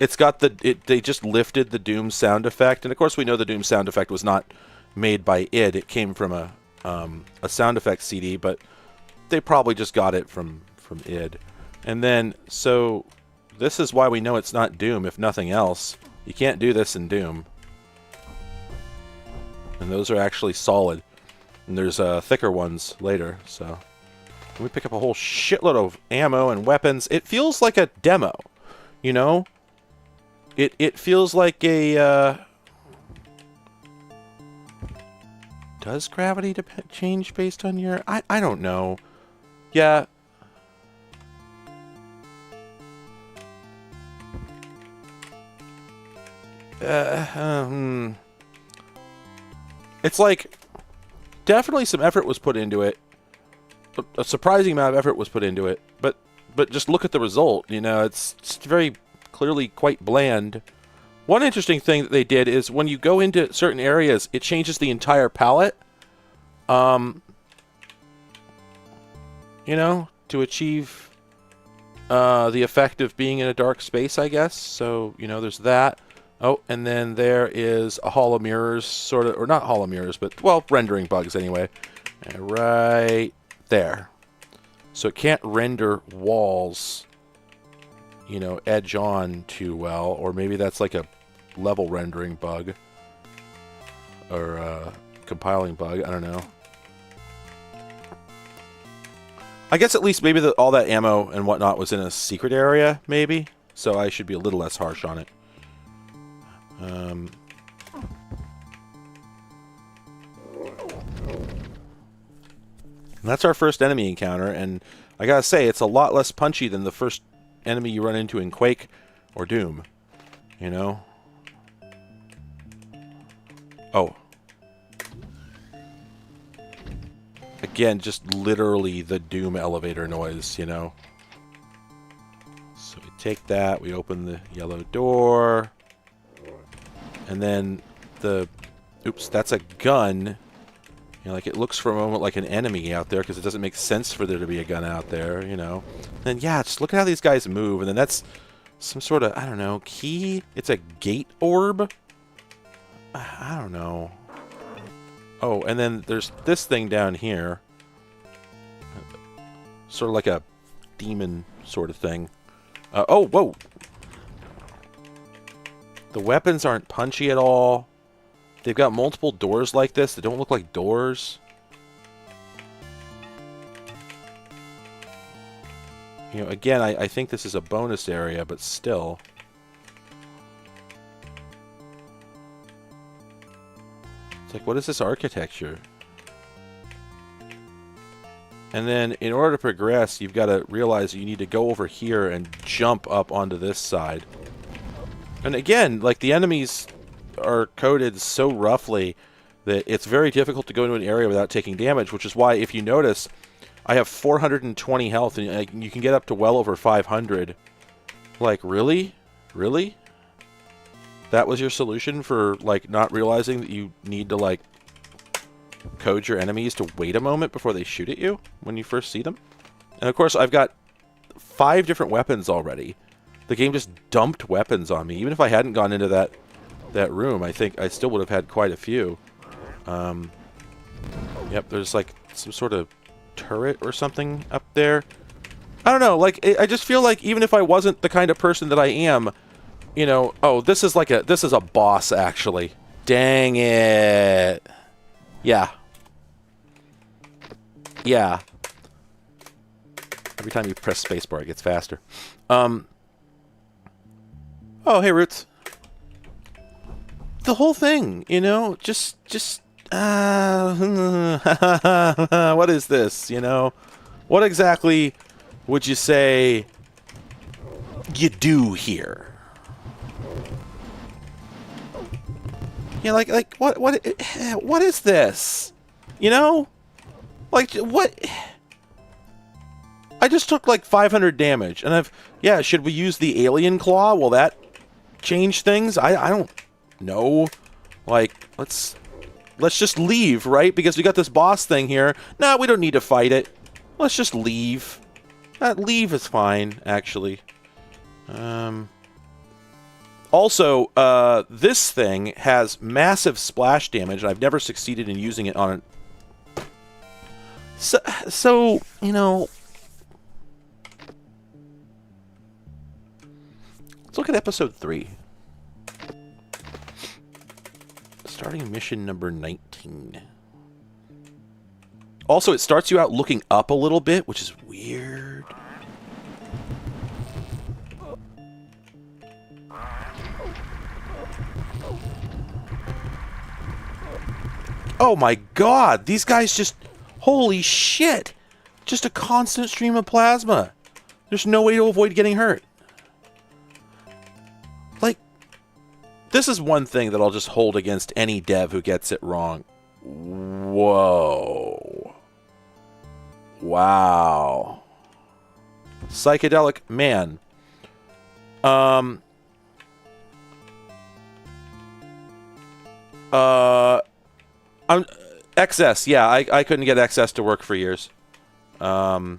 It's got they just lifted the Doom sound effect, and of course we know the Doom sound effect was not made by id. It came from a sound effects CD, but they probably just got it from id. And then, so this is why we know it's not Doom, if nothing else. You can't do this in Doom. And those are actually solid. And there's thicker ones later, so... We pick up a whole shitload of ammo and weapons. It feels like a demo, you know? It feels like a... Does gravity change based on your... I don't know. Yeah... It's like, definitely some effort was put into it. A surprising amount of effort was put into it. But just look at the result, you know, it's very clearly quite bland. One interesting thing that they did is when you go into certain areas, it changes the entire palette. You know, to achieve the effect of being in a dark space, I guess. So, you know, there's that. Oh, and then there is a hall of mirrors, sort of, or not hall of mirrors, but, well, rendering bugs anyway. And right there. So it can't render walls, you know, edge on too well, or maybe that's like a level rendering bug, or compiling bug, I don't know. I guess at least maybe all that ammo and whatnot was in a secret area, maybe, so I should be a little less harsh on it. And that's our first enemy encounter, and I gotta say, it's a lot less punchy than the first enemy you run into in Quake or Doom, you know? Oh. again, just literally the Doom elevator noise, you know? So we take that, we open the yellow door, and then the... Oops, that's a gun. You know, like, it looks for a moment like an enemy out there, because it doesn't make sense for there to be a gun out there, you know? And yeah, just look at how these guys move, and then that's some sort of, I don't know, key? It's a gate orb? I don't know. Oh, and then there's this thing down here. Sort of like a demon sort of thing. Oh, whoa! The weapons aren't punchy at all. They've got multiple doors like this that don't look like doors. You know, again, I think this is a bonus area, but still. It's like, what is this architecture? And then, in order to progress, you've got to realize that you need to go over here and jump up onto this side. And again, like, the enemies are coded so roughly that it's very difficult to go into an area without taking damage, which is why, if you notice, I have 420 health, and you can get up to well over 500. Like, really? Really? That was your solution for, like, not realizing that you need to, like, code your enemies to wait a moment before they shoot at you when you first see them? And, of course, I've got 5 different weapons already. The game just dumped weapons on me. Even if I hadn't gone into that room, I think I still would have had quite a few. Yep, there's, like, some sort of turret or something up there. I don't know, like, I just feel like even if I wasn't the kind of person that I am, you know... Oh, this is a boss, actually. Dang it. Yeah. Yeah. Every time you press spacebar, it gets faster. Oh, hey, Roots. The whole thing, you know, just what is this, you know? What exactly would you say you do here? Yeah, like what is this? You know? Like, what? I just took like 500 damage, and yeah, should we use the alien claw? Will that change things? I don't know. Like, let's just leave, right? Because we got this boss thing here. No, we don't need to fight it. Let's just leave. Leave is fine, actually. Also, this thing has massive splash damage, and I've never succeeded in using it on it. So, you know... Let's look at episode 3. Starting mission number 19. Also, it starts you out looking up a little bit, which is weird. Oh my god, these guys just... Holy shit! Just a constant stream of plasma. There's no way to avoid getting hurt. Like, this is one thing that I'll just hold against any dev who gets it wrong. Whoa. Wow. Psychedelic man. XS, yeah, I couldn't get XS to work for years. I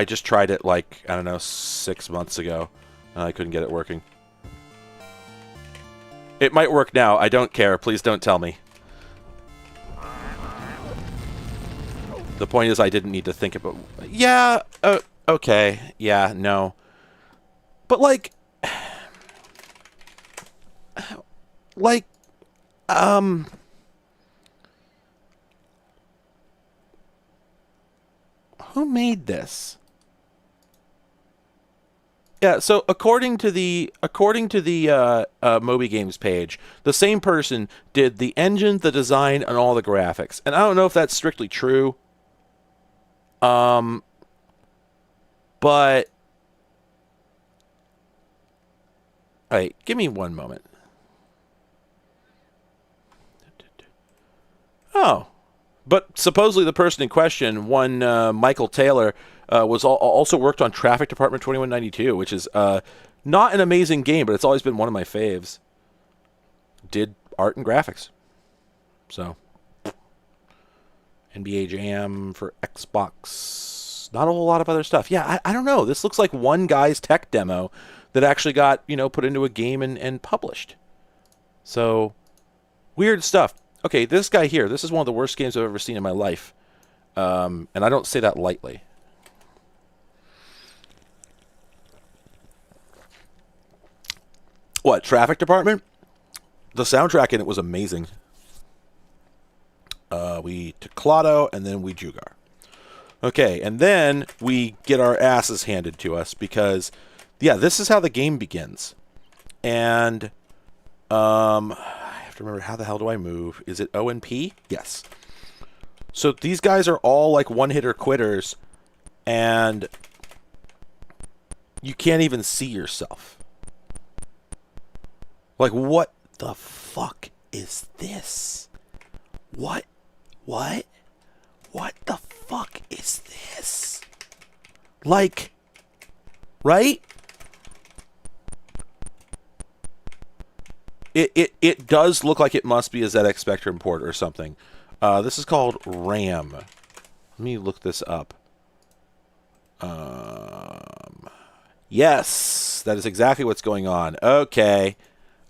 just tried it like, I don't know, 6 months ago. And I couldn't get it working. It might work now. I don't care. Please don't tell me. The point is I didn't need to think about... Yeah, okay. Yeah, no. But like... Like... Who made this? Yeah, so according to the Moby Games page, the same person did the engine, the design, and all the graphics. And I don't know if that's strictly true. But alright, give me one moment. Oh. But supposedly the person in question, one Michael Taylor, was also worked on Traffic Department 2192, which is not an amazing game, but it's always been one of my faves. Did art and graphics. So, NBA Jam for Xbox. Not a whole lot of other stuff. Yeah, I don't know. This looks like one guy's tech demo that actually got, put into a game and published. So, weird stuff. Okay, this guy here, this is one of the worst games I've ever seen in my life. And I don't say that lightly. What, Traffic Department? The soundtrack in it was amazing. We Teclado, and then we Jugar. Okay, and then we get our asses handed to us because, yeah, this is how the game begins. And, I have to remember, how the hell do I move? Is it O and P? Yes. So these guys are all like one-hitter quitters, and you can't even see yourself. Like, what the fuck is this? What the fuck is this? Like, right? It does look like it must be a ZX Spectrum port or something. This is called RAM. Let me look this up. Yes, that is exactly what's going on. Okay.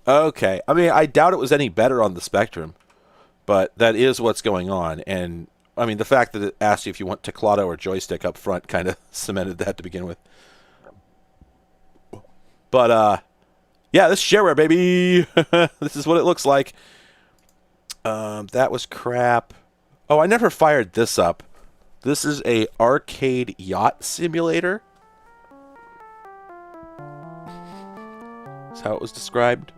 I mean, I doubt it was any better on the Spectrum, but that is what's going on. And I mean, the fact that it asked you if you want teclado or joystick up front kind of cemented that to begin with. But yeah, this is Shareware, baby. This is what it looks like. That was crap. Oh, I never fired this up. This is a arcade yacht simulator. That's how it was described.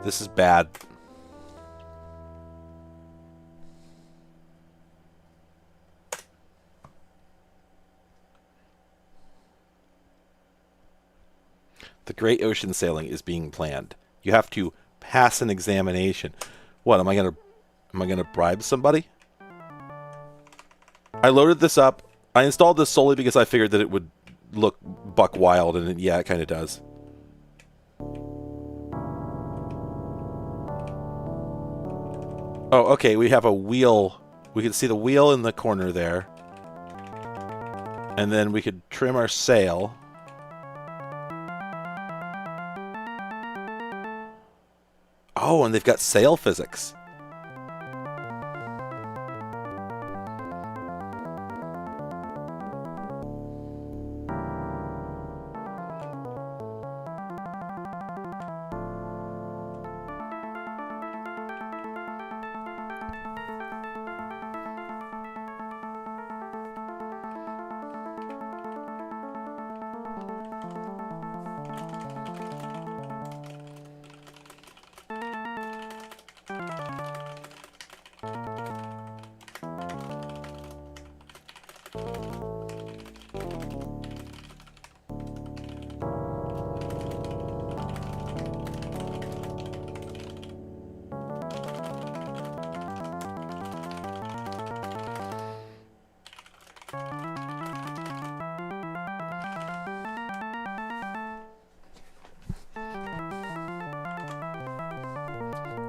This is bad. The Great Ocean Sailing is being planned. You have to pass an examination. What, am I gonna bribe somebody? I loaded this up. I installed this solely because I figured that it would look buck wild, and yeah, it kind of does. Oh, okay, we have a wheel. We can see the wheel in the corner there. And then we could trim our sail. Oh, and they've got sail physics.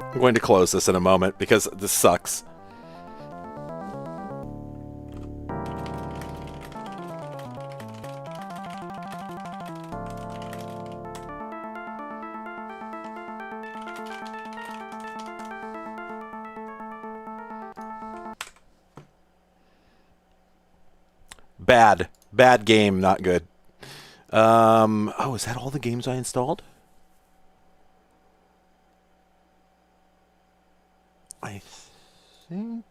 I'm going to close this in a moment because this sucks. Bad game, not good. Oh, is that all the games I installed? I think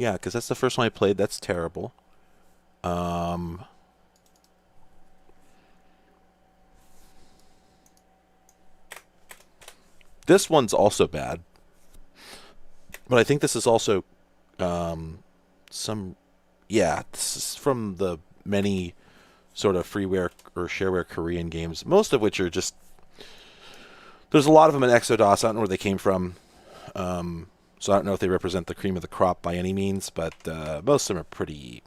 Yeah, because that's the first one I played. That's terrible. This one's also bad. But I think this is also some... Yeah, this is from the many sort of freeware or shareware Korean games, most of which are just... There's a lot of them in Exodus. I don't know where they came from. So I don't know if they represent the cream of the crop by any means, but most of them are pretty...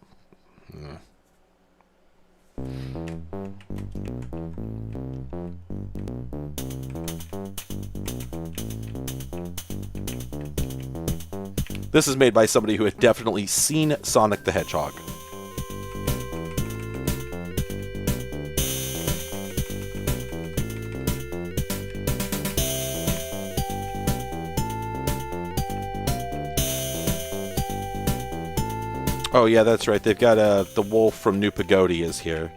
This is made by somebody who had definitely seen Sonic the Hedgehog. Oh yeah, that's right. They've got the wolf from New Pagodi is here.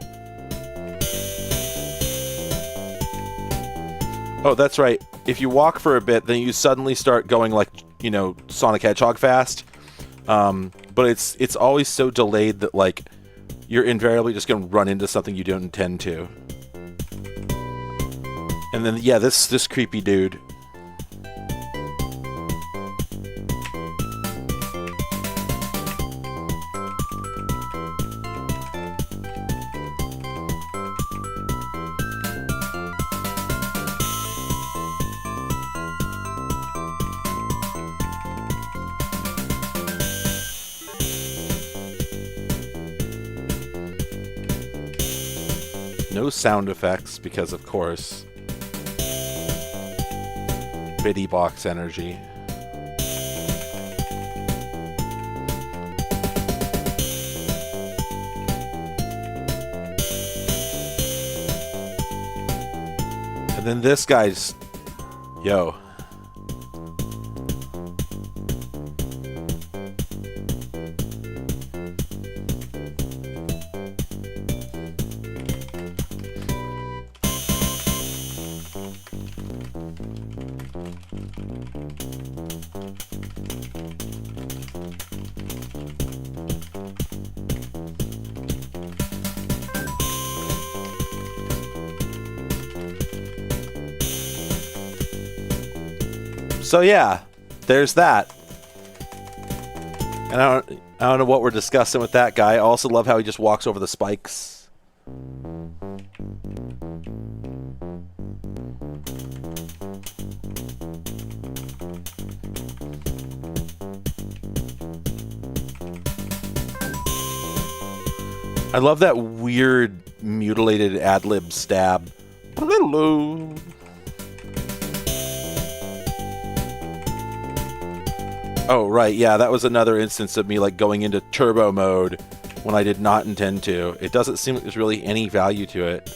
Oh, that's right. If you walk for a bit, then you suddenly start going like, you know, Sonic Hedgehog fast. But it's always so delayed that like you're invariably just going to run into something you don't intend to. And then yeah, this creepy dude. No sound effects because, of course, Biddy box energy. And then this guy's... Yo. So yeah, there's that. And I don't know what we're discussing with that guy. I also love how he just walks over the spikes. I love that weird mutilated ad-lib stab. Hello. Oh, right, yeah, that was another instance of me, like, going into turbo mode when I did not intend to. It doesn't seem like there's really any value to it.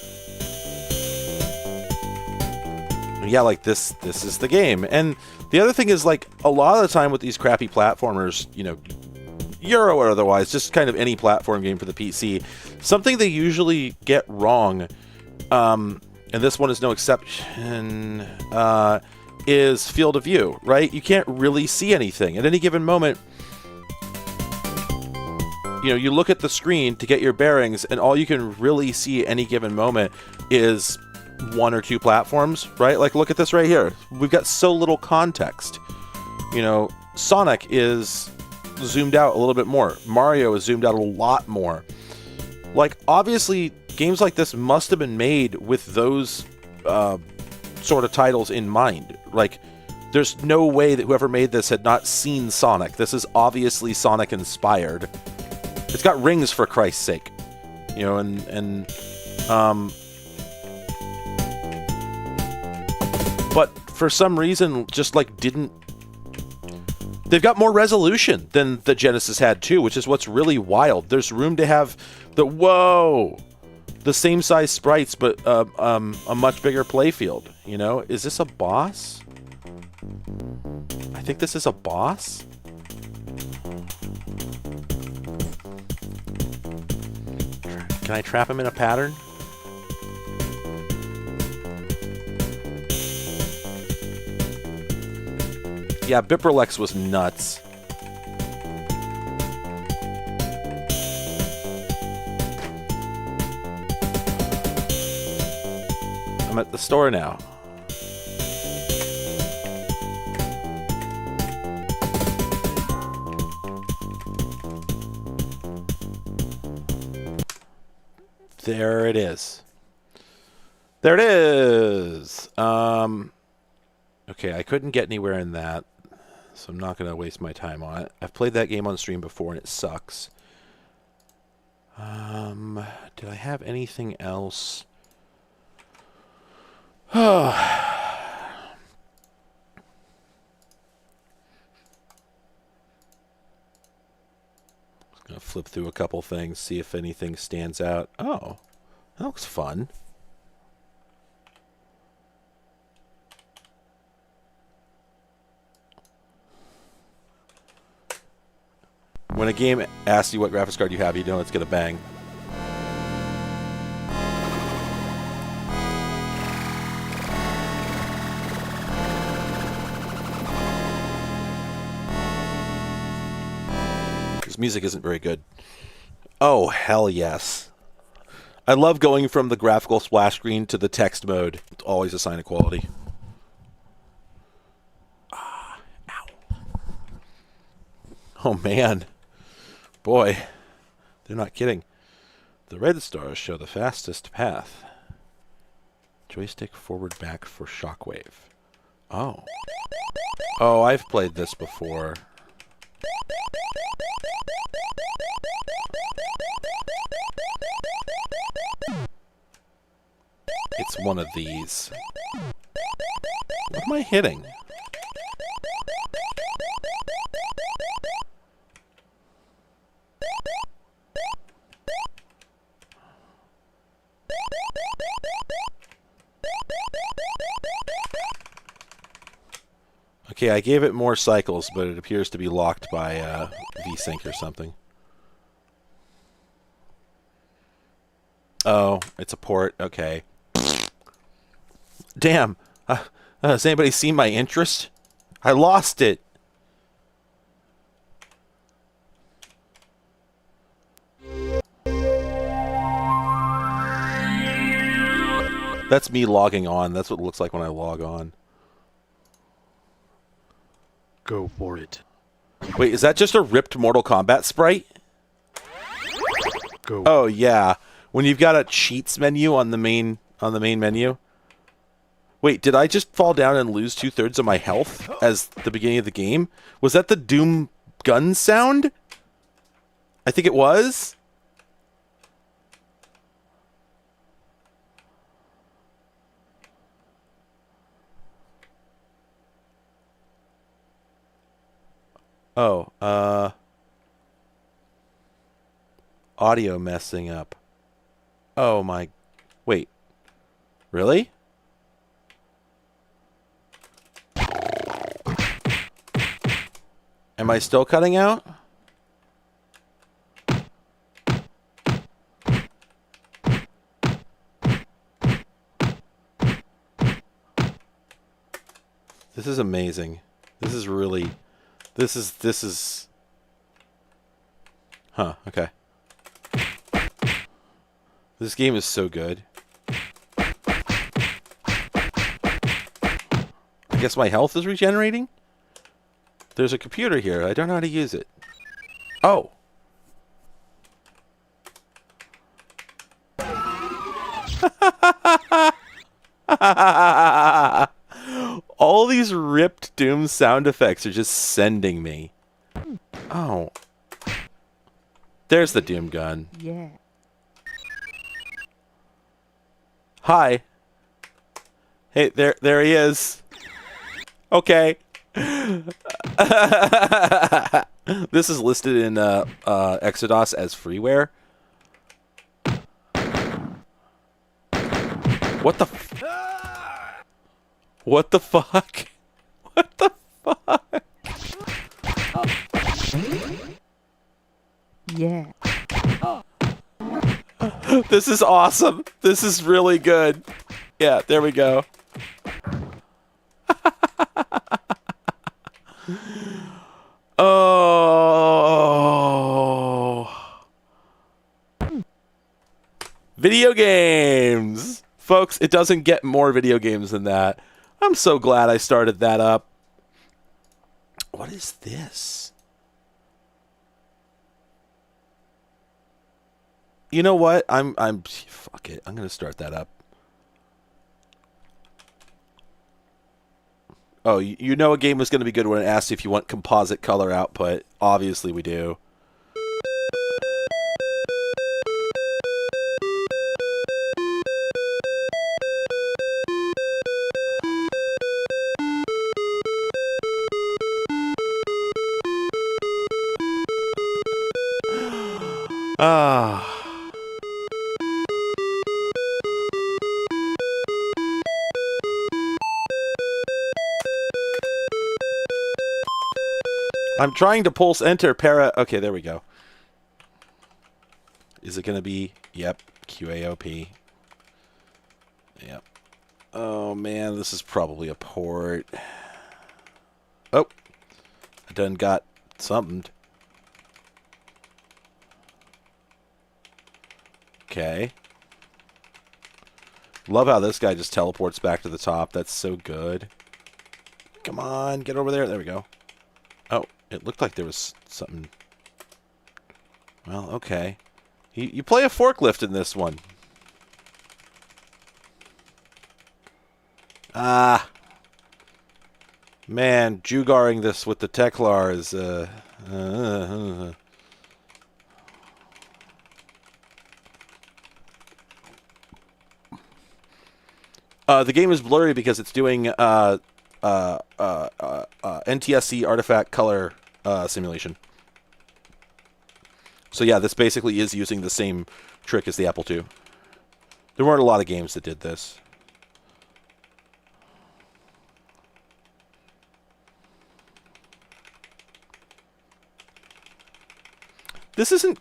Yeah, like, this is the game. And the other thing is, like, a lot of the time with these crappy platformers, you know, Euro or otherwise, just kind of any platform game for the PC, something they usually get wrong, and this one is no exception, is field of view, right? You can't really see anything. At any given moment, you know, you look at the screen to get your bearings, and all you can really see at any given moment is one or two platforms, right? Like, look at this right here. We've got so little context. You know, Sonic is zoomed out a little bit more. Mario is zoomed out a lot more. Like, obviously, games like this must have been made with those sort of titles in mind. Like, there's no way that whoever made this had not seen Sonic. This is obviously Sonic inspired. It's got rings, for Christ's sake. You know, and but for some reason just like didn't... They've got more resolution than the Genesis had too, which is what's really wild. There's room to have the same size sprites, but a much bigger playfield. You know, is this a boss? I think this is a boss. Can I trap him in a pattern? Yeah, Bipralex was nuts. I'm at the store now. There it is. There it is! Okay, I couldn't get anywhere in that, so I'm not going to waste my time on it. I've played that game on stream before, and it sucks. Did I have anything else? I'm going to flip through a couple things, see if anything stands out. Oh, that looks fun. When a game asks you what graphics card you have, you know it's going to bang. This music isn't very good. Oh, hell yes. I love going from the graphical splash screen to the text mode. It's always a sign of quality. Ah, ow. Oh, man. Boy, they're not kidding. The red stars show the fastest path. Joystick forward back for shockwave. Oh. Oh, I've played this before. It's one of these. What am I hitting? Okay, I gave it more cycles, but it appears to be locked by VSync or something. Oh, it's a port. Okay. Damn. Has anybody seen my interest? I lost it. That's me logging on. That's what it looks like when I log on. Go for it. Wait, is that just a ripped Mortal Kombat sprite? Go. Oh yeah, when you've got a cheats menu on the main menu. Wait, did I just fall down and lose 2/3 of my health as the beginning of the game? Was that the Doom gun sound? I think it was. Oh, audio messing up. Oh my, wait, really? Am I still cutting out? This is amazing. This is really... This is... Huh, okay. This game is so good. I guess my health is regenerating? There's a computer here. I don't know how to use it. Oh! All these ripped Doom sound effects are just sending me. Oh. There's the Doom gun. Yeah. Hi. Hey, there he is. Okay. This is listed in Exodus as freeware. What the What the fuck? What the fuck? Yeah. This is awesome. This is really good. Yeah, there we go. Oh. Video games. Folks, it doesn't get more video games than that. I'm so glad I started that up. What is this? You know what? Fuck it. I'm going to start that up. Oh, you know a game was going to be good when it asked if you want composite color output. Obviously we do. Ah. I'm trying to pulse enter para. Okay, there we go. Is it going to be? Yep. QAOP. Yep. Oh, man. This is probably a port. Oh. I done got something. Okay. Love how this guy just teleports back to the top. That's so good. Come on. Get over there. There we go. Oh. It looked like there was something. Well, okay. You play a forklift in this one. Ah. Man, Jugaring this with the Teklar is... the game is blurry because it's doing NTSC artifact color simulation. So yeah, this basically is using the same trick as the Apple II. There weren't a lot of games that did this. This isn't...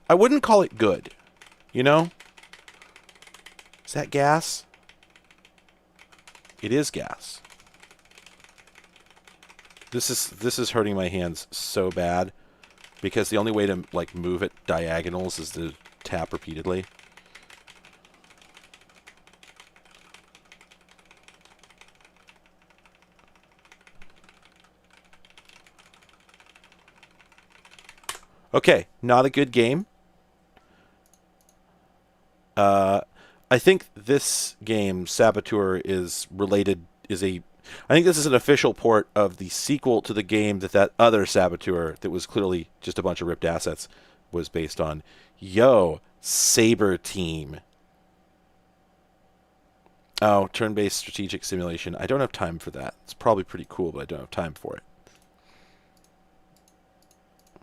I wouldn't call it good. You know? Is that gas? It is gas. This is hurting my hands so bad because the only way to like move at diagonals is to tap repeatedly. Okay, not a good game. I think this game, Saboteur, is related, I think this is an official port of the sequel to the game that other Saboteur, that was clearly just a bunch of ripped assets, was based on. Yo, Saber Team. Oh, turn-based strategic simulation. I don't have time for that. It's probably pretty cool, but I don't have time for it.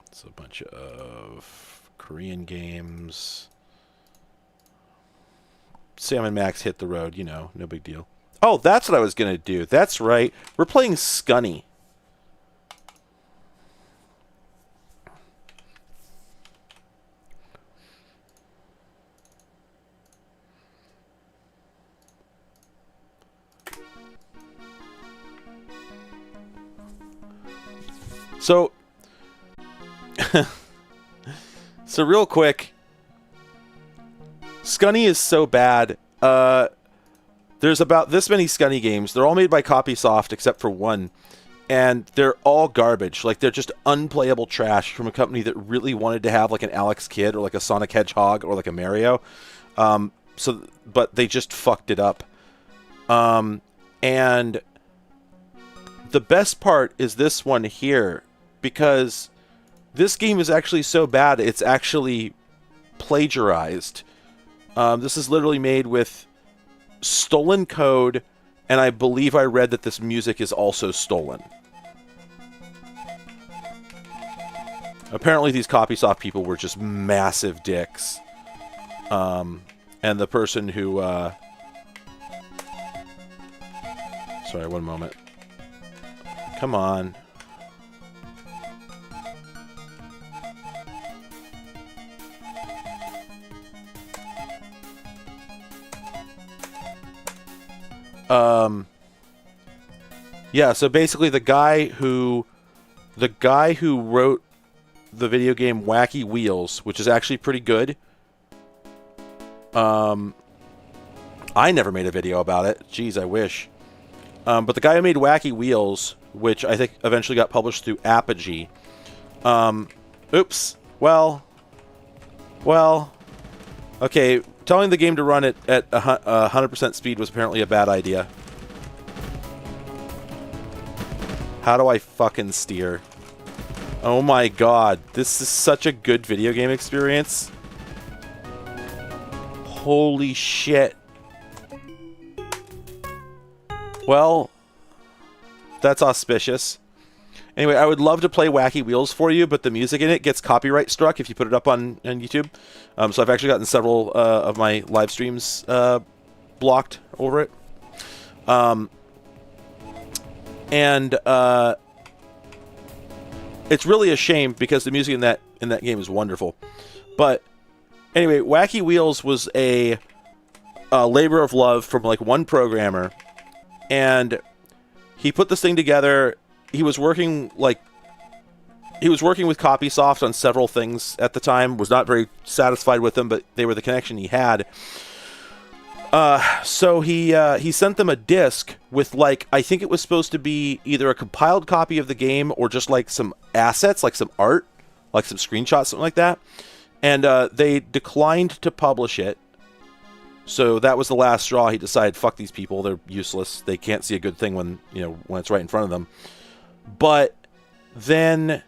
It's a bunch of Korean games. Sam and Max hit the road, you know, no big deal. Oh, that's what I was going to do. That's right. We're playing Scunny. So, real quick, Scunny is so bad. There's about this many Scunny games. They're all made by Copysoft except for one. And they're all garbage. Like, they're just unplayable trash from a company that really wanted to have, like, an Alex Kidd or, like, a Sonic Hedgehog or, like, a Mario. But they just fucked it up. And the best part is this one here. Because this game is actually so bad, it's actually plagiarized. This is literally made with stolen code, and I believe I read that this music is also stolen. Apparently these Copysoft people were just massive dicks. And the person who... Sorry, one moment. Come on. Yeah, so basically the guy who wrote the video game Wacky Wheels, which is actually pretty good, I never made a video about it. Jeez, I wish. But the guy who made Wacky Wheels, which I think eventually got published through Apogee. Oops. Well. Okay, telling the game to run it at 100% speed was apparently a bad idea. How do I fucking steer? Oh my god, this is such a good video game experience. Holy shit. Well, that's auspicious. Anyway, I would love to play Wacky Wheels for you, but the music in it gets copyright struck if you put it up on YouTube. So I've actually gotten several of my live streams blocked over it. It's really a shame because the music in that game is wonderful. But anyway, Wacky Wheels was a labor of love from like one programmer, and he put this thing together. He was working with Copysoft on several things at the time. Was not very satisfied with them, but they were the connection he had. So he sent them a disc with, like, I think it was supposed to be either a compiled copy of the game or just like some assets, like some art, like some screenshots, something like that. And they declined to publish it. So that was the last straw. He decided, fuck these people, they're useless. They can't see a good thing when it's right in front of them. But then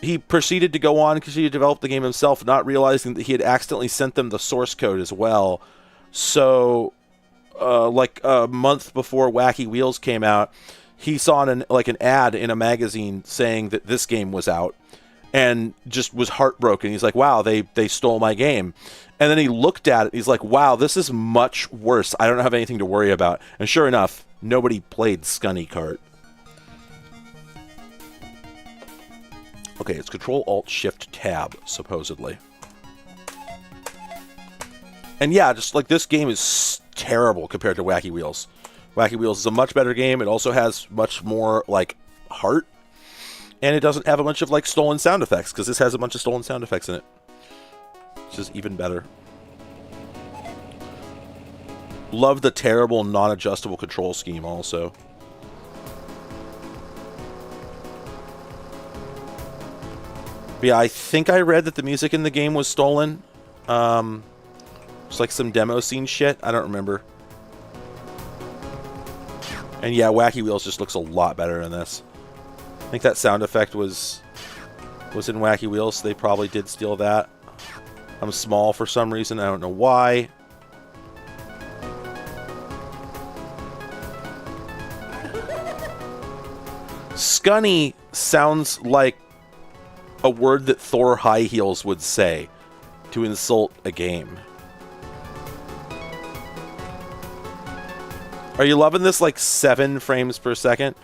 he proceeded to go on because he developed the game himself, not realizing that he had accidentally sent them the source code as well. So, like a month before Wacky Wheels came out, he saw an ad in a magazine saying that this game was out, and just was heartbroken. He's like, wow, they stole my game. And then he looked at it, he's like, wow, this is much worse. I don't have anything to worry about. And sure enough, nobody played Scunny Kart. Okay, it's Control-Alt-Shift-Tab, supposedly. And yeah, just like this game is terrible compared to Wacky Wheels. Wacky Wheels is a much better game. It also has much more, like, heart. And it doesn't have a bunch of, like, stolen sound effects, because this has a bunch of stolen sound effects in it. Which is even better. Love the terrible non-adjustable control scheme also. But yeah, I think I read that the music in the game was stolen. It's like some demo scene shit. I don't remember. And yeah, Wacky Wheels just looks a lot better in this. I think that sound effect was in Wacky Wheels. They probably did steal that. I'm small for some reason. I don't know why. Scunny sounds like a word that Thor High Heels would say to insult a game. Are you loving this, like, 7 frames per second?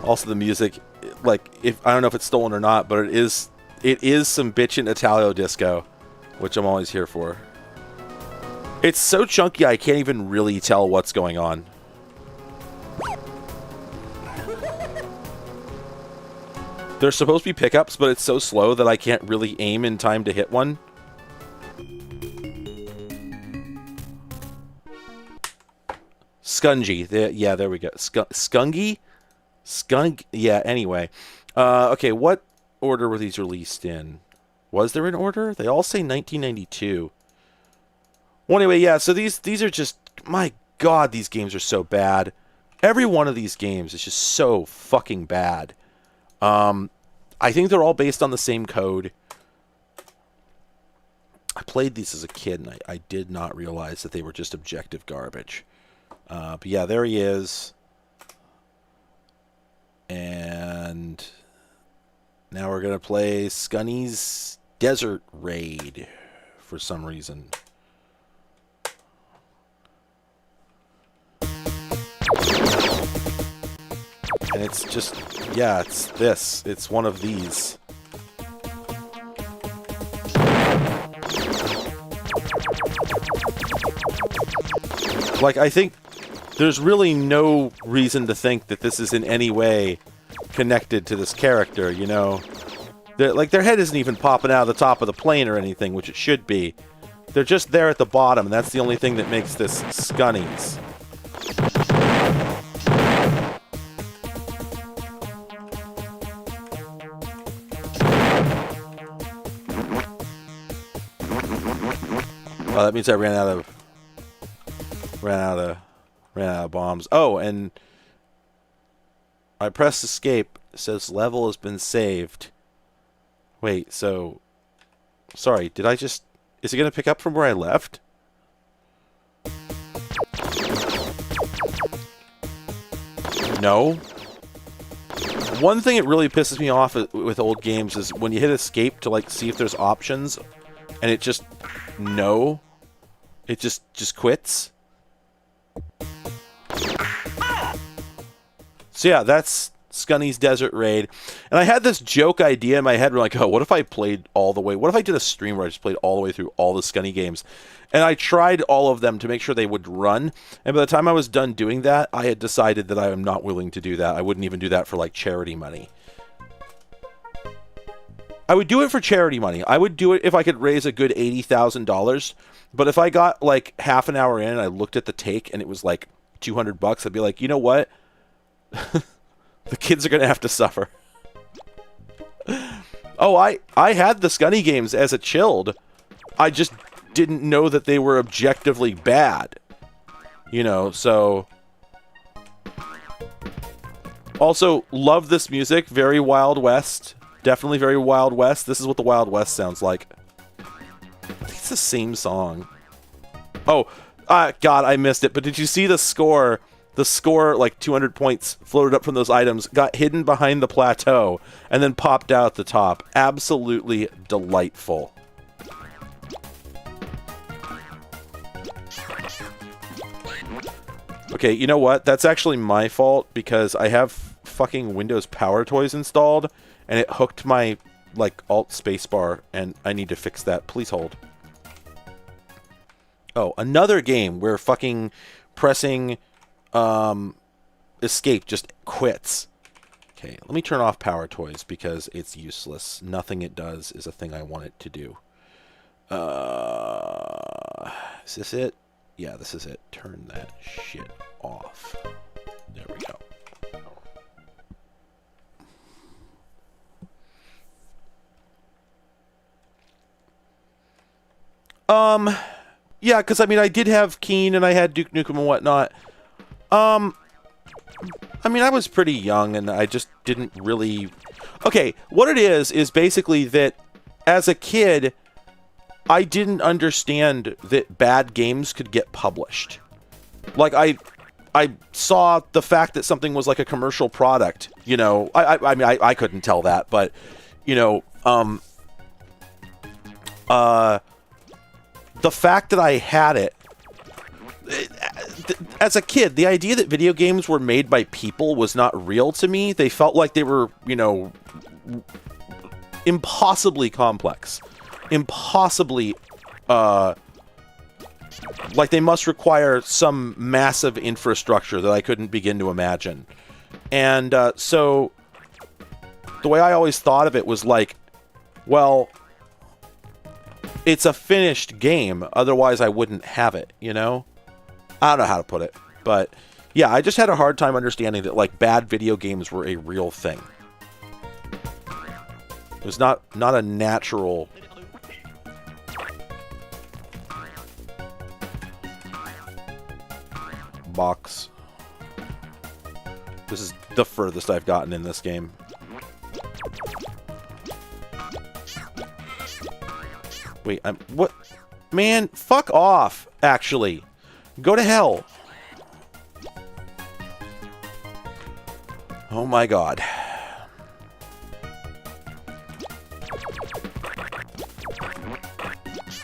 Also, the music, like, I don't know if it's stolen or not, but it is some bitchin' Italo disco, which I'm always here for. It's so chunky I can't even really tell what's going on. There's supposed to be pickups, but it's so slow that I can't really aim in time to hit one. Scungy. Yeah, there we go. Skungy? Skunk? Yeah, anyway. Okay, what order were these released in? Was there an order? They all say 1992. Well, anyway, yeah, so these are just... My God, these games are so bad. Every one of these games is just so fucking bad. I think they're all based on the same code. I played these as a kid, and I did not realize that they were just objective garbage. But yeah, there he is. And now we're going to play Scunny's Desert Raid for some reason. And it's just, yeah, it's this. It's one of these. Like, I think there's really no reason to think that this is in any way connected to this character, you know? Like, their head isn't even popping out of the top of the plane or anything, which it should be. They're just there at the bottom, and that's the only thing that makes this Scunnies. Well, that means I ran out of bombs. Oh, and I pressed escape. It says level has been saved. Wait, so sorry, did I just... Is it going to pick up from where I left? No. One thing that really pisses me off with old games is when you hit escape to like see if there's options, and it just... No. It just quits. So yeah, that's Scunny's Desert Raid. And I had this joke idea in my head. We're like, oh, what if I played all the way? What if I did a stream where I just played all the way through all the Scunny games? And I tried all of them to make sure they would run. And by the time I was done doing that, I had decided that I am not willing to do that. I wouldn't even do that for like charity money. I would do it for charity money. I would do it if I could raise a good $80,000. But if I got like half an hour in and I looked at the take and it was like $200, I'd be like, you know what? The kids are going to have to suffer. Oh, I had the Scunny games as a chilled. I just didn't know that they were objectively bad. You know, so... Also, love this music. Very Wild West. Definitely very Wild West. This is what the Wild West sounds like. I think it's the same song. Oh, God, I missed it. But did you see the score? The score, like 200 points, floated up from those items, got hidden behind the plateau, and then popped out at the top. Absolutely delightful. Okay, you know what? That's actually my fault, because I have fucking Windows Power Toys installed, and it hooked my, like, Alt spacebar, and I need to fix that. Please hold. Oh, another game where fucking pressing... escape just quits. Okay, let me turn off Power Toys because it's useless. Nothing it does is a thing I want it to do. Is this it? Yeah, this is it. Turn that shit off. There we go. Yeah, because I mean, I did have Keen and I had Duke Nukem and whatnot. I mean, I was pretty young and I just didn't really... Okay, what it is basically that as a kid, I didn't understand that bad games could get published. Like, I saw the fact that something was like a commercial product, you know. I mean, I couldn't tell that, but, you know, the fact that I had it, as a kid, the idea that video games were made by people was not real to me. They felt like they were, you know, impossibly complex. Impossibly, like they must require some massive infrastructure that I couldn't begin to imagine. And so the way I always thought of it was like, well, it's a finished game, otherwise I wouldn't have it, you know? I don't know how to put it, but yeah, I just had a hard time understanding that, like, bad video games were a real thing. It was not a natural... box. This is the furthest I've gotten in this game. Wait, what? Man, fuck off, actually. Go to hell. Oh my god.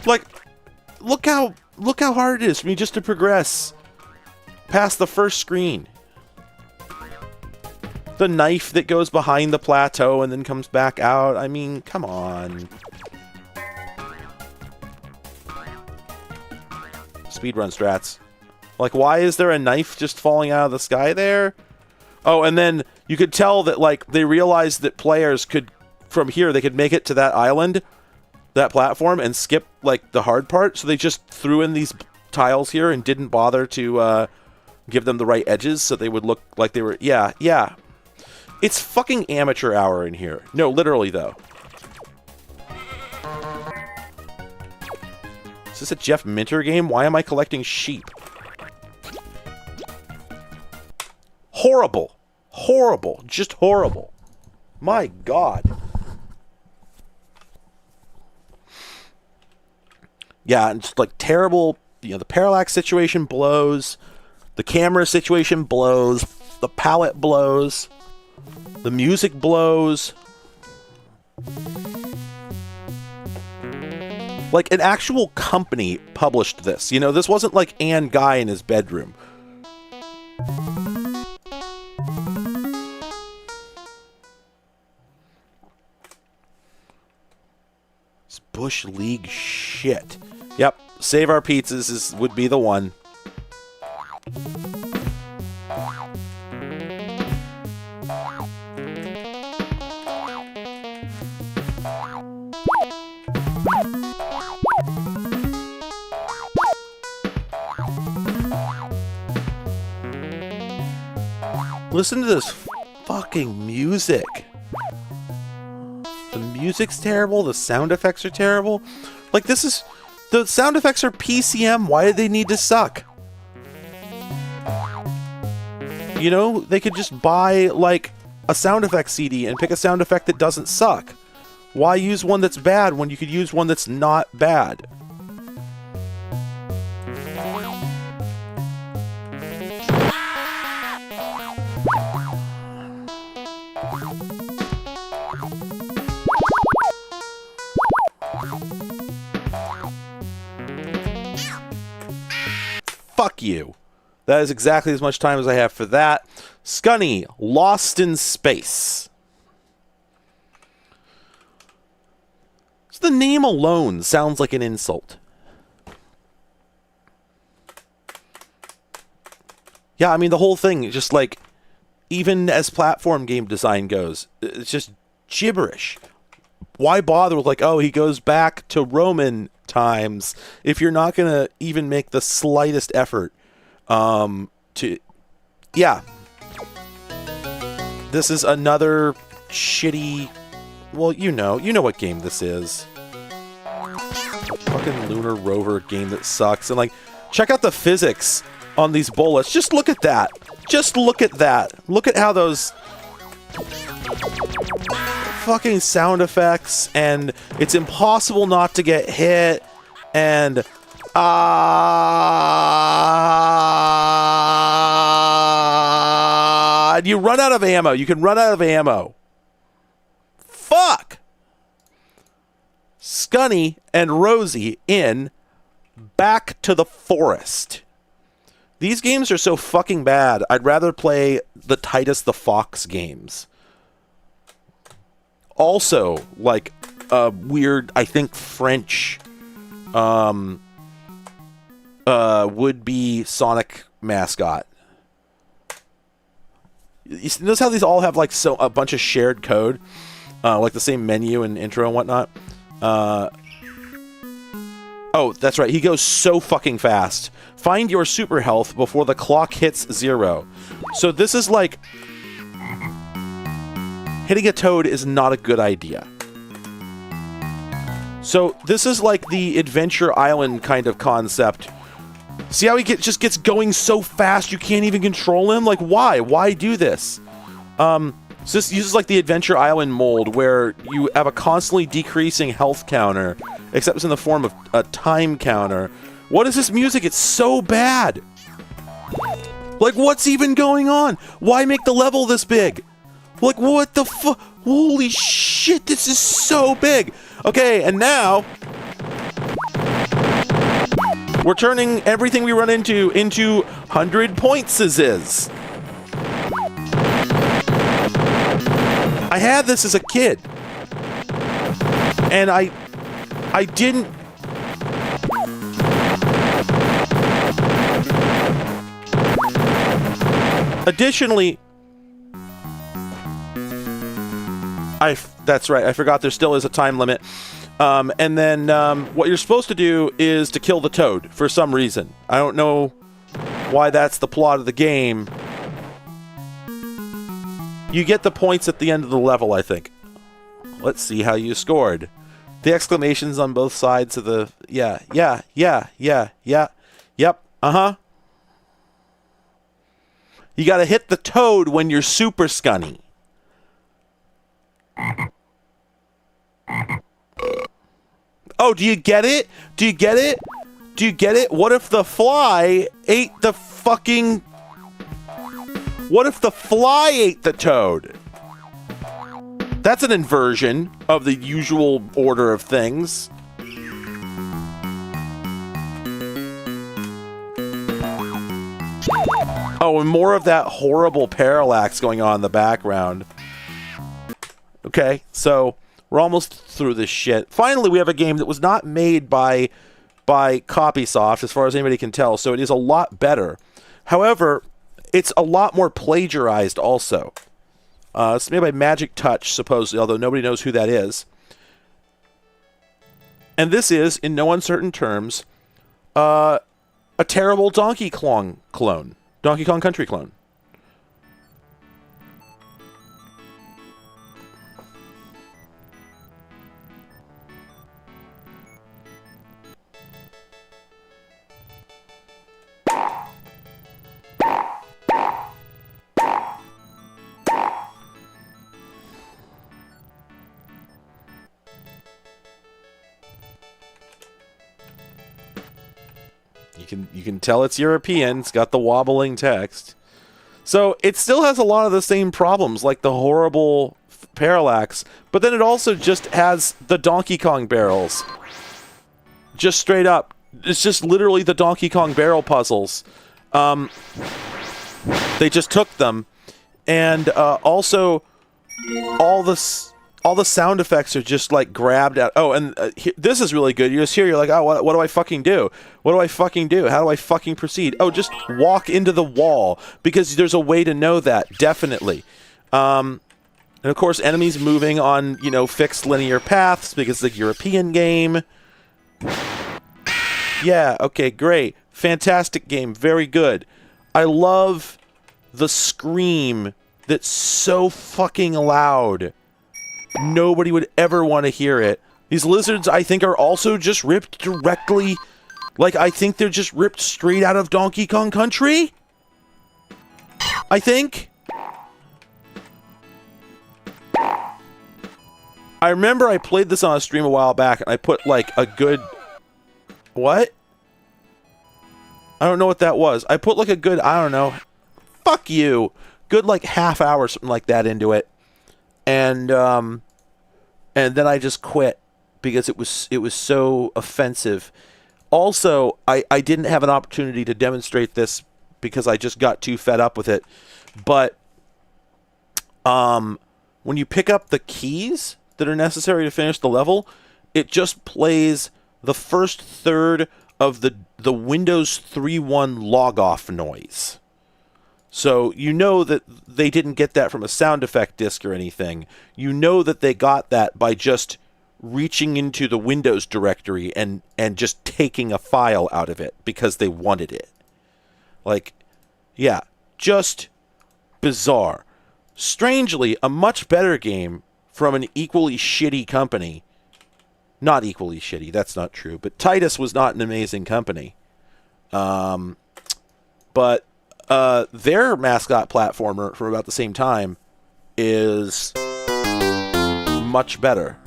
Like, look how hard it is for me just to progress past the first screen. The knife that goes behind the plateau and then comes back out. I mean, come on. Speedrun strats. Like, why is there a knife just falling out of the sky there? Oh, and then you could tell that, like, they realized that players could from here, they could make it to that island, that platform, and skip, like, the hard part. So they just threw in these tiles here and didn't bother to give them the right edges so they would look like they were... Yeah, yeah. It's fucking amateur hour in here. No, literally, though. Is this a Jeff Minter game? Why am I collecting sheep? Horrible. Horrible. Just horrible. My God. Yeah, and just like terrible, you know, the parallax situation blows. The camera situation blows. The palette blows. The music blows. Like, an actual company published this. You know, this wasn't like Ann Guy in his bedroom. This Bush League shit. Yep, Save Our Pizzas would be the one. Listen to this fucking music. The music's terrible. The sound effects are terrible. Like, this is... The sound effects are PCM. Why do they need to suck? You know, they could just buy, like, a sound effect CD and pick a sound effect that doesn't suck. Why use one that's bad when you could use one that's not bad? Fuck you. That is exactly as much time as I have for that. Scunny, Lost in Space. So the name alone sounds like an insult. Yeah, I mean, the whole thing, just like, even as platform game design goes, it's just gibberish. Why bother with, like, oh, he goes back to Roman times if you're not going to even make the slightest effort to... Yeah. This is another shitty... Well, you know what game this is. Fucking lunar rover game that sucks. And, like, check out the physics on these bullets. Just look at that. Just look at that. Look at how those fucking sound effects, and it's impossible not to get hit, and you run out of ammo. You can run out of ammo. Fuck! Scunny and Rosie in Back to the Forest. These games are so fucking bad, I'd rather play the Titus the Fox games. Also, like, a weird, I think, French would-be Sonic mascot. You notice how these all have, like, a bunch of shared code? Like the same menu and intro and whatnot? Oh, that's right. He goes so fucking fast. Find your super health before the clock hits 0. So this is like... Hitting a toad is not a good idea. So this is like the Adventure Island kind of concept. See how he just gets going so fast you can't even control him? Like, why? Why do this? So this uses like the Adventure Island mold where you have a constantly decreasing health counter, except it's in the form of a time counter. What is this music? It's so bad. Like, what's even going on? Why make the level this big? Like, what the fuck? Holy shit, this is so big. Okay, and now we're turning everything we run into 100 pointses. I had this as a kid, and I didn't. Additionally, That's right. I forgot there still is a time limit. And then what you're supposed to do is to kill the toad for some reason. I don't know why that's the plot of the game. You get the points at the end of the level, I think. Let's see how you scored. The exclamations on both sides of the... Yeah, yep, uh-huh. You gotta hit the toad when you're super scunny. Oh, do you get it? Do you get it? Do you get it? What if the fly ate the fucking... What if the fly ate the toad? That's an inversion of the usual order of things. Oh, and more of that horrible parallax going on in the background. Okay, so we're almost through this shit. Finally, we have a game that was not made by Copysoft, as far as anybody can tell, so it is a lot better. However, it's a lot more plagiarized also. It's made by Magic Touch, supposedly, although nobody knows who that is. And this is, in no uncertain terms, a terrible Donkey Kong clone. Donkey Kong Country clone. You can tell it's European. It's got the wobbling text. So it still has a lot of the same problems, like the horrible parallax, but then it also just has the Donkey Kong barrels. Just straight up. It's just literally the Donkey Kong barrel puzzles. They just took them. And also, all the sound effects are just like grabbed out. Oh, and this is really good. You just hear, you're like, oh, what do I fucking do? What do I fucking do? How do I fucking proceed? Oh, just walk into the wall, because there's a way to know that, definitely. And of course, enemies moving on, fixed linear paths, because it's a European game. Yeah, okay, great. Fantastic game. Very good. I love the scream that's so fucking loud. Nobody would ever want to hear it. These lizards, I think, are also just ripped directly... Like, I think they're just ripped straight out of Donkey Kong Country? I think? I remember I played this on a stream a while back, and I put, like, a good... What? I don't know what that was. I put, like, a good, I don't know... Fuck you! Good, like, half hour, something like that, into it. And then I just quit because it was so offensive. Also, I didn't have an opportunity to demonstrate this because I just got too fed up with it. But when you pick up the keys that are necessary to finish the level, it just plays the first third of the Windows 3.1 log-off noise. So you know that they didn't get that from a sound effect disc or anything. You know that they got that by just reaching into the Windows directory and just taking a file out of it because they wanted it. Like, yeah, just bizarre. Strangely, a much better game from an equally shitty company. Not equally shitty, that's not true. But Titus was not an amazing company. But their mascot platformer from about the same time is much better.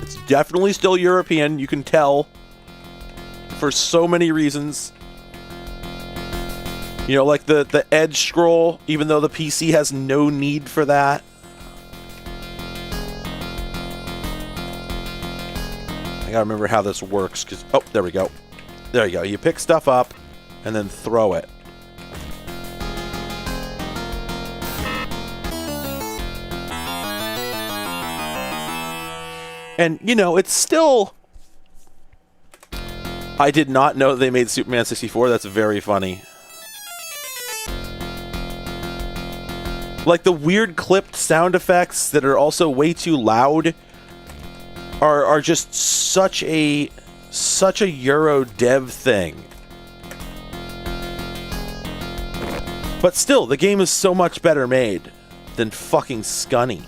It's definitely still European, you can tell, for so many reasons. You know, like the edge scroll, even though the PC has no need for that. I gotta remember how this works, because... Oh, there we go. There you go. You pick stuff up, and then throw it. And, you know, it's still... I did not know they made Superman 64. That's very funny. Like, the weird clipped sound effects that are also way too loud are just such a Euro dev thing. But still, the game is so much better made than fucking Scunny.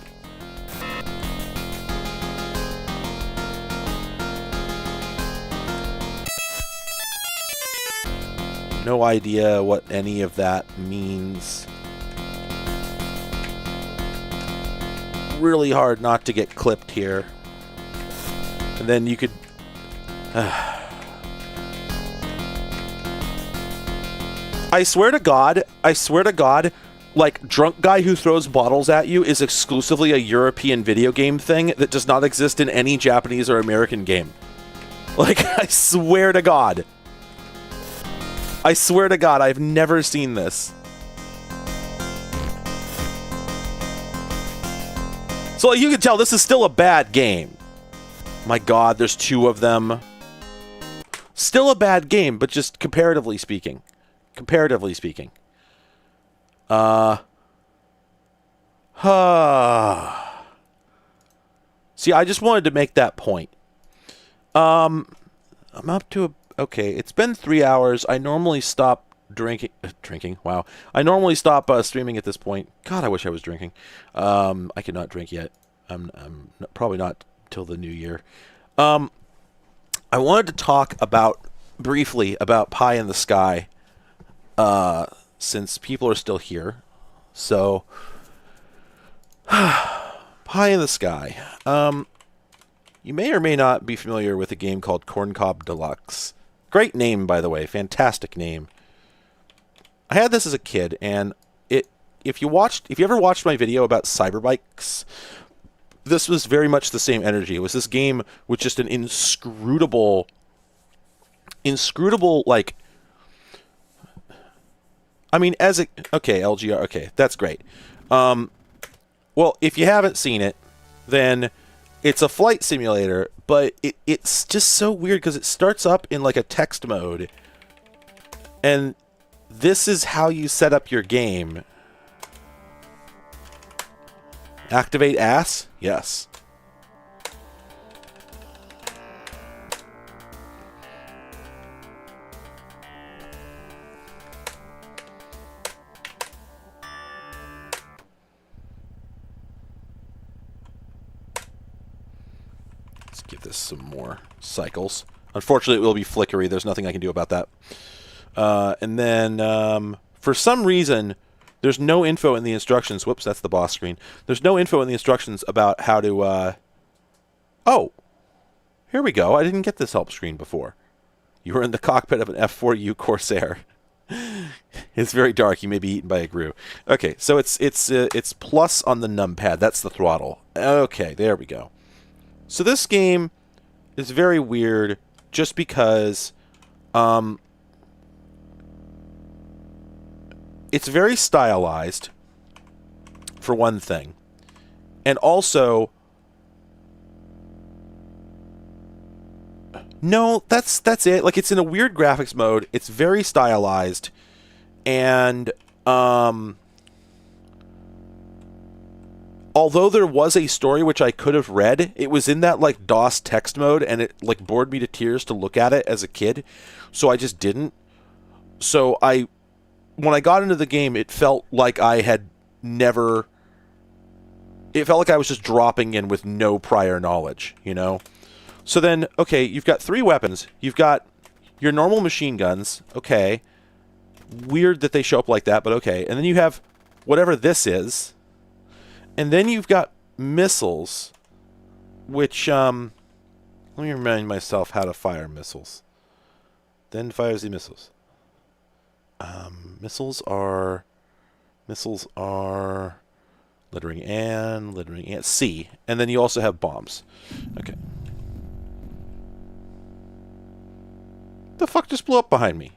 No idea what any of that means. Really hard not to get clipped here. And then you could... I swear to God, like, drunk guy who throws bottles at you is exclusively a European video game thing that does not exist in any Japanese or American game. Like, I swear to God. I swear to God, I've never seen this. So, like, you can tell this is still a bad game. My God, there's 2 of them. Still a bad game, but just comparatively speaking. Comparatively speaking. See, I just wanted to make that point. I'm up to okay, it's been 3 hours. I normally stop drinking. Wow. I normally stop streaming at this point. God, I wish I was drinking. I cannot drink yet. I'm probably not till the new year. I wanted to talk briefly about Pie in the Sky. Since people are still here. So, Pie in the Sky. You may or may not be familiar with a game called Corncob Deluxe. Great name, by the way. Fantastic name. I had this as a kid, and if you ever watched my video about cyberbikes, this was very much the same energy. It was this game with just an inscrutable, like, I mean, okay, LGR, okay, that's great. Well, if you haven't seen it, then it's a flight simulator, but it's just so weird because it starts up in like a text mode, and this is how you set up your game. Activate ass? Yes. Give this some more cycles. Unfortunately, it will be flickery. There's nothing I can do about that. And then, for some reason, there's no info in the instructions. Whoops, that's the boss screen. There's no info in the instructions about how to... Oh! Here we go. I didn't get this help screen before. You are in the cockpit of an F4U Corsair. It's very dark. You may be eaten by a grue. Okay, so it's plus on the numpad. That's the throttle. Okay, there we go. So this game is very weird just because it's very stylized, for one thing. And also... No, that's it. Like, it's in a weird graphics mode. It's very stylized. And... although there was a story which I could have read, it was in that, like, DOS text mode, and it, like, bored me to tears to look at it as a kid, so I just didn't. So when I got into the game, it felt like I had never... It felt like I was just dropping in with no prior knowledge, you know? So then, okay, you've got 3 weapons. You've got your normal machine guns, okay. Weird that they show up like that, but okay. And then you have whatever this is... And then you've got missiles, which, let me remind myself how to fire missiles. Then fires the missiles. Missiles are lettering and C. And then you also have bombs. Okay. The fuck just blew up behind me?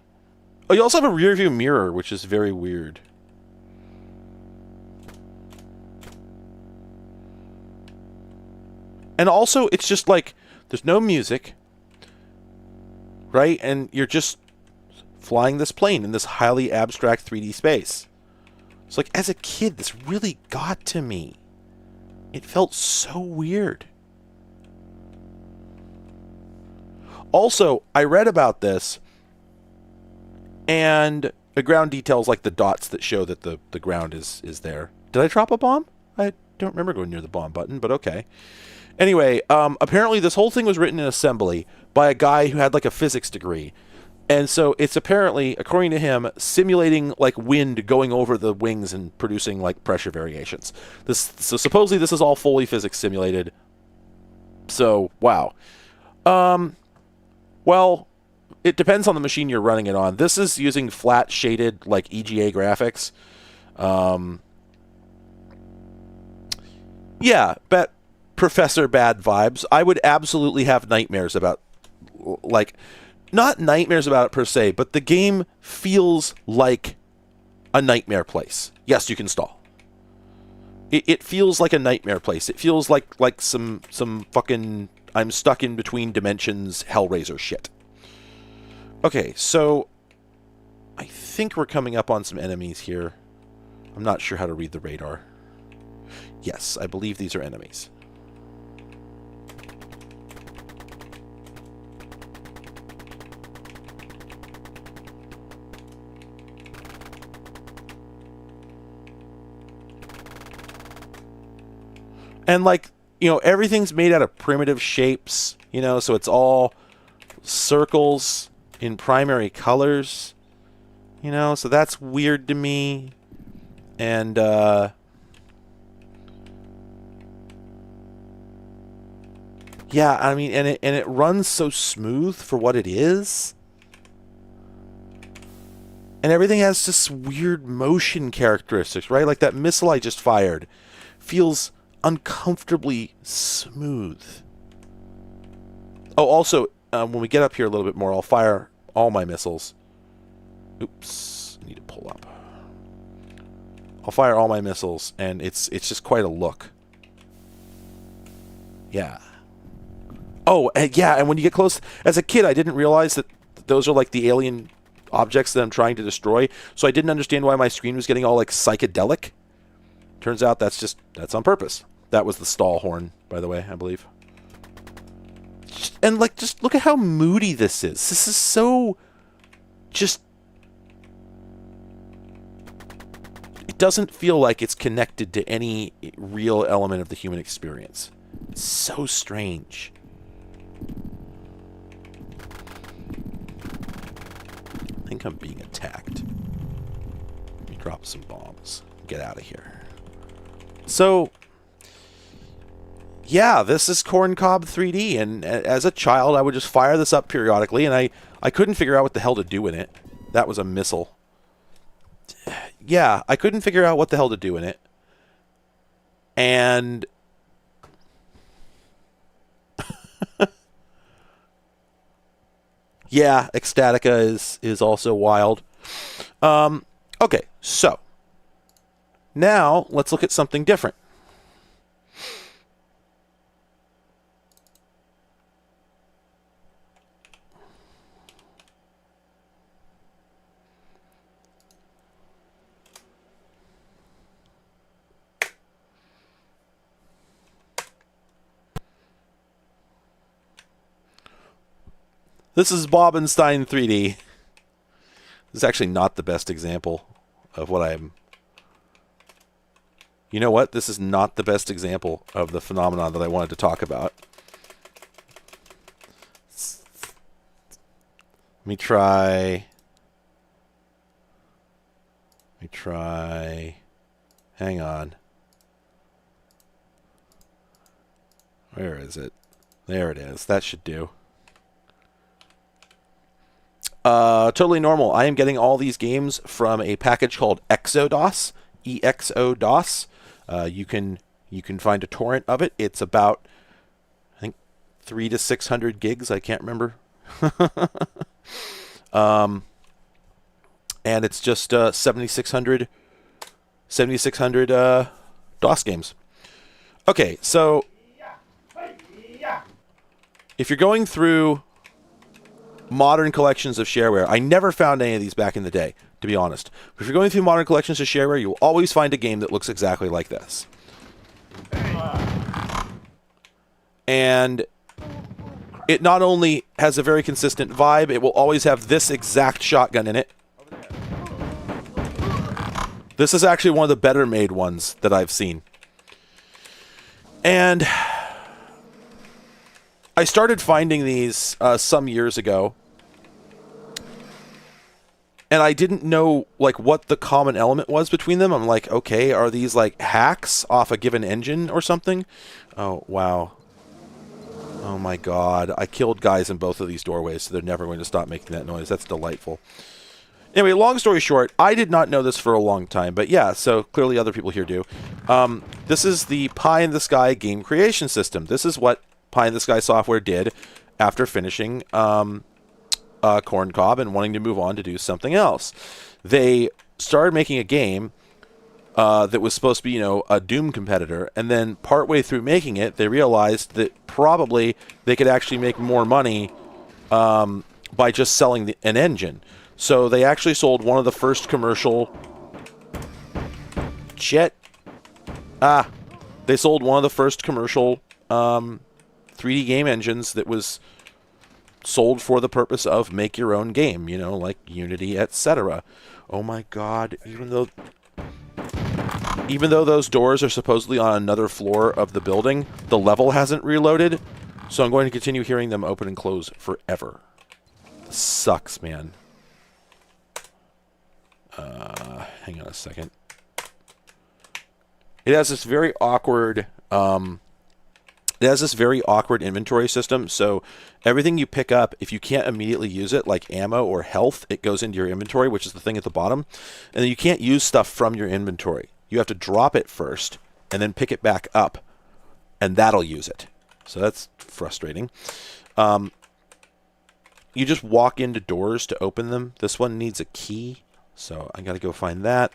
Oh, you also have a rear view mirror, which is very weird. And also, it's just like, there's no music. right? And you're just flying this plane in this highly abstract 3D space. It's like, as a kid, this really got to me. It felt so weird. Also, I read about this, and the ground details, like the dots that show that the ground is there. Did I drop a bomb? I don't remember going near the bomb button, but okay. Anyway, apparently this whole thing was written in assembly by a guy who had like a physics degree. And so it's apparently, according to him, simulating like wind going over the wings and producing like pressure variations. So supposedly this is all fully physics simulated. So, wow. Well, it depends on the machine you're running it on. This is using flat shaded like EGA graphics. Yeah, bet Professor Bad vibes. I would absolutely have nightmares about, like, not nightmares about it per se, but the game feels like a nightmare place. Yes, you can stall. It feels like a nightmare place. It feels like some fucking I'm stuck in between dimensions Hellraiser shit. Okay, so I think we're coming up on some enemies here. I'm not sure how to read the radar. Yes, I believe these are enemies. And like, you know, everything's made out of primitive shapes, you know, so it's all circles in primary colors, you know, so that's weird to me. And, yeah, I mean, and it runs so smooth for what it is. And everything has just weird motion characteristics, right? Like that missile I just fired feels uncomfortably smooth. Oh, also, when we get up here a little bit more, I'll fire all my missiles. Oops, I need to pull up. I'll fire all my missiles, and it's just quite a look. Yeah. Oh, and yeah, and when you get close, as a kid, I didn't realize that those are like the alien objects that I'm trying to destroy, so I didn't understand why my screen was getting all like psychedelic. Turns out that's on purpose. That was the stall horn, by the way, I believe. And like, just look at how moody this is. This is so just... It doesn't feel like it's connected to any real element of the human experience. It's so strange. I think I'm being attacked. Let me drop some bombs. Get out of here. So, yeah, this is Corncob 3D, and as a child, I would just fire this up periodically, and I couldn't figure out what the hell to do in it. That was a missile. Yeah, I couldn't figure out what the hell to do in it. And... yeah, Ecstatica is also wild. Okay, so... now, let's look at something different. This is Bobenstein 3D. This is actually not the best example of what I'm... You know what? This is not the best example of the phenomenon that I wanted to talk about. Let me try... Hang on. Where is it? There it is. That should do. Totally normal. I am getting all these games from a package called Exodos. EXODOS. You can find a torrent of it. It's about, I think, 300 to 600 gigs. I can't remember. And it's just 7,600 DOS games. Okay, so if you're going through modern collections of shareware, I never found any of these back in the day, to be honest. If you're going through modern collections of shareware, you will always find a game that looks exactly like this. And it not only has a very consistent vibe, it will always have this exact shotgun in it. This is actually one of the better made ones that I've seen. And I started finding these some years ago. And I didn't know like what the common element was between them. I'm like, okay, are these like hacks off a given engine or something? Oh, wow. Oh my god. I killed guys in both of these doorways, so they're never going to stop making that noise. That's delightful. Anyway, long story short, I did not know this for a long time, but yeah, so clearly other people here do. This is the Pie in the Sky game creation system. This is what Pie in the Sky Software did after finishing Corn Cob and wanting to move on to do something else. They started making a game that was supposed to be, you know, a Doom competitor, and then partway through making it, they realized that probably they could actually make more money by just selling an engine. So they actually sold one of the first commercial... They sold one of the first commercial 3D game engines that was sold for the purpose of make your own game, you know, like Unity, etc. Oh my god, even though those doors are supposedly on another floor of the building, the level hasn't reloaded, so I'm going to continue hearing them open and close forever. Sucks, man. Hang on a second. It has this very awkward inventory system, so everything you pick up, if you can't immediately use it, like ammo or health, it goes into your inventory, which is the thing at the bottom. And then you can't use stuff from your inventory. You have to drop it first, and then pick it back up, and that'll use it. So that's frustrating. You just walk into doors to open them. This one needs a key, so I gotta go find that.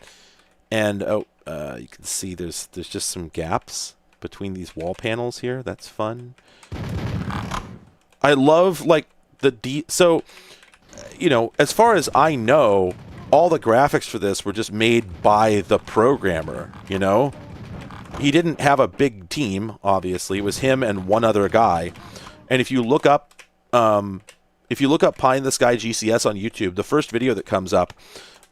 And, you can see there's just some gaps between these wall panels here. That's fun. I love, like, so, you know, as far as I know, all the graphics for this were just made by the programmer, you know? He didn't have a big team, obviously. It was him and one other guy. And if you look up Pie in the Sky GCS on YouTube, the first video that comes up,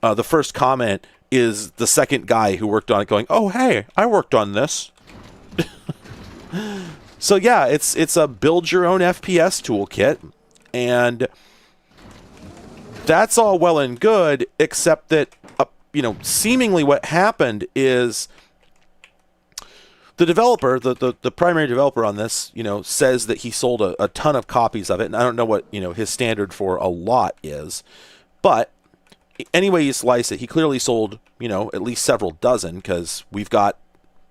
the first comment is the second guy who worked on it going, "Oh, hey, I worked on this." So yeah, it's a build your own FPS toolkit, and that's all well and good, except that you know, seemingly what happened is the developer, the primary developer on this, you know, says that he sold a ton of copies of it, and I don't know what, you know, his standard for a lot is, but any way you slice it, he clearly sold, you know, at least several dozen, because we've got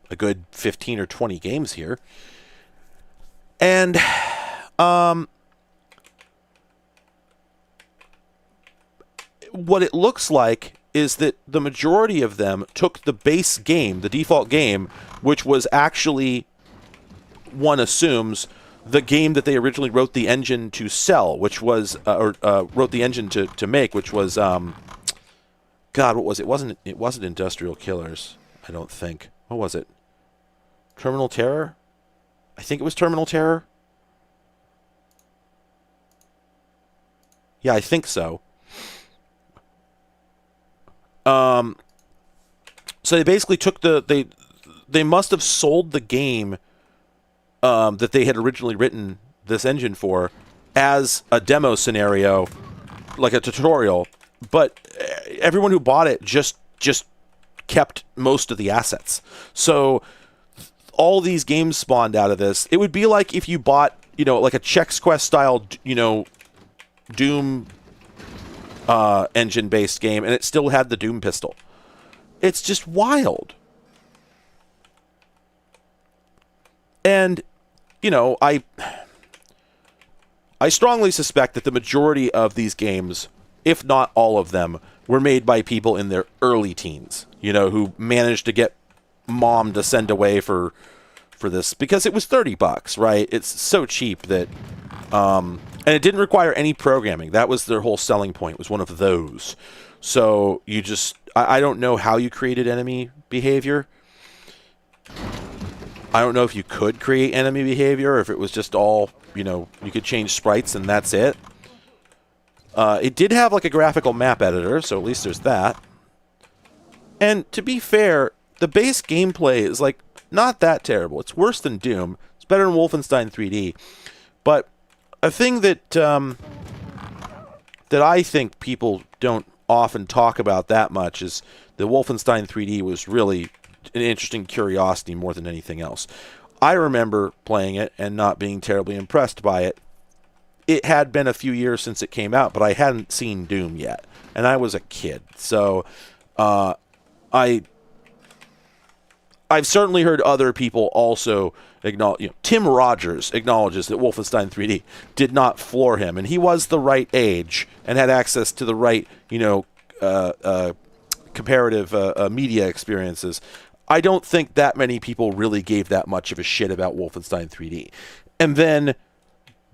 a good 15 or 20 games here. And what it looks like is that the majority of them took the base game, the default game, which was actually, one assumes, the game that they originally wrote the engine to sell, which was, wrote the engine to make, which was, God, what was it? It wasn't Industrial Killers, I don't think. What was it? Terminal Terror? I think it was Terminal Terror. Yeah, I think so. So they basically took they must have sold the game that they had originally written this engine for as a demo scenario, like a tutorial, but everyone who bought it just kept most of the assets. So all these games spawned out of this. It would be like if you bought, you know, like a Chex Quest style, you know, Doom engine-based game, and it still had the Doom pistol. It's just wild. And, you know, I strongly suspect that the majority of these games, if not all of them, were made by people in their early teens, you know, who managed to get mom to send away for this, because it was $30, right? It's so cheap that And it didn't require any programming. That was their whole selling point, was one of those. So you just... I don't know how you created enemy behavior. I don't know if you could create enemy behavior, or if it was just all, you could change sprites and that's it. It did have like a graphical map editor, so at least there's that. And to be fair, the base gameplay is like not that terrible. It's worse than Doom. It's better than Wolfenstein 3D. But a thing that that I think people don't often talk about that much is the Wolfenstein 3D was really an interesting curiosity more than anything else. I remember playing it and not being terribly impressed by it. It had been a few years since it came out, but I hadn't seen Doom yet, and I was a kid. So I've certainly heard other people also acknowledge. Tim Rogers acknowledges that Wolfenstein 3D did not floor him, and he was the right age and had access to the right, comparative media experiences. I don't think that many people really gave that much of a shit about Wolfenstein 3D. And then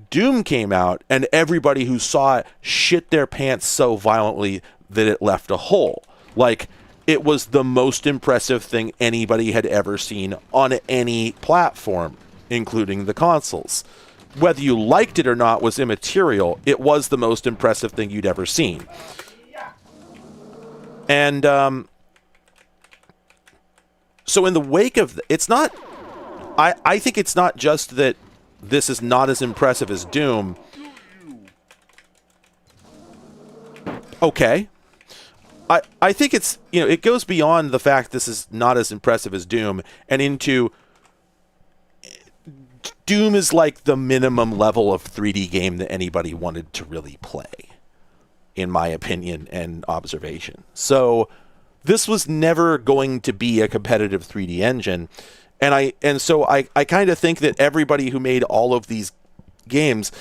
Doom came out, and everybody who saw it shit their pants so violently that it left a hole. Like, it was the most impressive thing anybody had ever seen on any platform, including the consoles. Whether you liked it or not was immaterial. It was the most impressive thing you'd ever seen. And, so in the wake of... it's not... I think it's not just that this is not as impressive as Doom. Okay. I think it's... it goes beyond the fact this is not as impressive as Doom and into... Doom is like the minimum level of 3D game that anybody wanted to really play, in my opinion and observation. So... this was never going to be a competitive 3D engine, and so I kind of think that everybody who made all of these games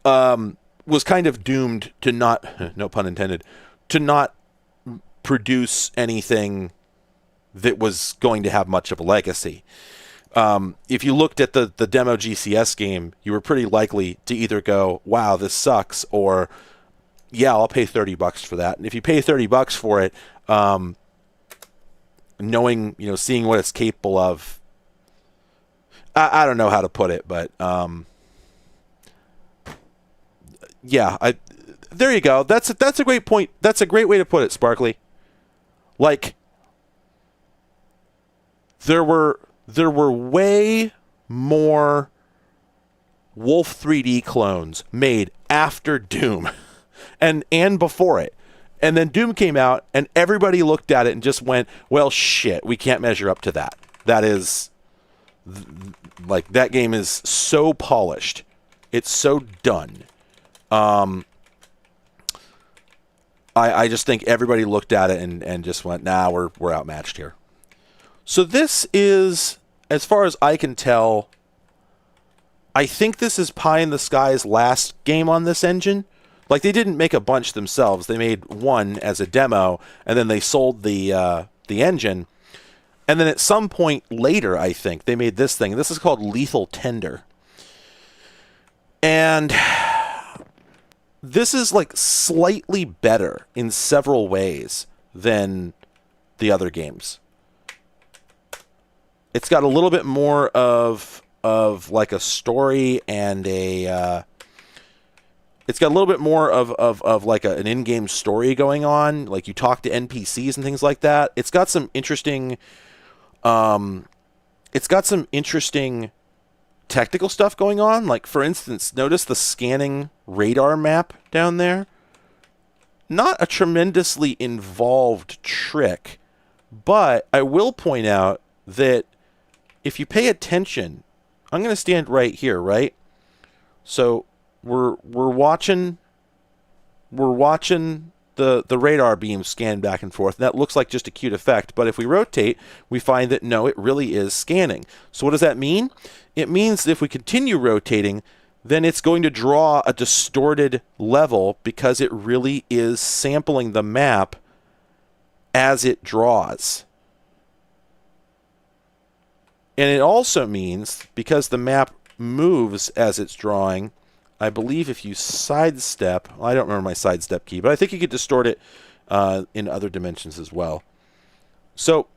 was kind of doomed to not, no pun intended, to not produce anything that was going to have much of a legacy. If you looked at the demo GCS game, you were pretty likely to either go, wow, this sucks, or yeah, I'll pay $30 for that. And if you pay $30 for it, knowing, seeing what it's capable of, I don't know how to put it, but yeah, there you go. That's a great point. That's a great way to put it, Sparkly. Like, there were way more Wolf 3D clones made after Doom and before it. And then Doom came out, and everybody looked at it and just went, well, shit, we can't measure up to that. That is, like, that game is so polished. It's so done. I just think everybody looked at it and just went, nah, we're outmatched here. So this is, as far as I can tell, I think this is Pie in the Sky's last game on this engine. Like, they didn't make a bunch themselves. They made one as a demo, and then they sold the engine. And then at some point later, I think, they made this thing. This is called Lethal Tender. And this is, like, slightly better in several ways than the other games. It's got a little bit more of like, a story and a... it's got a little bit more of like an in-game story going on. Like, you talk to NPCs and things like that. It's got some interesting... technical stuff going on. Like, for instance, notice the scanning radar map down there. Not a tremendously involved trick, but I will point out that if you pay attention... I'm going to stand right here, right? So... We're watching the radar beam scan back and forth. And that looks like just a cute effect, but if we rotate, we find that no, it really is scanning. So what does that mean? It means that if we continue rotating, then it's going to draw a distorted level because it really is sampling the map as it draws. And it also means, because the map moves as it's drawing, I believe if you sidestep, well, I don't remember my sidestep key, but I think you could distort it in other dimensions as well. So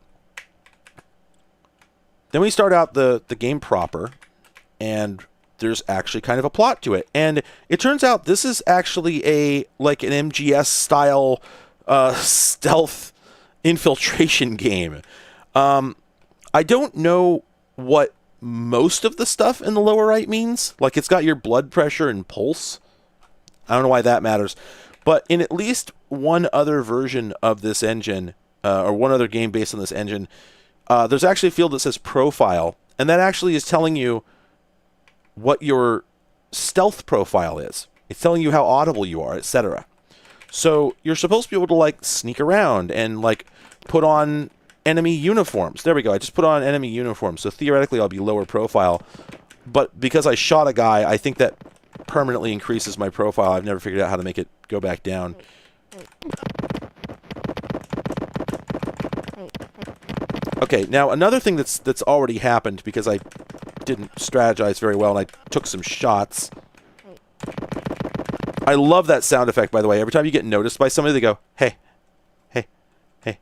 then we start out the game proper, and there's actually kind of a plot to it. And it turns out this is actually like an MGS style stealth infiltration game. I don't know what most of the stuff in the lower right means. Like, it's got your blood pressure and pulse. I don't know why that matters. But in at least one other version of this engine, or one other game based on this engine, there's actually a field that says profile. And that actually is telling you what your stealth profile is. It's telling you how audible you are, etc. So you're supposed to be able to, like, sneak around and, like, put on enemy uniforms. There we go. I just put on enemy uniforms. So theoretically, I'll be lower profile. But because I shot a guy, I think that permanently increases my profile. I've never figured out how to make it go back down. Okay, now another thing that's already happened, because I didn't strategize very well and I took some shots. I love that sound effect, by the way. Every time you get noticed by somebody, they go, hey, hey, hey.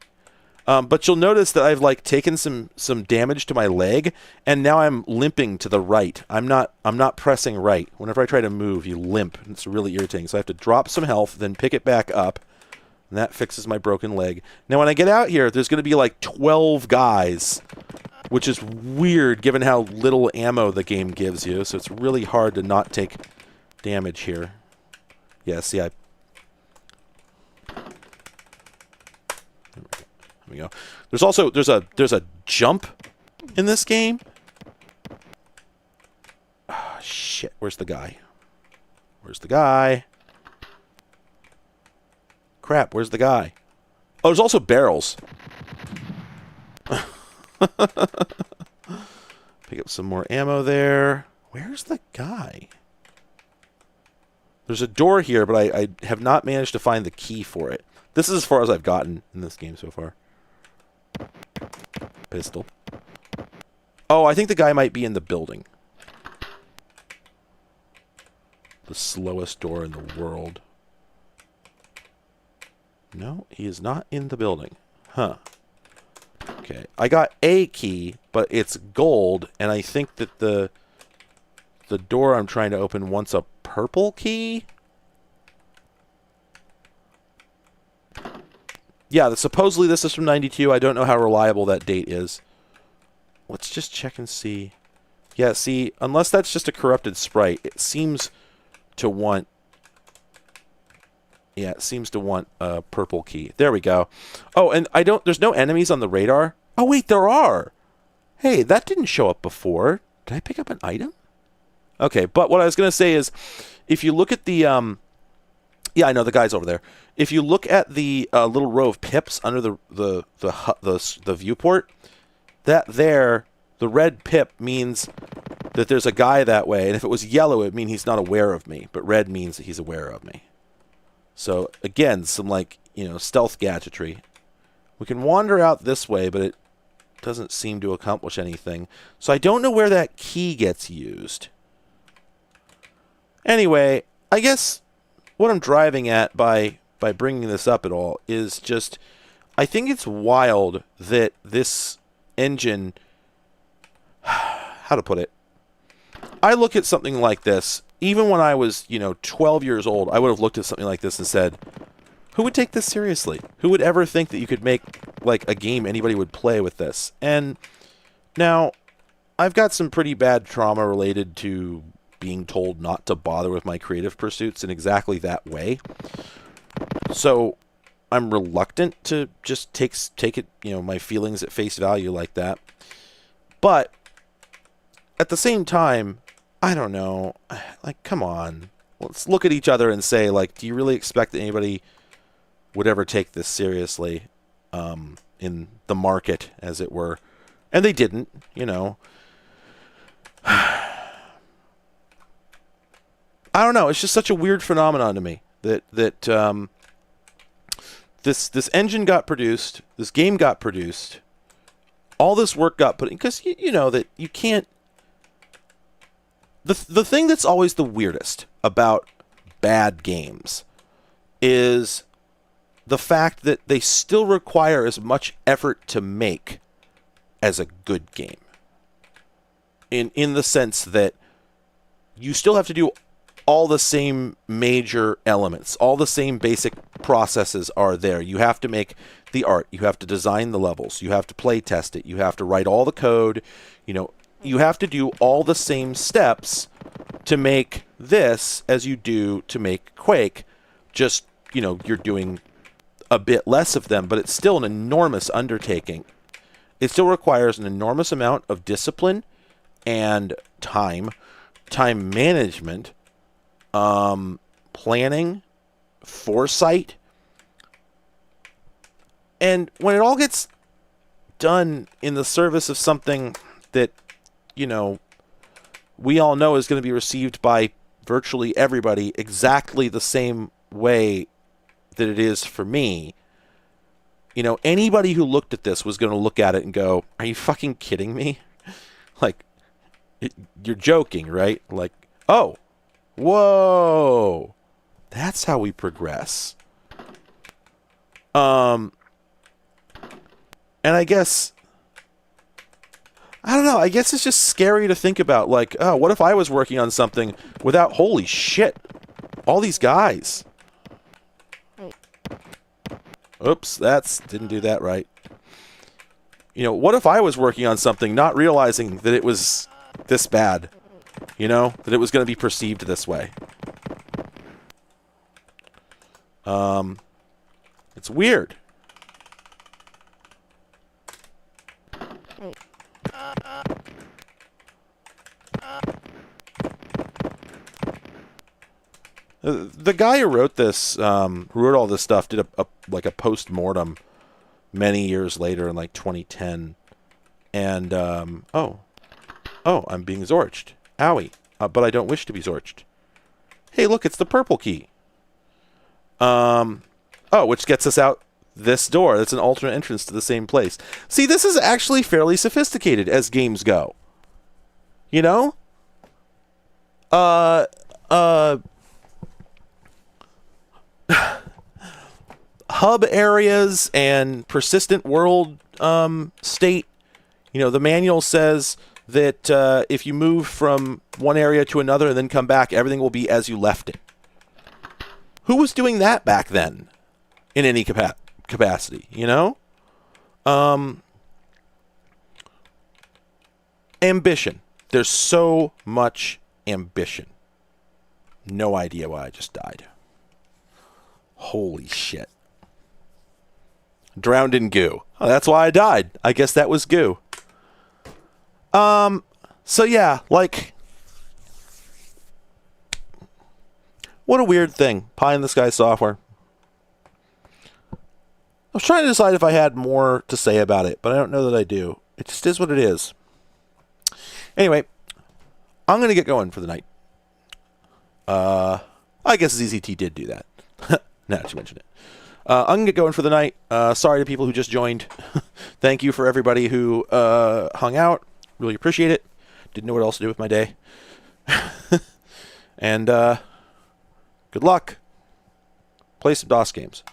But you'll notice that I've, like, taken some damage to my leg, and now I'm limping to the right. I'm not pressing right. Whenever I try to move, you limp. It's really irritating. So I have to drop some health, then pick it back up, and that fixes my broken leg. Now, when I get out here, there's going to be like 12 guys, which is weird given how little ammo the game gives you. So it's really hard to not take damage here. Yeah, see, There we go. There's also there's a jump in this game. Ah, shit. Where's the guy? Where's the guy? Crap, where's the guy? Oh, there's also barrels. Pick up some more ammo there. Where's the guy? There's a door here, but I have not managed to find the key for it. This is as far as I've gotten in this game so far. Pistol. Oh, I think the guy might be in the building. The slowest door in the world. No, he is not in the building. Huh. Okay. I got a key, but it's gold, and I think that the door I'm trying to open wants a purple key? Yeah, supposedly this is from 92. I don't know how reliable that date is. Let's just check and see. Yeah, see, unless that's just a corrupted sprite, it seems to want... Yeah, it seems to want a purple key. There we go. Oh, and there's no enemies on the radar? Oh, wait, there are! Hey, that didn't show up before. Did I pick up an item? Okay, but what I was going to say is, if you look at the... yeah, I know, the guy's over there. If you look at the little row of pips under the viewport, the red pip means that there's a guy that way, and if it was yellow, it would mean he's not aware of me, but red means that he's aware of me. So, again, some, like, stealth gadgetry. We can wander out this way, but it doesn't seem to accomplish anything. So I don't know where that key gets used. Anyway, I guess what I'm driving at by bringing this up at all is just, I think it's wild that this engine, how to put it, I look at something like this, even when I was, 12 years old, I would have looked at something like this and said, who would take this seriously? Who would ever think that you could make, like, a game anybody would play with this? And now, I've got some pretty bad trauma related to being told not to bother with my creative pursuits in exactly that way. So I'm reluctant to just take it, my feelings at face value like that. But at the same time, I don't know, like, come on. Let's look at each other and say, like, do you really expect that anybody would ever take this seriously in the market, as it were? And they didn't, I don't know. It's just such a weird phenomenon to me that this engine got produced, this game got produced, all this work got put in, because you know that you can't. The thing that's always the weirdest about bad games is the fact that they still require as much effort to make as a good game. In the sense that you still have to do all the same major elements. All the same basic processes are there. You have to make the art. You have to design the levels. You have to play test it. You have to write all the code. You have to do all the same steps to make this as you do to make Quake. Just, you're doing a bit less of them, but it's still an enormous undertaking. It still requires an enormous amount of discipline and time management, planning, foresight. And when it all gets done in the service of something that, we all know is going to be received by virtually everybody exactly the same way that it is for me, anybody who looked at this was going to look at it and go, are you fucking kidding me? Like, you're joking, right? Like, oh, whoa, that's how we progress. And I guess, I don't know, I guess it's just scary to think about, like, oh, what if I was working on something without, holy shit, all these guys. Oops, didn't do that right. What if I was working on something not realizing that it was this bad? That it was going to be perceived this way. It's weird. The guy who wrote this, who wrote all this stuff, did a post-mortem many years later in like 2010. And, oh, I'm being zorched. Owie. But I don't wish to be zorched. Hey, look, it's the purple key. Which gets us out this door. That's an alternate entrance to the same place. See, this is actually fairly sophisticated as games go. Hub areas and persistent world state. The manual says that if you move from one area to another and then come back, everything will be as you left it. Who was doing that back then in any capacity, Ambition. There's so much ambition. No idea why I just died. Holy shit. Drowned in goo. Oh, that's why I died. I guess that was goo. So yeah, like, what a weird thing. Pie in the sky software. I was trying to decide if I had more to say about it, but I don't know that I do. It just is what it is. Anyway, I'm going to get going for the night. I guess ZZT did do that. Now that you mention it. I'm going to get going for the night. Sorry to people who just joined. Thank you for everybody who hung out. Really appreciate it. Didn't know what else to do with my day. And good luck. Play some DOS games.